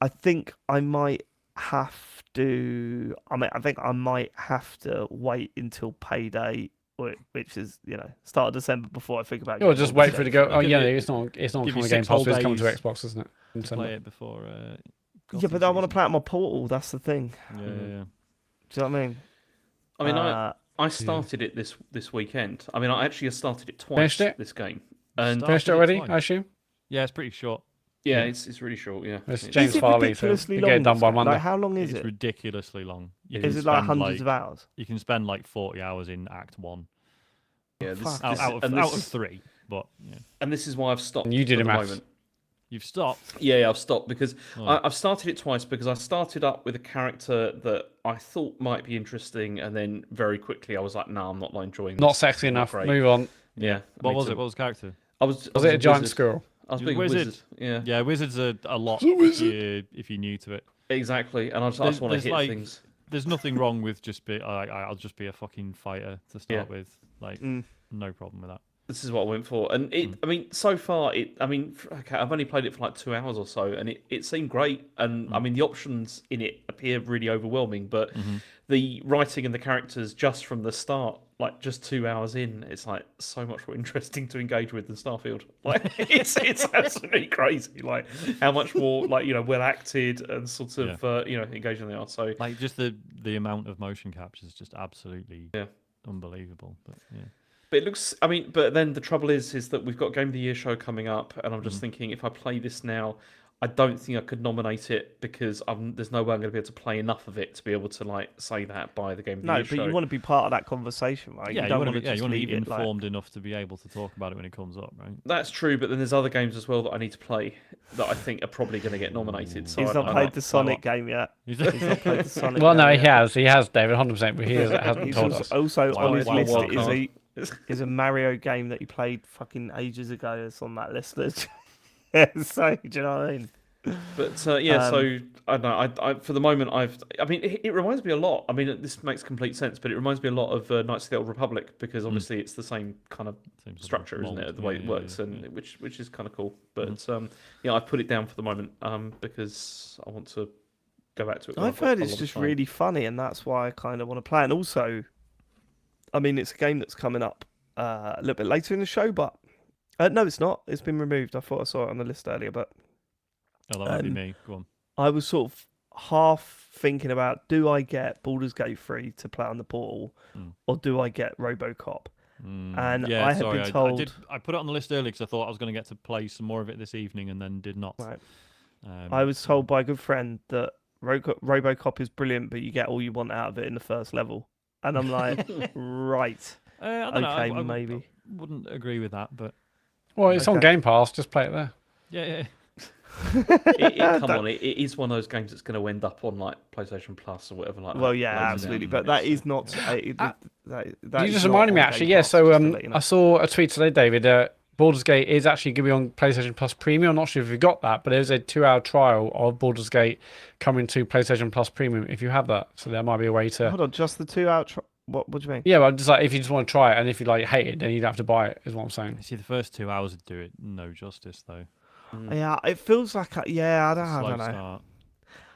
S1: I think I might have to... I think I might have to wait until payday, which is, start of December before I think about
S2: You'll
S1: getting
S2: just
S1: Baldur's
S2: wait for it to
S1: Gate
S2: go.
S1: 3.
S2: Oh,
S3: Give
S2: yeah,
S3: you-
S2: it's not
S3: give
S2: kind
S3: you
S2: of
S3: 6
S2: Game Pass,
S3: whole
S2: but it's coming to
S3: days
S2: Xbox, isn't it? In
S3: to
S2: December.
S3: play it before.
S1: Yeah, but I want to play it on my Portal. That's the thing.
S3: Yeah,
S1: Do you know what I mean?
S4: I mean, I started it this weekend. I mean, I actually started it twice.
S2: Finished it?
S4: This game, and
S3: Start-
S2: Finished it
S3: Started it
S2: already,
S3: twice.
S2: I assume?
S3: yeah, it's pretty short.
S4: yeah, it's really short. Yeah,
S2: It's
S4: It's-
S2: James
S1: Is it
S2: Farley, so
S1: ridiculously
S2: we
S1: long?
S2: get it done
S1: this
S2: by
S1: game?
S2: Monday.
S1: Like, how long is
S3: It's
S1: it?
S3: ridiculously long. You
S1: Is
S3: can
S1: it like
S3: spend,
S1: hundreds of hours?
S3: You can spend like 40 hours in Act 1
S4: yeah.
S1: Fuck.
S3: out of 3. But yeah.
S4: and this is why I've stopped.
S2: And you did
S4: for
S2: a
S4: the
S2: maths.
S4: moment.
S3: You've stopped.
S4: Yeah, I've stopped because
S3: Oh.
S4: I've started it twice because I started up with a character that I thought might be interesting, and then very quickly I was like, "No, I'm not enjoying this.
S2: Not
S4: This
S2: sexy
S4: is not
S2: enough.
S4: great."
S2: Move on.
S4: Yeah.
S3: What was it? What was the character?
S4: I was
S2: Was it a giant
S4: wizard.
S2: squirrel?
S4: I was
S3: You
S4: being a
S3: were a
S4: wizard.
S3: wizard.
S4: Yeah.
S3: Yeah, wizards are a lot if you're new to it.
S4: Exactly. And I just want to
S3: There's
S4: hit
S3: like-
S4: things.
S3: There's nothing wrong with just be. I'll just be a fucking fighter to start
S4: Yeah.
S3: with. Like,
S1: Mm.
S3: no problem with that.
S4: This is what I went for, and it. I mean, so far, okay, I've only played it for like 2 hours or so, and it seemed great. And I mean, the options in it appear really overwhelming, but the writing and the characters just from the start, like just 2 hours in, it's like so much more interesting to engage with than Starfield. Like it's absolutely crazy. Like how much more well acted and sort of engaging they are. So
S3: Like just the amount of motion capture is just absolutely unbelievable. But yeah.
S4: But it looks. I mean, but then the trouble is that we've got Game of the Year show coming up, and I'm just thinking if I play this now, I don't think I could nominate it because there's no way I'm going to be able to play enough of it to be able to say that by the Game of the
S1: No,
S4: Year
S1: but
S4: show.
S1: you want to be part of that conversation, right?
S3: Yeah,
S1: you don't
S3: want to
S1: want to
S3: be,
S1: just
S3: you want to
S1: leave
S3: be
S1: it like...
S3: informed enough to be able to talk about it when it comes up, right?
S4: That's true, but then there's other games as well that I need to play that I think are probably going to get nominated. So
S1: He's
S4: I-
S1: not
S4: I'm
S1: played the Sonic
S3: what?
S1: game yet.
S3: He's
S1: He's not played the Sonic
S2: Well,
S1: game
S2: no,
S1: yet.
S2: he has, David, 100%, but he hasn't
S1: He's
S2: told
S1: also,
S2: us.
S1: also
S3: Wow,
S1: on his
S3: wow,
S1: list
S3: wow,
S1: is
S3: wow.
S1: is a Mario game that he played fucking ages ago. It's on that list. Yeah, so do you know what I mean?
S4: But so I don't know. I for the moment I mean it reminds me a lot. I mean this makes complete sense, but it reminds me a lot of Knights of the Old Republic because obviously it's the same kind of
S3: Same sort of
S4: structure, isn't
S3: mold.
S4: it? The way it works, and which is kind of cool. But yeah, I've put it down for the moment because I want to go back to it. when
S1: I've
S4: got
S1: heard
S4: a
S1: it's
S4: lot of
S1: just
S4: time.
S1: really funny, and that's why I kind of want to play. And also, I mean, it's a game that's coming up a little bit later in the show, but no, it's not. It's been removed. I thought I saw it on the list earlier, but
S3: Oh, that might be
S1: Um,
S3: me. Go on.
S1: I was sort of half thinking about: do I get Baldur's Gate 3 to play on the Portal, or do I get RoboCop? And
S3: Yeah,
S1: I had
S3: sorry,
S1: been told,
S3: I put it on the list earlier because I thought I was going to get to play some more of it this evening, and then did not.
S1: right, I was told by a good friend that RoboCop is brilliant, but you get all you want out of it in the first level. And I'm like, right,
S3: I don't know.
S1: okay,
S3: I
S1: maybe.
S3: wouldn't agree with that, but
S2: Well, it's on
S1: Okay.
S2: Game Pass. Just play it there.
S3: yeah.
S4: Come on, it is one of those games that's going to end up on like PlayStation Plus or whatever like that.
S1: Well, yeah,
S4: later down
S1: absolutely,
S4: the
S1: but
S4: line,
S1: that is
S4: so,
S1: not.
S4: yeah.
S1: That
S2: You
S1: is
S2: just
S1: not
S2: reminded me,
S1: on
S2: actually.
S1: Game
S2: Yeah,
S1: Pass,
S2: so
S1: just to let you know.
S2: I saw a tweet today, David. Baldur's Gate is actually going to be on PlayStation Plus Premium. I'm not sure if you got that, but there's a 2-hour trial of Baldur's Gate coming to PlayStation Plus Premium if you have that. So there might be a way to.
S1: Hold on, just the 2 hour. What do you mean?
S2: Yeah, well, just like if you just want to try it, and if you hate it, then you'd have to buy it. Is what I'm saying.
S3: See, the first 2 hours would do it no justice, though.
S1: Yeah, it feels like yeah, I
S3: It's a slow
S1: don't know.
S3: start.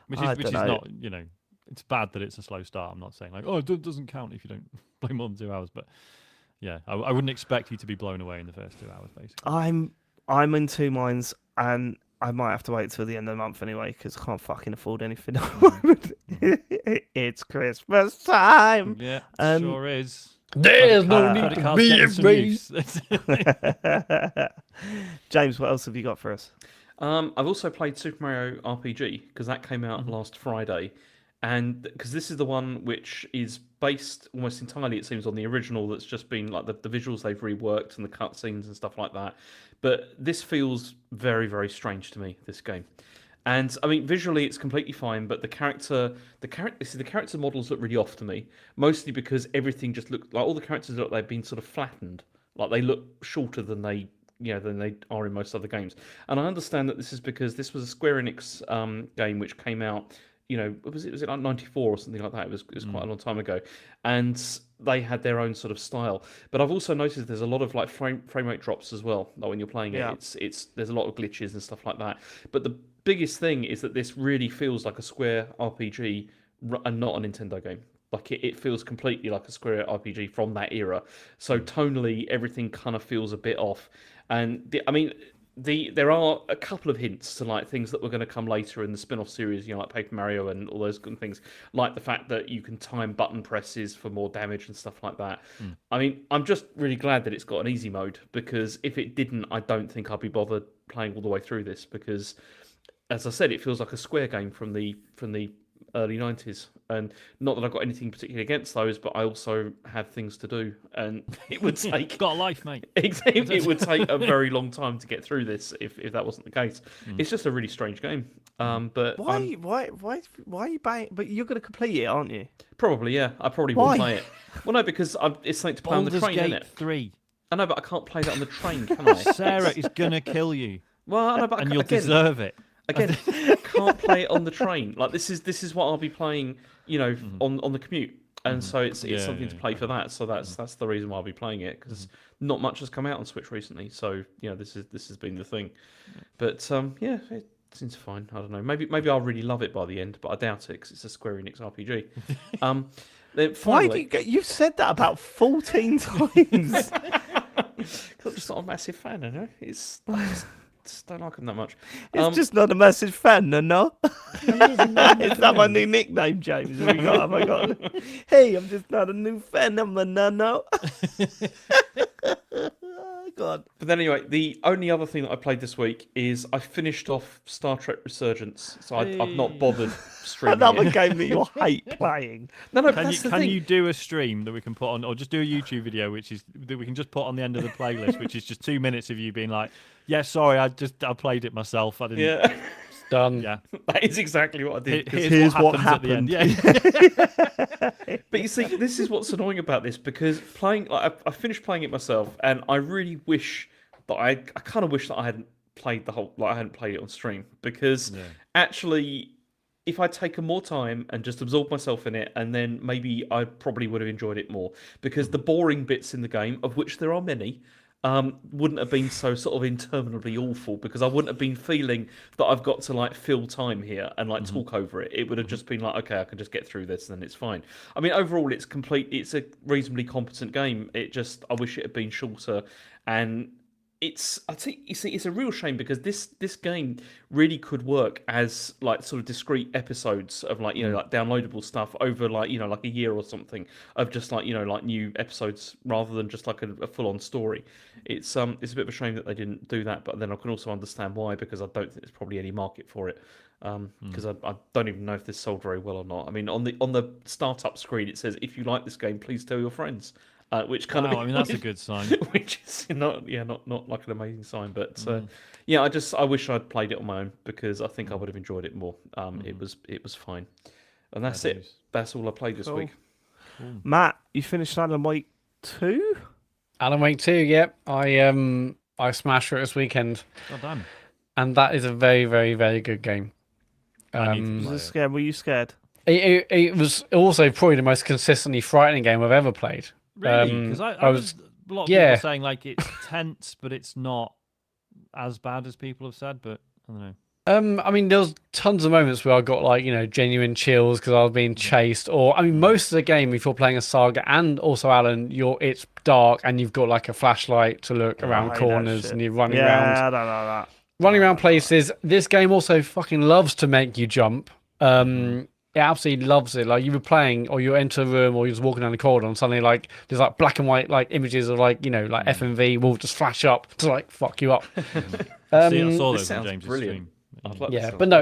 S3: Which
S1: I
S3: is
S1: don't know.
S3: not, it's bad that it's a slow start. I'm not saying like, oh, it doesn't count if you don't play more than 2 hours, but yeah, I wouldn't expect you to be blown away in the first 2 hours, basically.
S1: I'm in two minds, and I might have to wait till the end of the month anyway because I can't fucking afford anything. at the moment. It's Christmas time.
S3: Yeah,
S1: Um,
S3: sure is.
S2: There's no
S3: Credit
S2: need to
S3: cards
S2: be
S3: getting some
S2: afraid.
S3: use.
S1: James, what else have you got for us?
S4: I've also played Super Mario RPG because that came out last Friday, and because this is the one which is based almost entirely, it seems, on the original. That's just been like the visuals they've reworked and the cutscenes and stuff like that. But this feels very, very strange to me. This game. And I mean, visually it's completely fine, but the character models look really off to me, mostly because everything just looked like all the characters look like they've been sort of flattened, like they look shorter than they are in most other games. And I understand that this is because this was a Square Enix game which came out, was it like 94 or something like that? It was quite a long time ago, and they had their own sort of style. But I've also noticed there's a lot of like frame rate drops as well. Like when you're playing it,
S1: Yeah.
S4: it's there's a lot of glitches and stuff like that. But the biggest thing is that this really feels like a Square RPG and not a Nintendo game. Like it feels completely like a Square RPG from that era. So tonally, everything kind of feels a bit off. And there are a couple of hints to like things that were going to come later in the spin-off series, like Paper Mario and all those kind of things, like the fact that you can time button presses for more damage and stuff like that. I mean, I'm just really glad that it's got an easy mode, because if it didn't, I don't think I'd be bothered playing all the way through this, because as I said, it feels like a Square game from the early 90s. And not that I've got anything particularly against those, but I also have things to do, and it would take
S3: Got a life, mate.
S4: it would take a very long time to get through this if that wasn't the case. It's just a really strange game. But
S1: Why are you buying? But you're going to complete it, aren't you?
S4: probably, yeah, I probably will
S1: Why?
S4: play it. Well, no, because it's something to play on the
S3: Baldur's
S4: train, isn't
S3: Gate
S4: it?
S3: 3.
S4: I know, but I can't play that on the train, can I?
S3: Sarah is gonna kill you,
S4: Well, I know, but
S3: and you'll
S4: again,
S3: deserve it.
S4: Again, I can't play it on the train. Like this is what I'll be playing, on the commute, and so it's something to play for that. So that's the reason why I'll be playing it, because not much has come out on Switch recently. So this has been the thing. But yeah, it seems fine. I don't know. Maybe I'll really love it by the end, but I doubt it because it's a Square Enix RPG. Then finally,
S1: You've said that about 14 times.
S4: because I'm just not a massive fan. I know I just don't like them that much.
S1: It's just not a massive fan, no. Is that my new nickname, James? Have I got? Hey, I'm just not a new fan. I'm a no. God.
S4: But then anyway, the only other thing that I played this week is I finished off Star Trek Resurgence. So I've not bothered streaming
S1: Another
S4: it.
S1: game that you hate playing.
S4: No,
S3: Can
S4: that's the
S3: can
S4: thing.
S3: you do a stream that we can put on, or just do a YouTube video that we can just put on the end of the playlist, which is just 2 minutes of you being like, "Yeah, sorry, I played it myself. I didn't."
S4: Yeah,
S3: Yeah. Yeah.
S4: that is exactly what I did. 'cause-
S1: Here's what
S3: happens at the end. Yeah.
S4: But you see, this is what's annoying about this, because I finished playing it myself, and I really wish that I kind of wish that I hadn't played I hadn't played it on stream, because actually, if I'd taken more time and just absorbed myself in it, and then maybe I probably would have enjoyed it more, because the boring bits in the game, of which there are many, wouldn't have been so sort of interminably awful, because I wouldn't have been feeling that I've got to like fill time here and like talk over it. It would have just been like, okay, I can just get through this and then it's fine. I mean, overall, it's a reasonably competent game. I wish it had been shorter, and I think you see, it's a real shame, because this game really could work as like sort of discrete episodes of like like downloadable stuff over like like a year or something, of just like like new episodes, rather than just like a full on story. It's a bit of a shame that they didn't do that, but then I can also understand why, because I don't think there's probably any market for it. Because I don't even know if this sold very well or not. I mean, on the startup screen it says, if you like this game, please tell your friends. Which kind of,
S3: I mean, that's a good sign.
S4: Which is not like an amazing sign, but I wish I'd played it on my own, because I think I would have enjoyed it more. It was fine, and that's it. That's all I played this week.
S1: Matt, you finished Alan Wake 2?
S2: Alan Wake 2, yep. I smashed it this weekend,
S3: God damn.
S2: and that is a very, very, very good game.
S3: I need to
S1: Was
S3: play
S1: it
S3: it.
S1: scared? Were you scared?
S2: It was also probably the most consistently frightening game I've ever played.
S3: Really? Because I was a lot of people saying like it's tense, but it's not as bad as people have said. But I don't know.
S2: I mean, there was tons of moments where I got like, genuine chills because I was being chased. Or, I mean, most of the game, if you're playing a Saga and also Alan, it's dark and you've got like a flashlight to look around
S1: I hate that
S2: corners
S1: shit.
S2: and you're running around.
S1: Yeah, I don't know that.
S2: Running around places. This game also fucking loves to make you jump. It absolutely loves it. Like you were playing, or you enter a room, or you're just walking down the corridor, and suddenly like there's like black and white like images of like like FMV will just flash up to like fuck you up.
S3: I saw
S4: This
S3: those on
S4: sounds
S3: James's
S4: brilliant.
S3: stream.
S4: I'd like
S2: Yeah,
S4: this
S2: but no,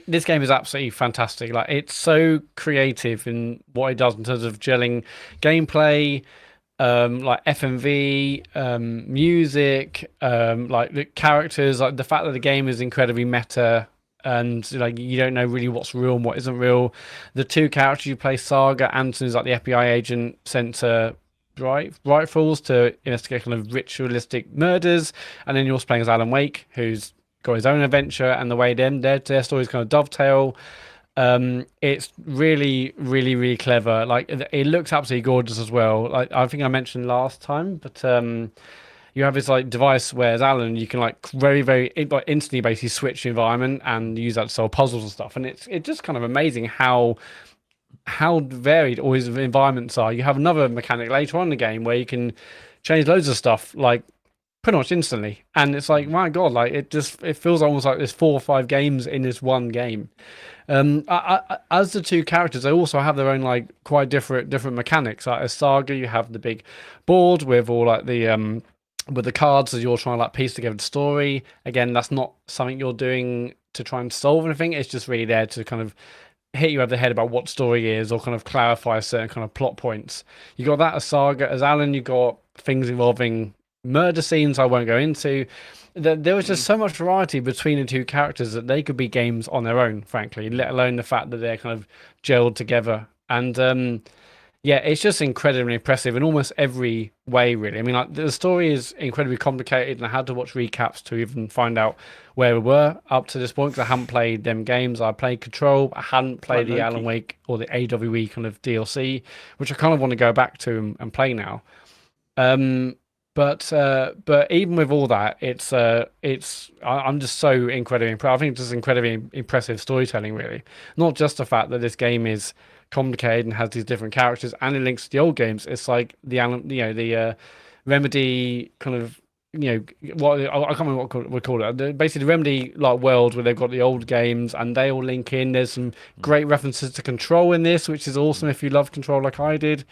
S2: this game is absolutely fantastic. Like it's so creative in what it does in terms of gelling gameplay, like FMV, music, like the characters, like the fact that the game is incredibly meta and like you don't know really what's real and what isn't real. The two characters you play, Saga, Anton's like the FBI agent sent to Falls to investigate kind of ritualistic murders, and then you're also playing as Alan Wake, who's got his own adventure, and the way their stories kind of dovetail. It's really, really, really clever. Like it looks absolutely gorgeous as well. Like I think I mentioned last time, but you have this like device where as Alan you can like like instantly basically switch the environment and use that to solve puzzles and stuff. And it's just kind of amazing how varied all his environments are. You have another mechanic later on in the game where you can change loads of stuff like pretty much instantly, and it's like my god, like it feels almost like there's 4 or 5 games in this one game. As the two characters, they also have their own like quite different mechanics. Like as Saga, you have the big board with all like the with the cards as you're trying to like piece together the story. Again, that's not something you're doing to try and solve anything. It's just really there to kind of hit you over the head about what story is or kind of clarify certain kind of plot points. You got that as Saga. As Alan, you got things involving murder scenes I won't go into. There was just so much variety between the two characters that they could be games on their own, frankly, let alone the fact that they're kind of gelled together. And yeah, it's just incredibly impressive in almost every way, really. I mean, like the story is incredibly complicated, and I had to watch recaps to even find out where we were up to this point because I hadn't played them games. I played Control, I hadn't played the Alan Wake or the AWE kind of DLC, which I kind of want to go back to and play now. But even with all that, I'm just so incredibly impressed. I think it's just incredibly impressive storytelling, really. Not just the fact that this game is complicated and has these different characters, and it links to the old games. It's like the Remedy kind of what I can't remember what we call it. Basically, the Remedy like world where they've got the old games and they all link in. There's some great references to Control in this, which is awesome if you love Control like I did.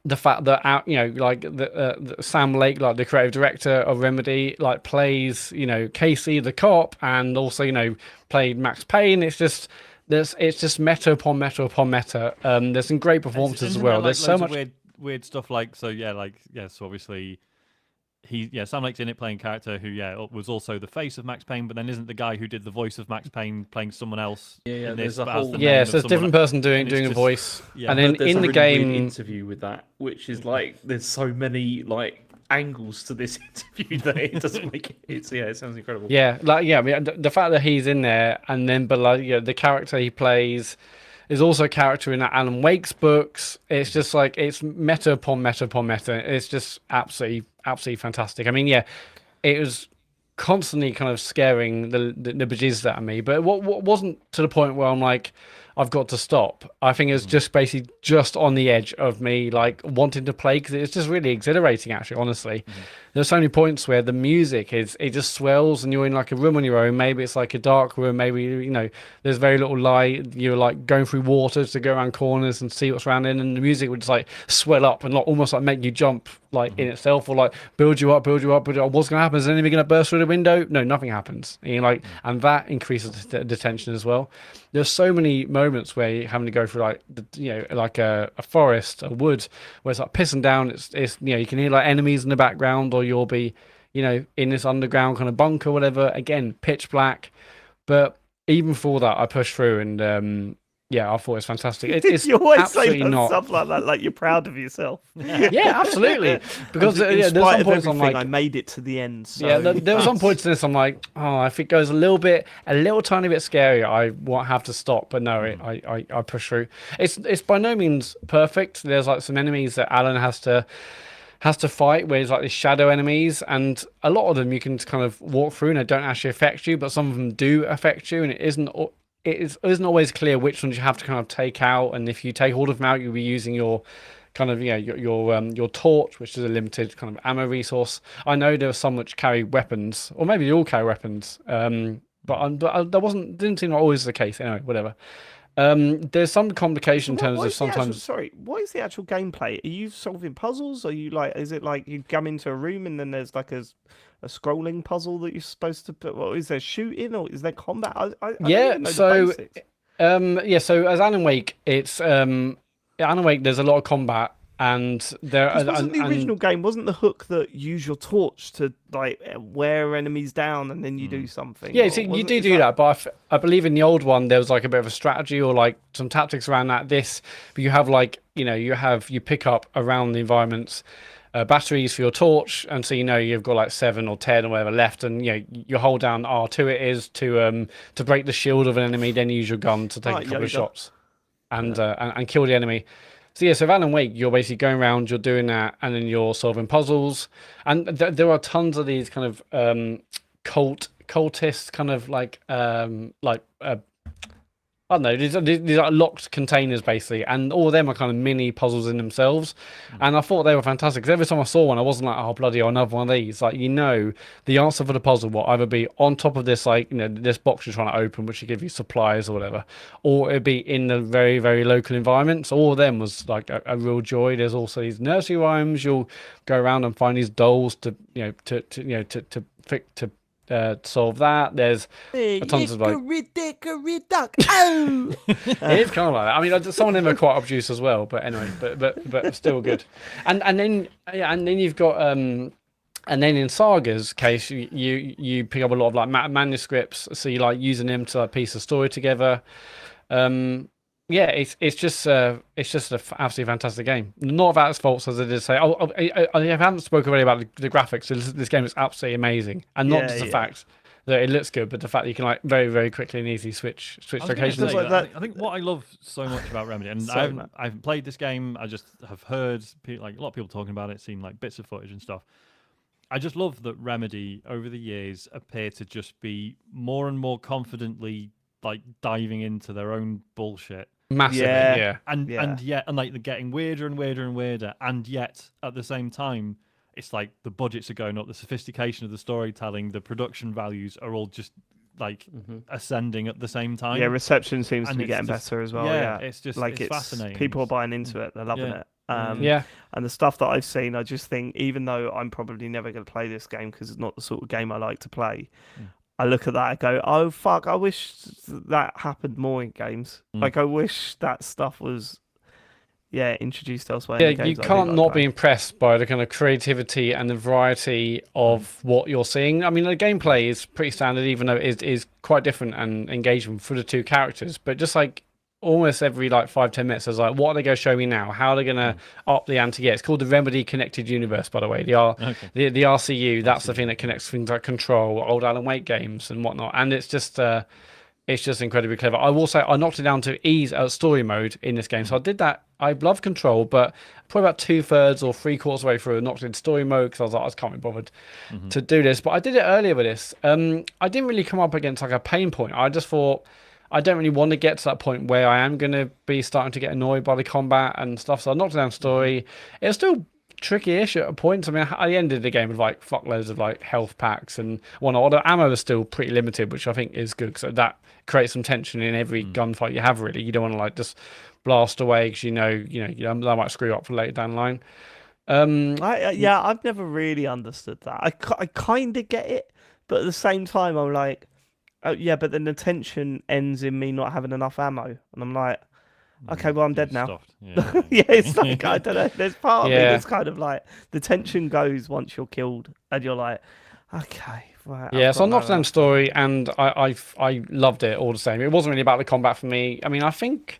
S2: The fact that like the Sam Lake, like the creative director of Remedy, like plays Casey the cop, and also played Max Payne. It's just meta upon meta upon meta. There's some great performances as well. There's so much
S3: weird stuff like so obviously Sam Lake's in it playing a character who was also the face of Max Payne, but then isn't the guy who did the voice of Max Payne playing someone else.
S4: Yeah,
S3: in
S4: there's
S3: this,
S4: a whole
S3: so
S2: it's a different person doing a voice.
S3: Yeah.
S2: And then
S4: there's
S2: in
S4: a
S2: the
S4: really
S2: game
S4: weird interview with that, which is like there's so many like angles to this interview that it doesn't make it. It sounds incredible.
S2: Yeah, like I mean, the fact that he's in there, and then but like the character he plays is also a character in Alan Wake's books. It's just like it's meta upon meta upon meta. It's just absolutely fantastic. I mean, it was constantly kind of scaring the bejesus out of me, but what wasn't to the point where I'm like, I've got to stop. I think it's just basically just on the edge of me like wanting to play because it's just really exhilarating. Actually, honestly, there's so many points where the music it just swells and you're in like a room on your own. Maybe it's like a dark room. Maybe there's very little light. You're like going through water to go around corners and see what's around in, and the music would just like swell up and like almost like make you jump like in itself, or like build you up. What's going to happen? Is anything going to burst through the window? No, nothing happens. And you're like, and that increases the tension as well. There's so many moments where you're having to go through like like a forest, a wood, where it's like pissing down. It's you can hear like enemies in the background, or you'll be in this underground kind of bunker, whatever. Again, pitch black. But even for that, I pushed through, and I thought it was fantastic. It's
S1: you always
S2: absolutely
S1: say
S2: not
S1: stuff like that, like you're proud of yourself.
S2: Yeah, absolutely. Because
S1: in
S2: there's
S1: spite
S2: some
S1: of
S2: points I'm
S1: everything,
S2: like,
S1: I made it to the end. So
S2: there were some points in this I'm like, oh, if it goes a little tiny bit scary, I won't have to stop. But no, I push through. It's by no means perfect. There's like some enemies that Alan has to has to fight, where it's like these shadow enemies, and a lot of them you can kind of walk through and they don't actually affect you, but some of them do affect you, and it isn't always clear which ones you have to kind of take out. And if you take all of them out, you'll be using your kind of your torch, which is a limited kind of ammo resource. I know there are some which carry weapons, or maybe they all carry weapons, but that didn't seem like always the case. Anyway, whatever. There's some complication in terms of sometimes.
S1: What is the actual gameplay? Are you solving puzzles? Are you like? Is it like you come into a room and then there's like a scrolling puzzle that you're supposed to put? Well, is there shooting or is there combat? I don't even know the basics.
S2: So as Alan Wake, it's Alan Wake. There's a lot of combat, and there.
S1: Wasn't the original game? Wasn't the hook that use your torch to like wear enemies down and then you do something?
S2: Yeah, so you do that, but I believe in the old one there was like a bit of a strategy or like some tactics around that. But you have like you pick up around the environments. Batteries for your torch, and so you've got like 7 or 10 or whatever left, and you hold down R2 it is to break the shield of an enemy, then you use your gun to take a couple of shots and kill the enemy. So yeah, so Alan Wake, you're basically going around, you're doing that, and then you're solving puzzles, and there are tons of these kind of cultists, kind of like I don't know, these are locked containers basically, and all of them are kind of mini puzzles in themselves. And I thought they were fantastic because every time I saw one, I wasn't like, oh bloody hell, another one of these. Like, the answer for the puzzle will either be on top of this, like, this box you're trying to open, which will give you supplies or whatever, or it'd be in the very, very local environment. So all of them was like a real joy. There's also these nursery rhymes. You'll go around and find these dolls to solve that. There's tons of like it's kind of like that. I mean, some of them are quite obtuse as well, but anyway, but still good. And then you've got and then in Saga's case, you pick up a lot of like manuscripts, so you like using them to like piece the story together. It's just an absolutely fantastic game. Not without its faults, as I did say. I haven't spoken already about the graphics. So this game is absolutely amazing, and not just the fact that it looks good, but the fact that you can like very, very quickly and easily switch locations.
S3: I think what I love so much about Remedy, and I haven't played this game. I just have heard like a lot of people talking about it, seen like bits of footage and stuff. I just love that Remedy over the years appear to just be more and more confidently like diving into their own bullshit.
S2: Massively,
S3: and like they're getting weirder and weirder and weirder, and yet at the same time, it's like the budgets are going up, the sophistication of the storytelling, the production values are all just like ascending at the same time.
S1: Yeah, reception seems to be getting better as well. Yeah,
S3: it's just
S1: like
S3: it's fascinating.
S1: People are buying into it; they're loving it. And the stuff that I've seen, I just think, even though I'm probably never going to play this game because it's not the sort of game I like to play. I look at that and go, oh, fuck, I wish that happened more in games. Like, I wish that stuff was, introduced elsewhere.
S2: Yeah, you can't not be impressed by the kind of creativity and the variety of what you're seeing. I mean, the gameplay is pretty standard, even though it is quite different and engagement for the two characters. But just like almost every like 5-10 minutes, I was like, what are they going to show me now? How are they going to up the ante? Yeah, it's called the Remedy Connected Universe, by the way. The RCU, that's the thing that connects things like Control, old Alan Wake games and whatnot. And it's just incredibly clever. I will say I knocked it down to ease story mode in this game. So I did that. I love Control, but probably about 2/3 or 3/4 way through, I knocked it in story mode because I was like, I just can't be bothered to do this. But I did it earlier with this. I didn't really come up against like a pain point. I just thought, I don't really want to get to that point where I am going to be starting to get annoyed by the combat and stuff. So I knocked it down story. It was still tricky-ish at points. I mean, I ended the game with like fuckloads of like health packs and whatnot. The ammo is still pretty limited, which I think is good. So that creates some tension in every gunfight you have. Really, you don't want to like just blast away because that might screw up for later down the line.
S1: I've never really understood that. I kind of get it, but at the same time, I'm like, oh yeah, but then the tension ends in me not having enough ammo, and I'm like, okay, well I'm dead now. It's like I don't know. There's part of me that's kind of like the tension goes once you're killed, and you're like, okay, right.
S2: Yeah, so I knocked down story, and I loved it all the same. It wasn't really about the combat for me. I mean, I think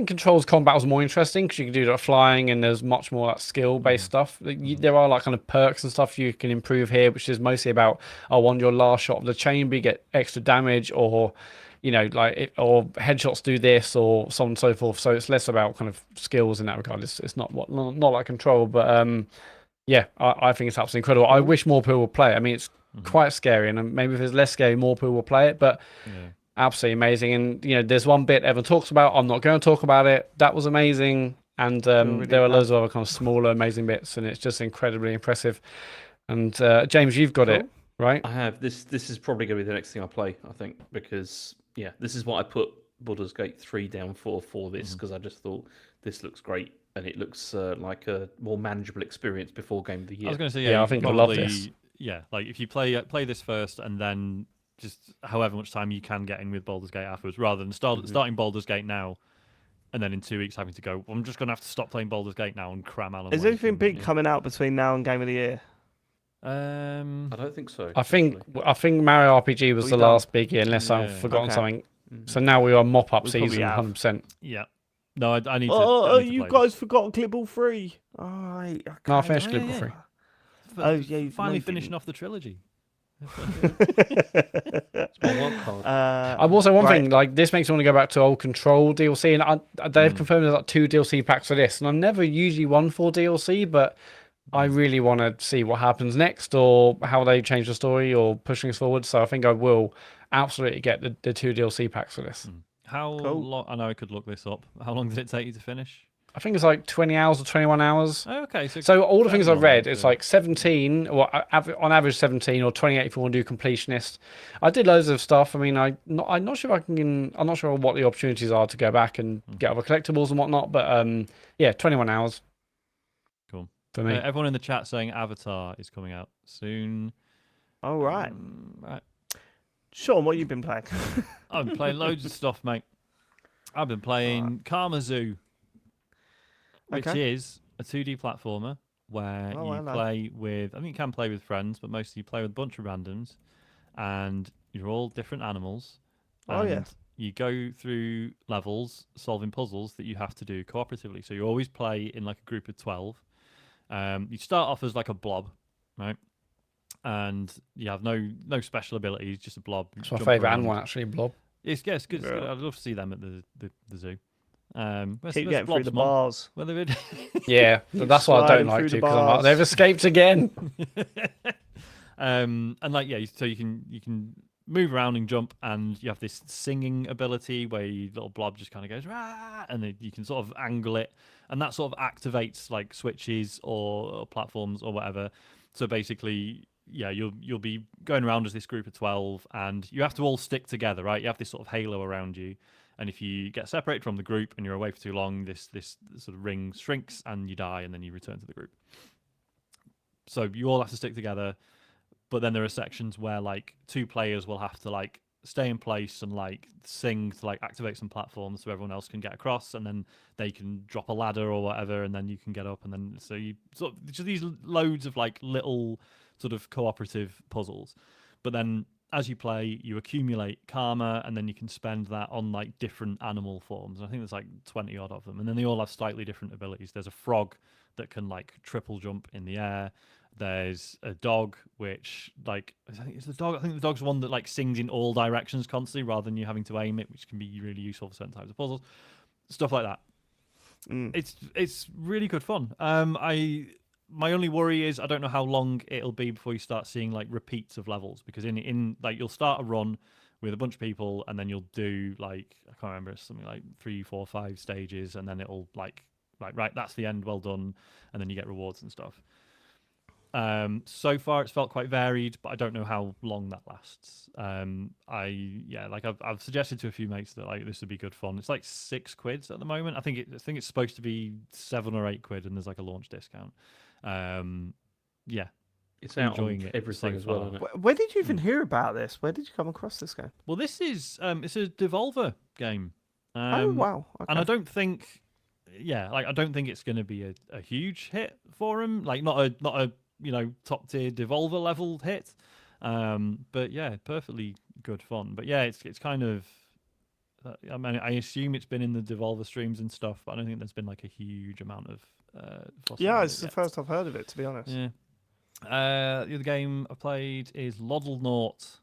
S2: Control's combat was more interesting because you can do that flying, and there's much more like skill-based stuff. There are like kind of perks and stuff you can improve here, which is mostly about, on your last shot of the chamber, you get extra damage, or or headshots do this, or so on and so forth. So it's less about kind of skills in that regard. It's not like Control, but Yeah, I think it's absolutely incredible. I wish more people would play it. I mean, it's quite scary, and maybe if it's less scary, more people will play it. But absolutely amazing. And there's one bit everyone talks about. I'm not going to talk about it. That was amazing. And there are loads of other kind of smaller amazing bits, and it's just incredibly impressive. And James, you've got it, right?
S4: I have. This is probably going to be the next thing I play, I think, because this is what I put Baldur's Gate 3 down for this, because I just thought this looks great and it looks like a more manageable experience before Game of the Year.
S3: I was going to say,
S2: Yeah, I think you'll love this.
S3: Yeah, like if you play this first and then just however much time you can get in with Baldur's Gate afterwards, rather than starting Baldur's Gate now and then in 2 weeks having to go, I'm just going to have to stop playing Baldur's Gate now and cram Alan
S1: Is
S3: Wake
S1: anything big coming out between now and Game of the Year?
S4: I don't think so.
S2: I think Mario RPG was the last biggie, unless I've forgotten something. So now we are mop-up season, 100%.
S3: Yeah. No, I need to.
S1: Oh,
S3: I need to
S1: you
S3: play
S1: guys
S3: this.
S1: forgot Clipboard 3. All right.
S2: No, I finished Clipboard 3.
S1: Oh, yeah. You
S3: Finally finishing off the trilogy.
S2: I've also one thing, like this makes me want to go back to old Control DLC, and they've confirmed there's like 2 DLC packs for this, and I'm never usually one for DLC, but I really want to see what happens next, or how they change the story, or pushing us forward. So I think I will absolutely get the 2 DLC packs for this.
S3: How long? I know I could look this up. How long did it take you to finish?
S2: I think it's like 20 hours or 21 hours.
S3: Oh, okay.
S2: So all the things I've read, it's like 17, or on average 17, or 28 if you want to do completionist. I did loads of stuff. I mean, I'm not sure if I can. I'm not sure what the opportunities are to go back and get other collectibles and whatnot. But yeah, 21 hours.
S3: Cool.
S2: For me.
S3: Everyone in the chat saying Avatar is coming out soon.
S1: All right.
S3: Right.
S1: Sean, what have you been playing?
S3: I've been playing loads of stuff, mate. I've been playing KarmaZoo, which is a 2D platformer where you play with, I think you can play with friends, but mostly you play with a bunch of randoms, and you're all different animals. And you go through levels solving puzzles that you have to do cooperatively. So you always play in like a group of 12. You start off as like a blob, right? And you have no special abilities, just a blob.
S2: It's my favourite animal, actually, blob.
S3: It's good. It's good. I'd love to see them at the zoo.
S1: Keep getting through the bars.
S3: Well, they would.
S2: Yeah, that's what I don't like to, because I'm like, they've escaped again.
S3: And like so you can move around and jump, and you have this singing ability where your little blob just kind of goes rah, and then you can sort of angle it, and that sort of activates like switches or platforms or whatever. So basically, you'll be going around as this group of 12, and you have to all stick together, right? You have this sort of halo around you, and if you get separated from the group and you're away for too long, this sort of ring shrinks and you die, and then you return to the group. So you all have to stick together, but then there are sections where like 2 players will have to like stay in place and like sing to like activate some platforms so everyone else can get across, and then they can drop a ladder or whatever, and then you can get up, and then so you sort of just these loads of like little sort of cooperative puzzles. But then as you play, you accumulate karma, and then you can spend that on like different animal forms. I think there's like 20 odd of them, and then they all have slightly different abilities. There's a frog that can like triple jump in the air. There's a dog, which like I think the dog's one that like sings in all directions constantly, rather than you having to aim it, which can be really useful for certain types of puzzles. Stuff like that. It's really good fun. My only worry is I don't know how long it'll be before you start seeing like repeats of levels, because in like you'll start a run with a bunch of people, and then you'll do like, I can't remember, something like 3, 4, 5 stages, and then it'll like right, that's the end, well done, and then you get rewards and stuff. So far it's felt quite varied, but I don't know how long that lasts. I've suggested to a few mates that like this would be good fun. It's like £6 at the moment. I think it's supposed to be 7 or 8 quid, and there's like a launch discount.
S4: It's out on everything as well, isn't it?
S1: Where did you even hear about this? Where did you come across this game?
S3: Well, this is it's a Devolver game.
S1: Oh wow! Okay.
S3: And I don't think it's going to be a huge hit for him. Like not a top tier Devolver level hit. But yeah, perfectly good fun. But yeah, it's kind of. I mean, I assume it's been in the Devolver streams and stuff, but I don't think there's been like a huge amount of.
S1: It's the first I've heard of it, to be honest.
S3: Yeah. The other game I played is Loddlenaut.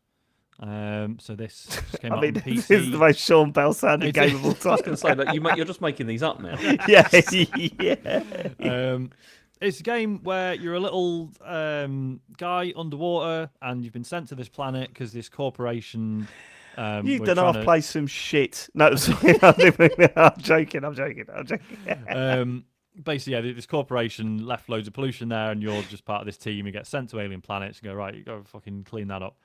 S3: So this just came out on PC.
S1: This is the most Sean Bell sounding game of all time.
S4: I was going to say, you're just making these up now.
S1: yeah.
S3: It's a game where you're a little guy underwater, and you've been sent to this planet because this corporation.
S1: You
S3: we're
S1: done
S3: trying
S1: half play some shit. No, sorry, I'm joking.
S3: Basically, yeah, this corporation left loads of pollution there, and you're just part of this team. You get sent to alien planets and go, right, you go fucking clean that up.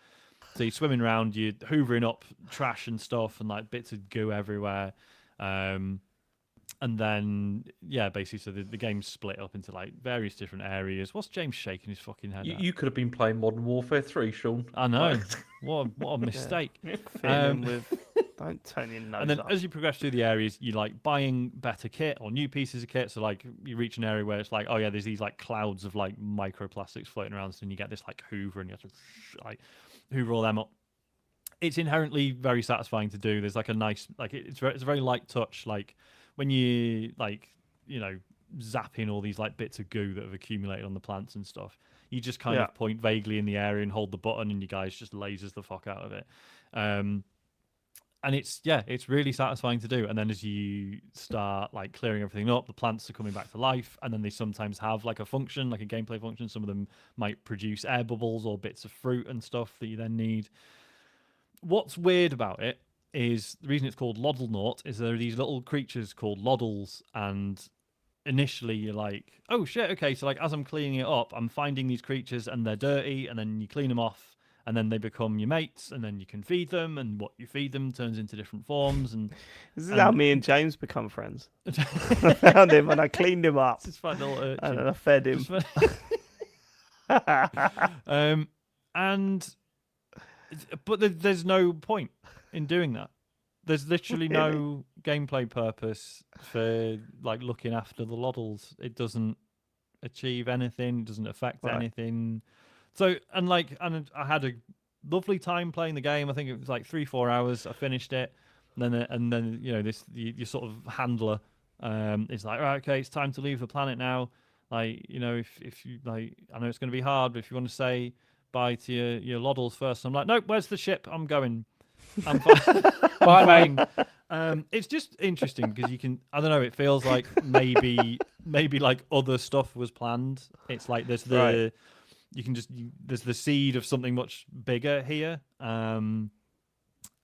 S3: So you're swimming around, you're hoovering up trash and stuff, and like bits of goo everywhere. And then, yeah, basically, so the game's split up into like various different areas. What's James shaking his fucking head at?
S4: You could have been playing Modern Warfare 3, Sean.
S3: I know. What a mistake.
S1: Don't turn your nose
S3: And then
S1: up.
S3: as you progress through the areas, you're like buying better kit or new pieces of kit. So like you reach an area where it's like, oh yeah, there's these like clouds of like microplastics floating around, so then you get this like hoover and you have to like hoover all them up. It's inherently very satisfying to do. There's like a nice like it's a very light touch. Like when you like zapping all these like bits of goo that have accumulated on the plants and stuff, you just kind of point vaguely in the area and hold the button, and you guys just lasers the fuck out of it. And it's really satisfying to do. And then as you start like clearing everything up, the plants are coming back to life, and then they sometimes have like a function, like a gameplay function. Some of them might produce air bubbles or bits of fruit and stuff that you then need. What's weird about it is the reason it's called Loddlenaut is there are these little creatures called Loddles, and initially you're like, oh shit, okay, so like as I'm cleaning it up, I'm finding these creatures and they're dirty, and then you clean them off, and then they become your mates, and then you can feed them, and what you feed them turns into different forms. And
S1: this is how me and James become friends. I found him and I cleaned him up.
S3: It's fun little urchin.
S1: And then I fed him.
S3: But there's no point in doing that. There's literally no gameplay purpose for like looking after the Loddles. It doesn't achieve anything. It doesn't affect anything. So and I had a lovely time playing the game. I think it was like 3-4 hours. I finished it, and then your sort of handler is like, right, okay, it's time to leave the planet now. Like if you like, I know it's going to be hard, but if you want to say bye to your Loddles first, I'm like, nope, where's the ship? I'm going. I'm fine.
S2: Bye, mate.
S3: It's just interesting because you can. I don't know. It feels like maybe like other stuff was planned. It's like there's there's the seed of something much bigger here, and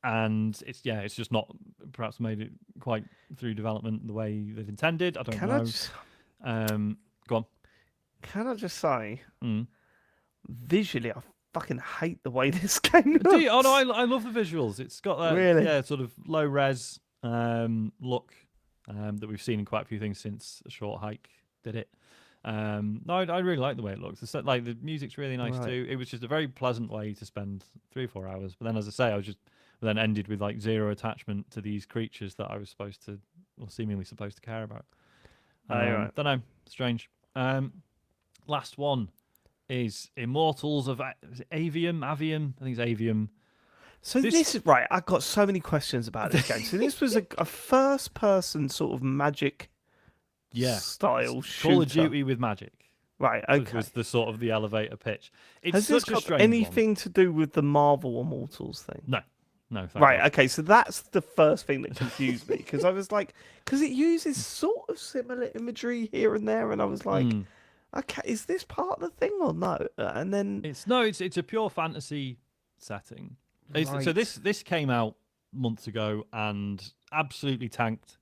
S3: it's just not perhaps made it quite through development the way they've intended. I don't know. Go on.
S1: Can I just say, visually, I fucking hate the way this game looks.
S3: Do you? Oh no, I love the visuals. It's got that sort of low res look that we've seen in quite a few things since A Short Hike did it. No, I really like the way it looks. The music's really nice too. It was just a very pleasant way to spend 3 or 4 hours. But then, as I say, I then ended with like zero attachment to these creatures that I was seemingly supposed to care about. Don't know, strange. Last one is Immortals of Aveum. I think it's Aveum.
S1: So this is right. I've got so many questions about this game. So this was a first-person sort of magic, style shooter.
S3: Call of Duty with magic.
S1: Right. Okay.
S3: Was the sort of the elevator pitch. It's
S1: Has this
S3: such a
S1: got
S3: strange
S1: anything to do with the Marvel Immortals thing?
S3: No. Thank
S1: Right.
S3: God.
S1: Okay. So that's the first thing that confused me because I was like, because it uses sort of similar imagery here and there, and I was like, okay, is this part of the thing or no? And then
S3: It's a pure fantasy setting.
S1: Right.
S3: So this came out months ago and absolutely tanked.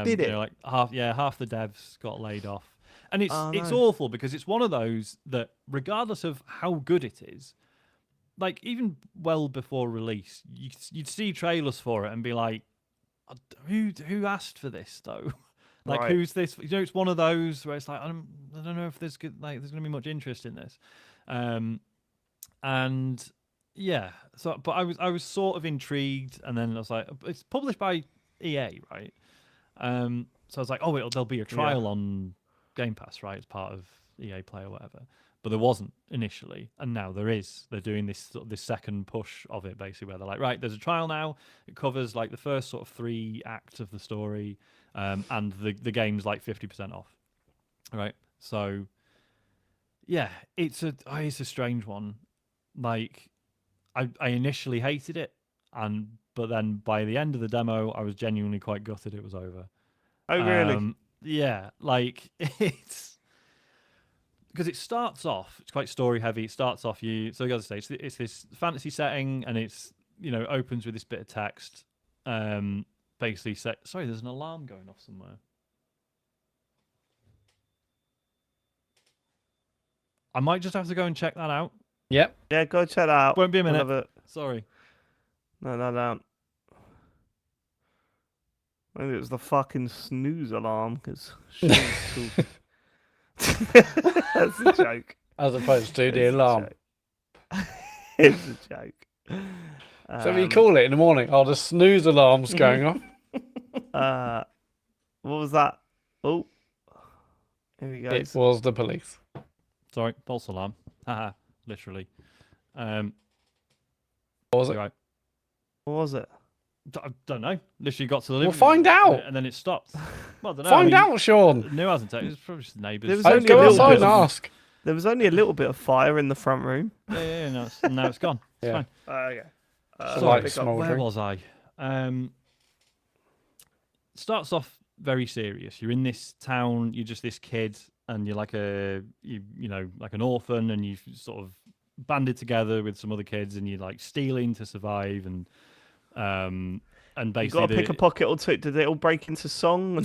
S1: Did it?
S3: Like half the devs got laid off, and it's
S1: no.
S3: awful because it's one of those that regardless of how good it is, like even well before release, you'd see trailers for it and be like, who asked for this though? Like
S1: Right.
S3: who's this? It's one of those where it's like I don't know if there's going to be much interest in this, and yeah. So, but I was sort of intrigued, and then I was like, it's published by EA, right? So I was like, oh, there'll be a trial on Game Pass, right? It's part of EA Play or whatever. But there wasn't initially, and now there is. They're doing this second push of it, basically, where they're like, right, there's a trial now. It covers like the first sort of 3 acts of the story, and the game's like 50% off. All right, so yeah, it's a strange one. Like, I initially hated it, but then by the end of the demo, I was genuinely quite gutted it was over.
S1: Oh really?
S3: Yeah, like it's because it starts off, it's quite story heavy. It starts off so you got to say it's this fantasy setting, and it's opens with this bit of text. Basically, sorry, there's an alarm going off somewhere. I might just have to go and check that out.
S2: Yep.
S1: Yeah, go check that out.
S3: Won't be a minute.
S1: We'll have
S3: Sorry.
S1: No. Maybe it was the fucking snooze alarm because that's a joke.
S2: As opposed to the alarm.
S1: It's a joke.
S2: So we call it in the morning. Oh, the snooze alarm's going off.
S1: What was that? Oh, here we go.
S2: It was the police.
S3: Sorry, false alarm. Haha, literally.
S2: What was it?
S3: Right.
S1: What was it?
S3: I don't know. Literally got to the living
S2: Well, find
S3: room,
S2: out.
S3: and then it stopped. Well, I don't know.
S2: Find out, Sean.
S3: No, hasn't it? It's probably just neighbours.
S1: There was
S2: I'd
S1: only a
S2: go
S1: little
S2: outside
S1: bit
S2: and
S1: of-
S2: ask.
S1: There was only a little bit of fire in the front room.
S3: Yeah. Now it's gone. It's
S2: Yeah.
S3: fine.
S1: Okay.
S2: It's
S1: So
S2: like
S1: pick up-
S2: small-
S3: Where
S2: drink.
S3: was I? Starts off very serious. You're in this town. You're just this kid, and you're like like an orphan, and you've sort of banded together with some other kids, and you're like stealing to survive, and
S1: You
S3: basically
S1: got to pick a pocket or two. Did it all break into song?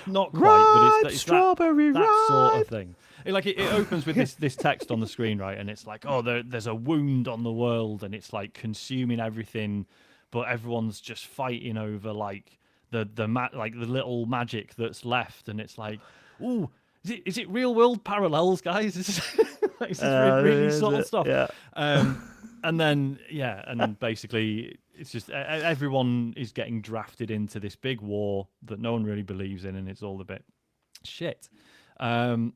S3: not quite, but it's that
S1: strawberry
S3: that sort
S1: ripe.
S3: of thing. It opens with this text on the screen, right? And it's like, oh, there's a wound on the world, and it's like consuming everything, but everyone's just fighting over like the little magic that's left, and it's like, ooh, is it real world parallels, guys? This is really subtle stuff.
S1: Yeah.
S3: And then basically it's just everyone is getting drafted into this big war that no one really believes in, and it's all a bit shit. And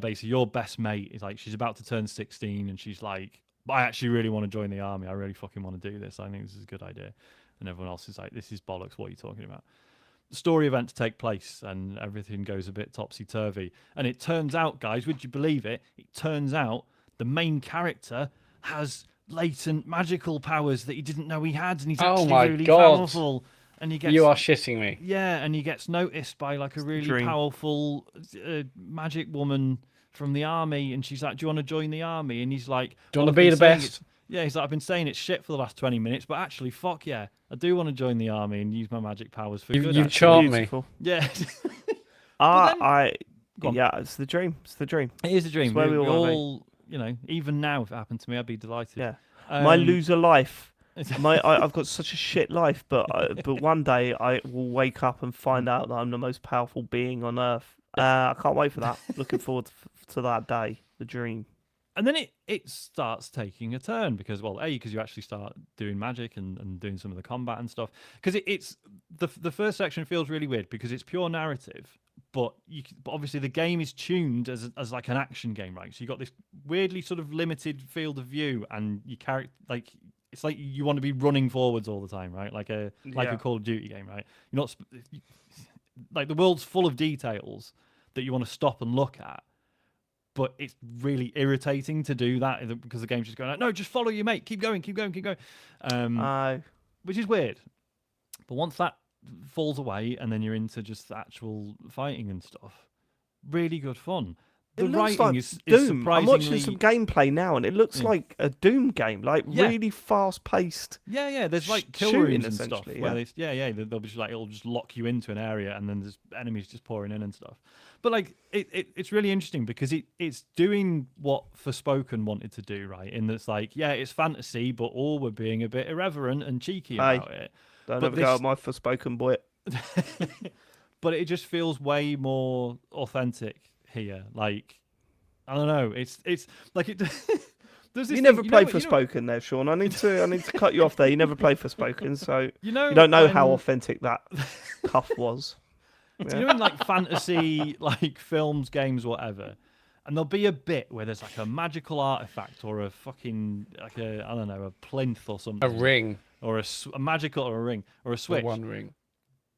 S3: basically your best mate is like, she's about to turn 16, and she's like, I actually really want to join the army. I really fucking want to do this. I think this is a good idea. And everyone else is like, this is bollocks. What are you talking about? The story events take place, and everything goes a bit topsy-turvy. And it turns out, guys, would you believe it? It turns out the main character has latent magical powers that he didn't know he had, and he's
S2: Oh
S3: actually
S2: my
S3: really
S2: God.
S3: powerful. And he gets
S2: You are shitting me.
S3: yeah, and he gets noticed by like a really
S1: dream.
S3: powerful magic woman from the army, and she's like, "Do you want to join the army?" And he's like,
S2: Do you want
S3: "I've
S2: to be
S3: been
S2: the
S3: saying
S2: best?"
S3: it's- Yeah, he's like, "I've been saying it's shit for the last 20 minutes, but actually, fuck yeah, I do want to join the army and use my magic powers for good."
S2: You've
S3: actually."
S2: charmed me.
S1: Beautiful.
S3: Yeah, Go on.
S1: Yeah, it's the dream. It's the dream.
S3: it is a dream.
S1: It's where
S3: We
S1: we all
S3: all, even now, if it happened to me, I'd be delighted.
S1: Yeah. My
S3: Um,
S1: loser life. I've got such a shit life, but one day I will wake up and find out that I'm the most powerful being on earth. I can't wait for that. Looking forward to that day, the dream.
S3: And then it starts taking a turn because you actually start doing magic and doing some of the combat and stuff. Because it's the first section feels really weird because it's pure narrative, but obviously the game is tuned as like an action game, right? So you got this weirdly sort of limited field of view, and you it's like you want to be running forwards all the time, right? Like a Call of Duty game, right? You're not like the world's full of details that you want to stop and look at. But it's really irritating to do that because the game's just going like, no, just follow your mate. Keep going. Which is weird. But once that falls away and then you're into just the actual fighting and stuff, really good fun. The
S1: It looks
S3: writing
S1: like
S3: is
S1: Doom.
S3: surprisingly...
S1: I'm watching some gameplay now, and it looks like a Doom game, like really fast-paced.
S3: Yeah. There's like kill
S1: shooting,
S3: rooms and stuff.
S1: essentially,
S3: Where they'll be just like, it'll just lock you into an area, and then there's enemies just pouring in and stuff. But like it's really interesting because it's doing what Forspoken wanted to do, right? In that it's like, yeah, it's fantasy, but all we're being a bit irreverent and cheeky about it.
S1: Don't
S3: But
S1: ever go at my Forspoken boy.
S3: But it just feels way more authentic here. Like, I don't know. It's like it. There's this
S1: You never
S3: thing,
S1: played
S3: you know-
S1: Forspoken there, Sean. I need to cut you off there. You never played Forspoken, so
S3: You know,
S1: you don't know how
S3: when-
S1: authentic that cuff was.
S3: Do you know in like fantasy, like films, games, whatever, and there'll be a bit where there's like a magical artifact or a fucking a plinth or something,
S2: A ring.
S3: or a magical or a ring or a switch,
S2: One ring.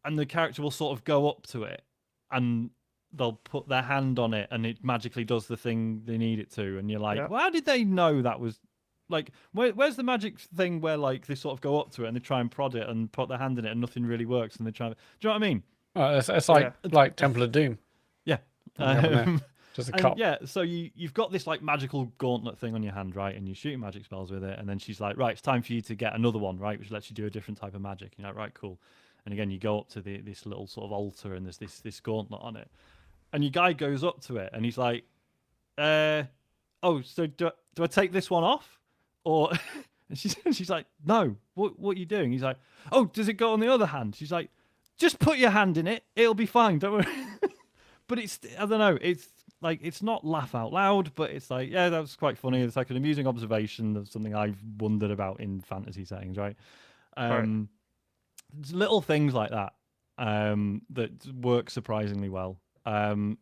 S3: and the character will sort of go up to it and they'll put their hand on it and it magically does the thing they need it to, and you're like, well, how did they know that was like where's the magic thing where like they sort of go up to it and they try and prod it and put their hand in it and nothing really works, and they try. Do you know what I mean?
S2: It's like Temple of Doom.
S3: Yeah.
S2: Yeah. Just a
S3: And
S2: cup.
S3: yeah, so you've got this like magical gauntlet thing on your hand, right? And you're shooting magic spells with it. And then she's like, right, it's time for you to get another one, right? Which lets you do a different type of magic. You're like, right, cool. And again, you go up to this little sort of altar, and there's this gauntlet on it. And your guy goes up to it, and he's like, oh, so do I take this one off? Or and she's like, no, what are you doing? He's like, oh, does it go on the other hand? She's like, just put your hand in it, it'll be fine, don't worry. But it's, I don't know, it's like, it's not laugh out loud, but it's like, yeah, that was quite funny. It's like an amusing observation of something I've wondered about in fantasy settings, right?
S1: Right.
S3: There's little things like that that work surprisingly well. And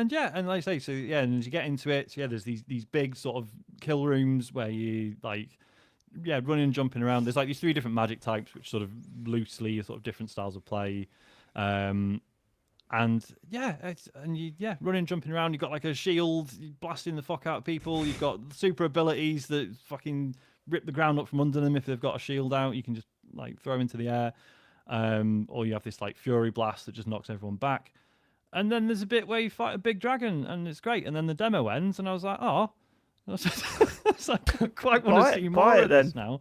S3: yeah, and like I say, so yeah, and as you get into it, so yeah, there's these big sort of kill rooms where you like, yeah, running and jumping around. There's like these 3 different magic types, which sort of loosely are sort of different styles of play. And yeah, running and jumping around. You've got like a shield, blasting the fuck out of people. You've got super abilities that fucking rip the ground up from under them if they've got a shield out. You can just like throw them into the air. Or you have this like fury blast that just knocks everyone back. And then there's a bit where you fight a big dragon, and it's great. And then the demo ends, and I was like, oh, I quite want to see more of this now.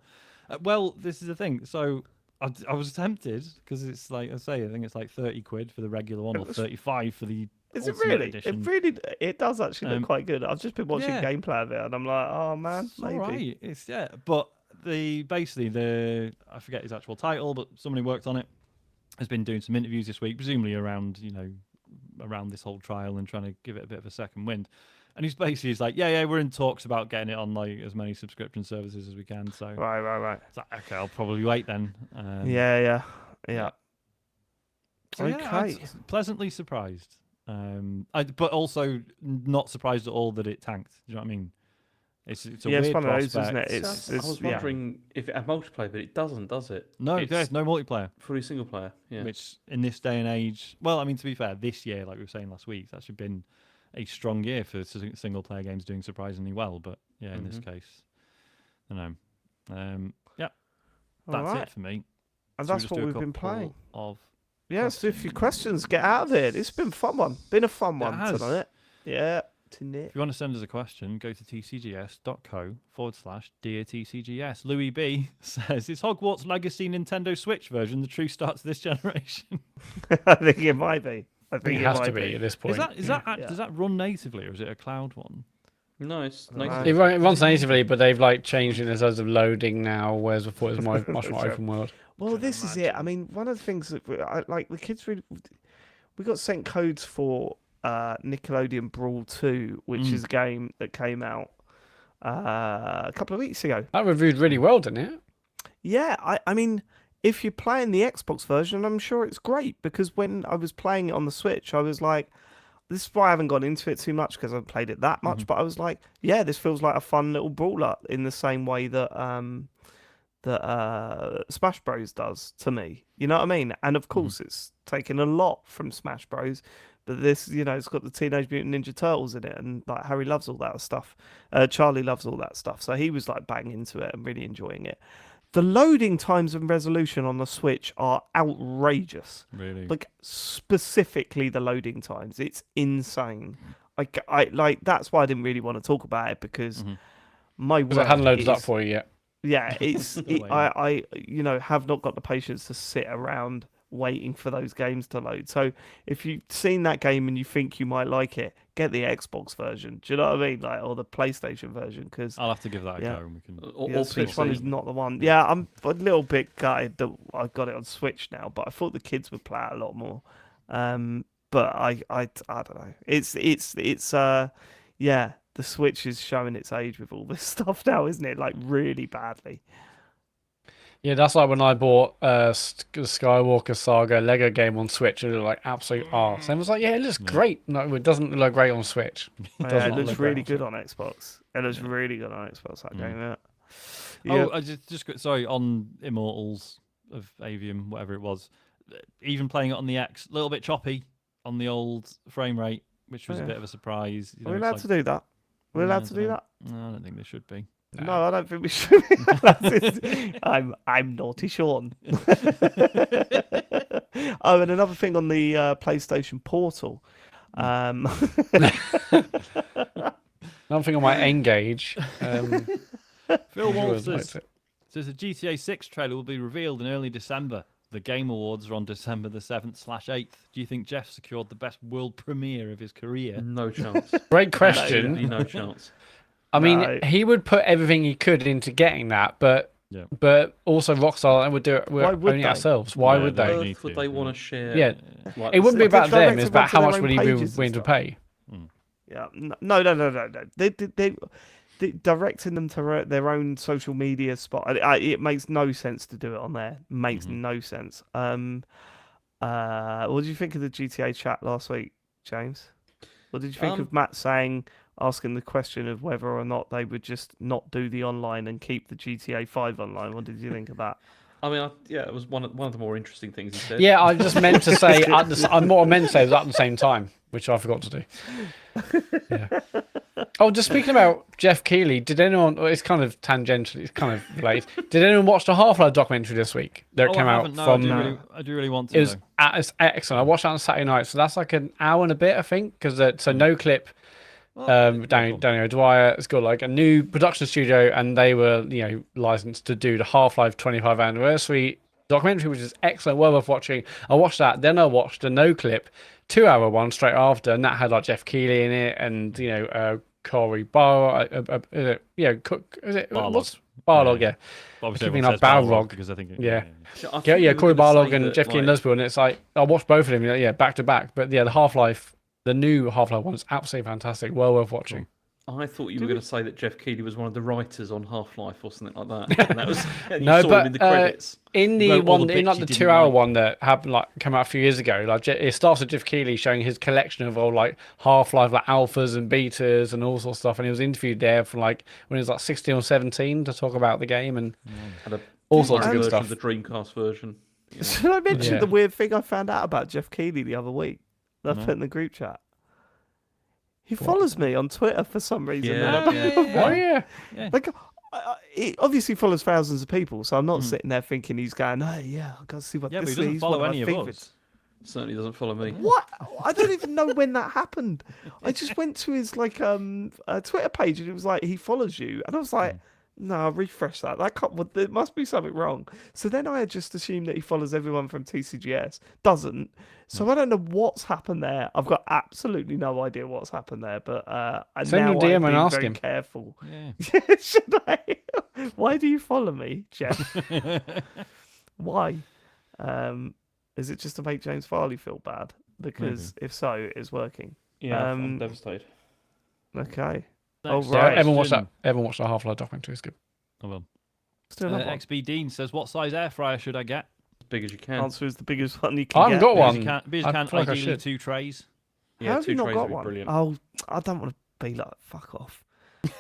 S3: Well, this is the thing. So I was tempted because it's like I say, I think it's like 30 quid for the regular one, or 35 for the.
S1: Is it
S3: Ultimate
S1: really?
S3: Edition.
S1: It does actually look quite good. I've just been watching
S3: yeah.
S1: gameplay of it, and I'm like, oh man,
S3: It's
S1: maybe.
S3: all right. It's but the I forget his actual title, but someone who worked on it has been doing some interviews this week, presumably around around this whole trial and trying to give it a bit of a second wind. And he's like, yeah, we're in talks about getting it on like as many subscription services as we can. So
S1: Right.
S3: it's like, okay, I'll probably wait then.
S1: Yeah.
S3: So, yeah, I
S1: okay.
S3: was pleasantly surprised, but also not surprised at all that it tanked. Do you know what I mean? It's a
S1: It's
S3: weird
S1: one of those,
S3: prospect.
S1: isn't it?
S4: I was wondering if it had multiplayer, but it doesn't, does it?
S3: No,
S4: It's
S3: there's no multiplayer.
S4: fully single player. Yeah.
S3: Which in this day and age, well, I mean, to be fair, this year, like we were saying last week, it's actually been a strong year for single player games doing surprisingly well. But yeah, in this case, I don't know. Yeah, that's it for me.
S1: And
S3: So
S1: that's
S3: just
S1: what
S3: do a
S1: we've been
S3: couple
S1: playing.
S3: Of
S1: Yeah, let's do a few questions. Get out of it. It's been a fun one. Been a fun one
S3: has.
S1: tonight. Yeah, tonight.
S3: If you want to send us a question, go to tcgs.co/dear TCGS. Louis B says, is Hogwarts Legacy Nintendo Switch version the true start to this generation?
S1: I think it might be. I
S2: It
S1: think
S2: has
S1: might
S2: to be at this point.
S3: Does that run natively, or is it a cloud one?
S4: No, it's
S1: Right.
S4: nice.
S2: It runs natively, but they've like changed it in terms of loading now, whereas before it was much more open world.
S1: Well, this is it. I mean, one of the things that like the kids really, we got sent codes for Nickelodeon Brawl 2, which is a game that came out a couple of weeks ago.
S2: That reviewed really well, didn't it?
S1: Yeah, I mean, if you're playing the Xbox version, I'm sure it's great, because when I was playing it on the Switch, I was like, this is why I haven't gone into it too much, because I haven't played it that much, but I was like, yeah, this feels like a fun little brawler in the same way that Smash Bros does to me. You know what I mean? And of course, it's taken a lot from Smash Bros. But this, it's got the Teenage Mutant Ninja Turtles in it, and like Harry loves all that stuff. Charlie loves all that stuff, so he was like bang into it and really enjoying it. The loading times and resolution on the Switch are outrageous.
S3: Really?
S1: Like specifically the loading times, it's insane. I like that's why I didn't really want to talk about it, because my
S2: Because it hadn't
S1: word
S2: loaded up
S1: is-
S2: for you yet.
S1: yeah, it's
S3: way.
S1: I have not got the patience to sit around waiting for those games to load. So if you've seen that game and you think you might like it, get the Xbox version. Do you know what I mean? Like, or the PlayStation version, because
S3: I'll have to give that a
S1: Yeah.
S3: go. And we can.
S1: the Switch one is not the one. Yeah, I'm a little bit gutted that I got it on Switch now, but I thought the kids would play it a lot more. But I don't know. It's yeah, the Switch is showing its age with all this stuff now, isn't it? Like really badly.
S2: Yeah, that's like when I bought the Skywalker Saga Lego game on Switch. It looked like absolute arse. And I was like, yeah, it looks great. No, it doesn't look great on Switch. It does
S1: Yeah, it
S2: not
S1: looks
S2: look great
S1: really
S2: on
S1: good
S2: Switch.
S1: on Xbox. It looks really good on Xbox. That game. Yeah.
S3: Oh, I sorry, on Immortals of Aveum, whatever it was, even playing it on the X, a little bit choppy on the old frame rate, which was a bit of a surprise.
S1: We're allowed to do that. We're allowed to do that.
S3: No, I don't think they should be.
S1: No, I don't think we should. I'm naughty Sean. Oh, and another thing on the PlayStation Portal.
S2: something on my Engage.
S3: Phil
S2: Sure,
S3: Wolf
S2: like
S3: says the GTA 6 trailer will be revealed in early December. The Game Awards are on December the 7th/8th. Do you think Jeff secured the best world premiere of his career?
S4: No chance.
S2: Great question.
S4: Absolutely no chance.
S2: I mean,
S1: No.
S2: he would put everything he could into getting that, but also Rockstar would do it.
S1: Why would
S2: only
S1: they?
S2: ourselves. Why
S3: Yeah,
S2: would
S3: they
S2: they?
S3: need
S4: Earth would
S3: to,
S4: they
S3: yeah.
S4: want to share?
S2: Yeah.
S4: Like,
S2: It wouldn't be
S1: They're
S2: about them.
S1: directing
S2: It's about
S1: onto
S2: how
S1: their
S2: much
S1: own
S2: would he be
S1: pages and
S2: willing to
S1: stuff.
S2: pay.
S1: Yeah, no. They directing them to their own social media spot. It makes no sense to do it on there. Makes no sense. What did you think of the GTA chat last week, James? What did you think of Matt asking the question of whether or not they would just not do the online and keep the GTA 5 online? What did you think of that?
S4: I mean, it was one of the more interesting things he said.
S2: Yeah, I just meant to say. I'm what I meant to say was at the same time, which I forgot to do. Yeah. Oh, just speaking about Jeff Keighley, did anyone? Well, it's kind of tangential. It's kind of related. Did anyone watch the Half-Life documentary this week that came out from?
S3: I do really want to.
S2: It was it's excellent. I watched that on Saturday night, so that's like an hour and a bit, I think, because so no clip. Danny O'Dwyer has got like a new production studio, and they were licensed to do the Half-Life 25th anniversary documentary, which is excellent, well worth watching. I watched that, then I watched a no clip 2-hour one straight after, and that had like Jeff Keighley in it, and Corey Bar, Cook, is it
S3: Barlog.
S2: what's Barlog? Yeah,
S3: Obviously,
S2: keeping
S3: everyone
S2: like
S3: says Balrog
S2: Balrog
S3: because I think
S2: yeah.
S4: I thought you were
S2: Corey
S4: gonna
S2: Barlog
S4: say
S2: and
S4: that,
S2: Jeff Keighley
S4: like,
S2: and and it's like I watched both of them, back to back. But yeah, the new Half-Life one is absolutely fantastic, well worth watching.
S4: I thought you were going to say that Jeff Keighley was one of the writers on Half-Life or something like that. And that was and you
S2: No,
S4: saw
S2: but
S4: him in the credits.
S2: in the
S3: Wrote all
S2: one,
S3: the
S2: in
S3: bits
S2: like
S3: you
S2: the
S3: didn't
S2: 2-hour
S3: like.
S2: one that happened came out a few years ago, like it starts with Jeff Keighley showing his collection of all like Half-Life like alphas and betas and all sorts of stuff, and he was interviewed there for like when he was like 16 or 17 to talk about the game and
S4: Had a
S2: all sorts of
S4: version
S2: good stuff.
S4: of the Dreamcast version. You know.
S1: Should I mention
S2: Yeah.
S1: the weird thing I found out about Jeff Keighley the other week? That I
S3: No.
S1: put in the group chat. He follows me on Twitter for some reason. and I
S4: Yeah,
S1: don't
S4: yeah,
S1: know
S2: Oh
S1: why.
S2: yeah,
S1: Like, he obviously follows thousands of people, so I'm not
S3: Mm.
S1: sitting there thinking he's going, "Oh yeah, I got to see what
S3: Yeah, but
S1: this
S3: he doesn't
S1: is."
S3: follow
S1: one
S3: any
S1: my
S3: of
S1: favourites."
S3: us.
S4: Certainly doesn't follow me.
S1: What? I don't even know when that happened. I just went to his Twitter page and it was like he follows you, and I was like, no, refresh that. That can't. Well, there must be something wrong. So then I had just assumed that he follows everyone from TCGS. Doesn't. So I don't know what's happened there. I've got absolutely no idea what's happened there. But
S2: Send
S1: now
S2: him a DM
S1: I'm
S2: and
S1: being
S2: ask
S1: very
S2: him.
S1: careful.
S3: Yeah.
S1: Should I? Why do you follow me, Jeff? Why? Is it just to make James Farley feel bad? Because if so, it's working.
S4: Yeah, I'm devastated.
S1: Okay.
S3: Next
S1: right.
S2: Everyone watched
S3: question.
S2: that. Everyone watched the Half-Life documentary. It's good.
S3: Oh, well.
S1: Still another one.
S3: XB Dean says, what size air fryer should I get?
S4: As big as you can.
S1: Answer is the biggest one you can
S2: I haven't
S1: get.
S2: got
S3: Big as
S2: one.
S3: you can, big as
S2: I
S3: you can
S2: feel like I
S3: ideally
S2: should.
S3: 2 trays.
S4: Yeah,
S1: How have
S4: 2
S1: you not
S4: trays
S1: got
S4: would be
S1: one?
S4: brilliant.
S1: Oh, I don't want to be like, fuck off.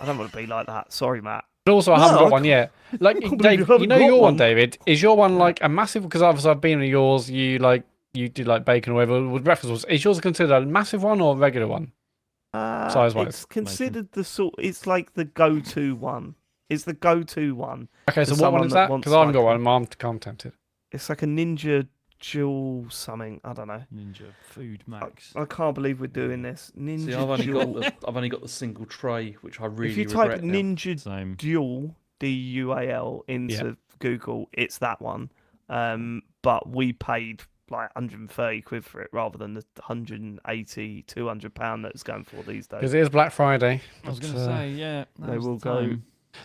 S1: I don't want to be like that. Sorry, Matt.
S2: But also, I
S1: No,
S2: haven't
S1: I
S2: got one yet. Like,
S1: can't believe
S2: Dave,
S1: you haven't got
S2: your one,
S1: one.
S2: David. Is your one like a massive? Because obviously I've been to yours. You do like bacon or whatever. With breakfast was. Is yours considered a massive one or a regular one? Size-wise.
S1: It's considered the sort. It's like the go-to one. It's the go-to one.
S2: Okay, so
S1: For
S2: what one
S1: someone
S2: is
S1: that
S2: that?
S1: wants
S2: Because I haven't got
S1: like
S2: one. I'm tempted.
S1: It's like a Ninja Jewel something. I don't know.
S3: Ninja Food Max.
S1: I can't believe we're doing this. Ninja
S4: See, I've only
S1: Jewel.
S4: I've only got the single tray, which I really
S1: If you type
S4: regret now.
S1: Ninja
S3: Same.
S1: Dual DUAL into Google, it's that one. But we paid like 130 quid for it rather than the 180, 200 pound that it's going for these days.
S2: Because it is Black Friday.
S3: I was
S2: but,
S3: going to say, yeah.
S1: they will go.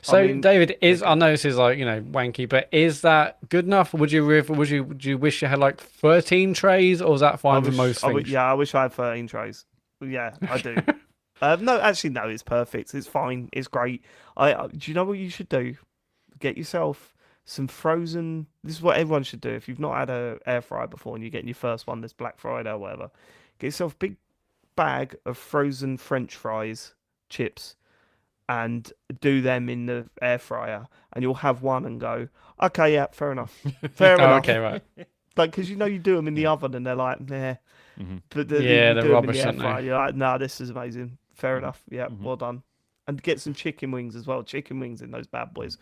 S2: So,
S1: I mean,
S2: David, I know this is like wanky, but is that good enough? Would you wish you had like 13 trays, or is that fine for most things?
S1: I wish I had 13 trays. Yeah, I do. No, actually, no, it's perfect. It's fine. It's great. Do you know what you should do? Get yourself some frozen. This is what everyone should do. If you've not had an air fryer before and you're getting your first one this Black Friday or whatever, get yourself a big bag of frozen French fries, chips, and do them in the air fryer, and you'll have one and go, okay, yeah, fair enough, fair
S2: Oh,
S1: enough.
S2: okay, right.
S1: Like, because you do them in the oven and they're like, nah. But
S2: Yeah,
S1: you
S2: they're
S1: do 'em in
S2: rubbish,
S1: the air
S2: aren't they?
S1: fryer, you're like, nah, this is amazing. Fair enough. Yeah, well done. And get some chicken wings as well. Chicken wings in those bad boys.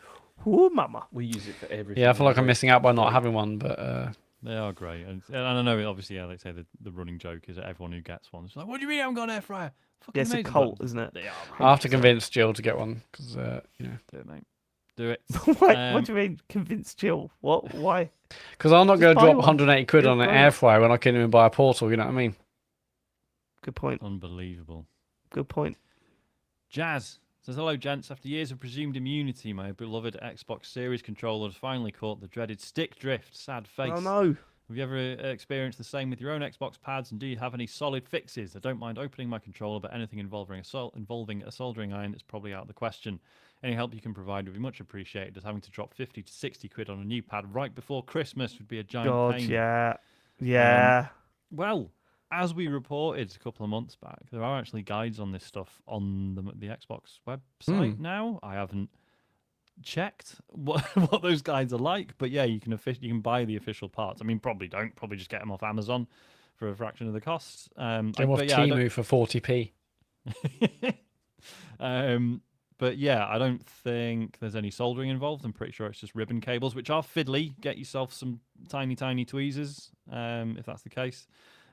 S1: Ooh, mama.
S4: We use it for everything.
S2: Yeah, I feel like I'm missing out by not having one, but
S3: They are great, and I know obviously, yeah, they say the running joke is that everyone who gets one is like, "What do you mean I haven't got an air fryer?" Fucking
S1: Yeah, it's a
S3: amazing,
S1: cult,
S3: but
S1: isn't it?
S3: They are.
S2: I have to
S1: 100%.
S2: convince Jill to get one because
S3: Do it, mate. Do it.
S1: Wait, what do you mean? Convince Jill? What? Why?
S2: because I'm not
S1: Just
S2: going to
S1: buy
S2: drop
S1: one.
S2: 180 quid
S1: You're
S2: on an
S1: grown
S2: air
S1: up.
S2: fryer when I can even buy a portal. You know what I mean?
S1: Good point.
S3: Unbelievable.
S1: Good point.
S3: Jazz says, hello, gents. After years of presumed immunity, my beloved Xbox Series controller has finally caught the dreaded stick drift. Sad face.
S1: Oh no.
S3: Have you ever experienced the same with your own Xbox pads, and do you have any solid fixes? I don't mind opening my controller, but anything involving a soldering iron is probably out of the question. Any help you can provide would be much appreciated, as having to drop 50 to 60 quid on a new pad right before Christmas would be a giant
S1: God,
S3: pain.
S1: yeah. Yeah.
S3: Well, as we reported a couple of months back, there are actually guides on this stuff on the Xbox website now. I haven't checked what those guides are like, but yeah, you can buy the official parts. I mean, probably just get them off Amazon for a fraction of the cost.
S2: Get them off Temu for 40p.
S3: But yeah, I don't think there's any soldering involved. I'm pretty sure it's just ribbon cables, which are fiddly. Get yourself some tiny tweezers, if that's the case.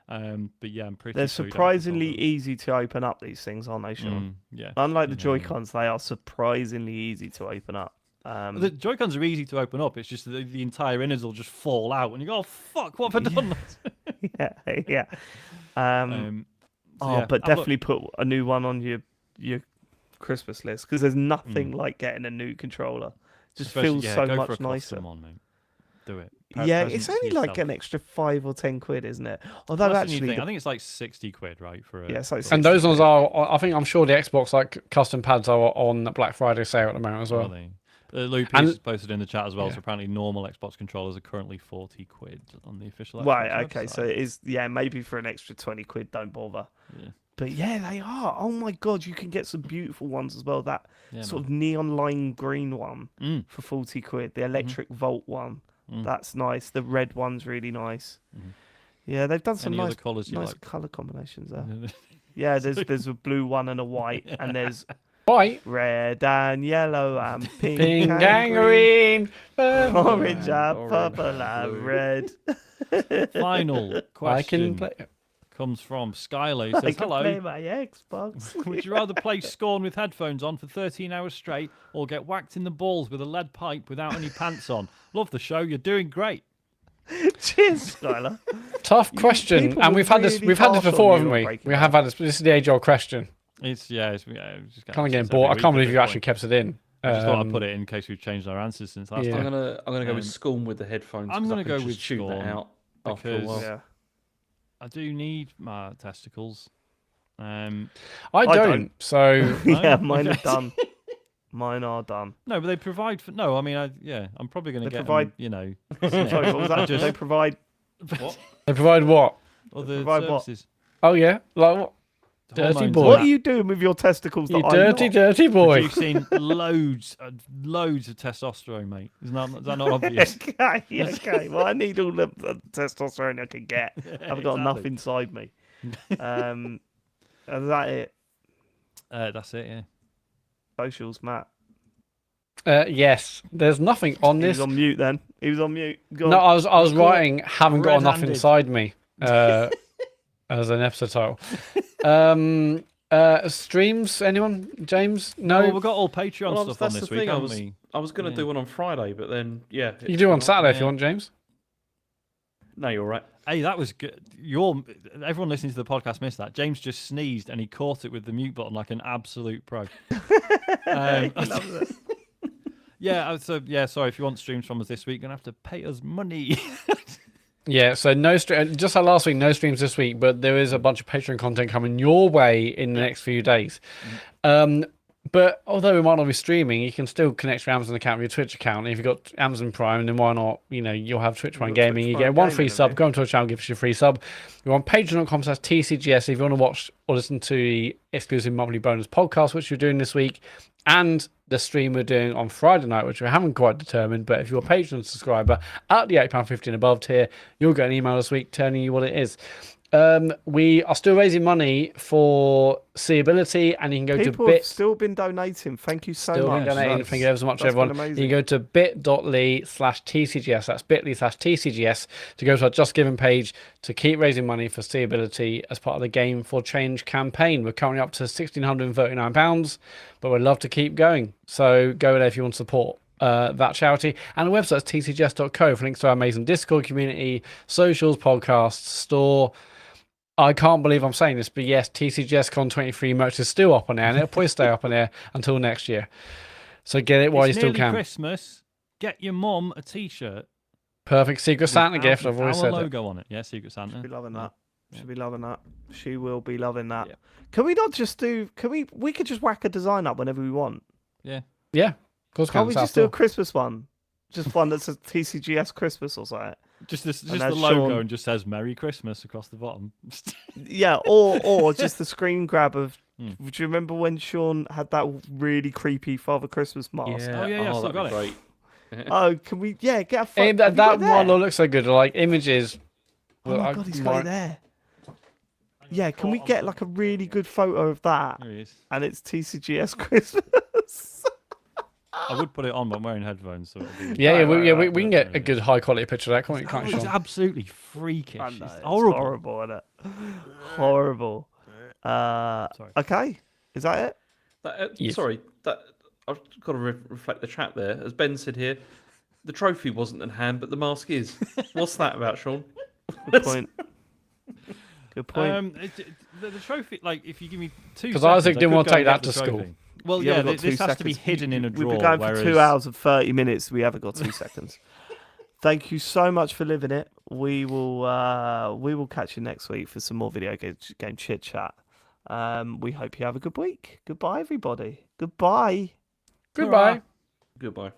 S3: But yeah, I'm pretty.
S1: They're
S3: sure you don't have to
S1: surprisingly
S3: solder
S1: easy to open up, these things, aren't they, Sean?
S3: them. Yeah.
S1: Unlike the
S3: Yeah.
S1: Joy-Cons, they are surprisingly easy to open up.
S3: The Joy-Cons are easy to open up. It's just the entire innards will just fall out, and you go, "Oh fuck, what have I done?"
S1: yeah.
S3: So yeah,
S1: but
S3: have a look.
S1: definitely put a new one on your Christmas list, because there's nothing like getting a new controller. Just
S3: Especially-
S1: feels so
S3: go
S1: much
S3: for a
S1: nicer.
S3: custom one, mate. Do it.
S1: Yeah,
S3: Presents
S1: it's
S3: to
S1: only like
S3: yourself.
S1: an extra 5 or 10 quid, isn't it? Although
S3: Less than you
S1: actually,
S3: think. I think it's like 60 quid, right? For a,
S1: Yeah, it's like
S3: for a-
S2: And those ones are, I'm sure the Xbox like custom pads are on Black Friday sale at the moment as
S3: are
S2: well.
S3: they? Lou Peace
S2: And-
S3: has posted in the chat as well.
S2: Yeah.
S3: So apparently, normal Xbox controllers are currently 40 quid on the official. Xbox
S1: right, okay, so
S3: website.
S1: it is, yeah, maybe for an extra 20 quid, don't bother.
S3: Yeah.
S1: But yeah, they are. Oh my god, you can get some beautiful ones as well. That
S3: Yeah,
S1: sort of neon lime green one
S3: man.
S1: for 40 quid. The electric volt one, that's nice. The red one's really nice. Yeah, they've done some
S3: Any other
S1: nice,
S3: colours you
S1: nice
S3: like?
S1: color combinations there. Yeah, there's a blue one and a white, and there's
S2: White,
S1: red and yellow and pink,
S2: pink,
S1: and
S2: and
S1: green,
S2: green.
S1: orange and
S4: orange,
S1: purple
S4: blue.
S1: and red.
S3: Final
S2: I
S3: question
S2: can play.
S3: comes from Skylar. He
S1: I
S3: says,
S1: can play
S3: "Hello.
S1: my Xbox.
S3: Would you rather play Scorn with headphones on for 13 hours straight, or get whacked in the balls with a lead pipe without any pants on? Love the show. You're doing great."
S1: Cheers, Skylar.
S2: Tough question,
S1: people
S2: and
S1: were
S2: we've had this.
S1: really
S2: We've had this
S1: harsh on
S2: before,
S1: you
S2: haven't
S1: on
S2: we?
S1: Breaking
S2: We have
S1: Bad.
S2: had this. This is the age-old question.
S3: It's just
S2: Kind of getting bored. I can't believe you actually kept it in.
S3: I just thought I'd put it in case we've changed our answers since last
S2: Yeah.
S3: time.
S4: I'm gonna go with Scorn with the headphones.
S3: I'm
S4: 'cause I
S3: gonna
S4: can
S3: go
S4: just
S3: with
S4: shoot
S3: Scorn
S4: that out after a
S3: because-
S4: while.
S1: Yeah.
S3: I do need my testicles.
S2: I
S1: don't.
S2: don't. So
S1: Yeah,
S3: No?
S1: mine are
S3: Okay.
S1: done. Mine are done.
S3: No, but they provide for. No, I mean, I'm probably going to
S1: They
S3: get
S1: provide-
S3: them, you know,
S1: Sorry, what was that?
S3: Just-
S1: They provide.
S2: they provide what?
S3: other
S1: Provide what?
S3: services.
S2: Oh yeah, like what? Dirty
S3: Hormones
S2: boy.
S3: and
S1: What
S3: that.
S1: are you doing with your testicles?
S2: You
S1: that
S2: dirty,
S1: I'm not?
S2: dirty boy.
S3: Producing loads of testosterone, mate. Is that not obvious?
S1: Okay. Well, I need all the testosterone I can get. I've got enough
S3: exactly.
S1: inside me. Is that it?
S3: That's it. Yeah.
S1: Socials, Matt.
S2: Yes, there's nothing on
S1: He
S2: this.
S1: was on mute then. He was on mute. Go
S2: No,
S1: on.
S2: I was writing. Haven't got enough
S3: Red-handed.
S2: inside me. As an episode title. Streams? Anyone? James? No.
S3: Well, we've got all Patreon
S4: Well,
S3: stuff on
S4: that's
S3: this
S4: the
S3: week,
S4: thing.
S3: haven't we?
S4: I was gonna
S3: Yeah.
S4: do one on Friday, but then yeah,
S2: you can do it on Saturday if
S3: yeah.
S2: you want, James.
S4: No, you're right.
S3: Hey, that was good. Everyone listening to the podcast missed that. James just sneezed and he caught it with the mute button like an absolute pro.
S1: He loves it.
S3: Sorry, if you want streams from us this week, you're going to have to pay us money.
S2: Yeah, so no stream. Just like last week, no streams this week, but there is a bunch of Patreon content coming your way in the next few days. But although we might not be streaming, you can still connect your Amazon account with your Twitch account. And if you've got Amazon Prime, then why not? You know, you'll have Twitch Prime
S1: got
S2: Gaming.
S1: Twitch
S2: You
S1: Prime
S2: get one
S1: Gaming,
S2: free
S1: have
S2: sub.
S1: you?
S2: Go onto our channel, give us your free sub. We're on patreon.com/TCGS if you want to watch or listen to the exclusive monthly bonus podcast, which we're doing this week, and the stream we're doing on Friday night, which we haven't quite determined. But if you're a Patreon subscriber at the £8.50 and above tier, you'll get an email this week telling you what it is. We are still raising money for Seeability, and you can go
S1: People
S2: to
S1: have
S2: Bit.
S1: still been donating. Thank you so
S2: Still
S1: much.
S2: been donating.
S1: That's-
S2: Thank you ever so much,
S1: that's been
S2: everyone. You
S1: amazing.
S2: can go to bit.ly/TCGS. That's bit.ly/TCGS to go to our Just Giving page to keep raising money for Seeability as part of the Game for Change campaign. We're currently up to £1,639, but we'd love to keep going. So go there if you want to support that charity. And the website is tcgs.co for links to our amazing Discord community, socials, podcasts, store. I can't believe I'm saying this, but yes, TCGS Con 23 merch is still up on there, and it'll probably stay up on there until next year. So get it while you
S3: It's
S2: still
S3: nearly
S2: can.
S3: Christmas. Get your mum a T-shirt.
S2: Perfect Secret Santa gift. I've always
S3: our
S2: said it.
S3: logo on it. Yeah, Secret Santa.
S1: She'll be loving that.
S3: Yeah.
S1: She'll be loving that. She will be loving that.
S3: Yeah.
S1: Can we not just do? Can we could just whack a design up whenever we want.
S3: Yeah.
S2: Yeah, of course.
S1: Can't we just do a Christmas one? Just one that says TCGS Christmas or something.
S3: Just the
S1: that's
S3: logo
S1: Sean.
S3: and just says Merry Christmas across the bottom.
S1: Yeah, or just the screen grab of.
S3: Hmm.
S1: Do you remember when Sean had that really creepy Father Christmas mask?
S3: Oh, yeah, still
S4: that'd
S3: got
S4: be
S3: it.
S4: great.
S1: Oh, can we? Yeah, get a photo.
S2: Hey, that one looks so good. Like images.
S1: Oh my god, he's got it there. Yeah, can we get like a really good photo of that?
S3: There he is.
S1: And it's TCGS Christmas.
S3: I would put it on, but I'm wearing headphones, so it'll be...
S2: Yeah,
S1: Right,
S2: we can get a good high quality picture of that, can't we? Can't we,
S3: It's
S2: Sean?
S3: absolutely freakish.
S1: I know,
S3: It's
S1: it's
S3: horrible.
S1: horrible, isn't it? Horrible.
S3: Sorry.
S1: Okay, is that it?
S2: Yes.
S4: Sorry, I've got to reflect the chat there. As Ben said here, the trophy wasn't in hand, but the mask is. What's that about, Sean?
S1: Good point. Good point.
S3: The trophy, like, if you give me 2
S2: 'Cause
S3: seconds,
S2: Isaac
S3: I
S2: didn't
S3: could
S2: want to
S3: go
S2: take
S3: and
S2: that
S3: get
S2: to
S3: the
S2: school.
S3: trophy. Well,
S1: You
S3: yeah,
S1: haven't got
S3: this
S1: 2
S3: has to be
S1: seconds.
S3: hidden in a drawer.
S1: We've been going for
S3: whereas...
S1: 2 hours and 30 minutes. We haven't got 2 seconds. Thank you so much for living it. We will catch you next week for some more video game chit chat. We hope you have a good week. Goodbye, everybody. Goodbye.
S2: Goodbye.
S4: Goodbye.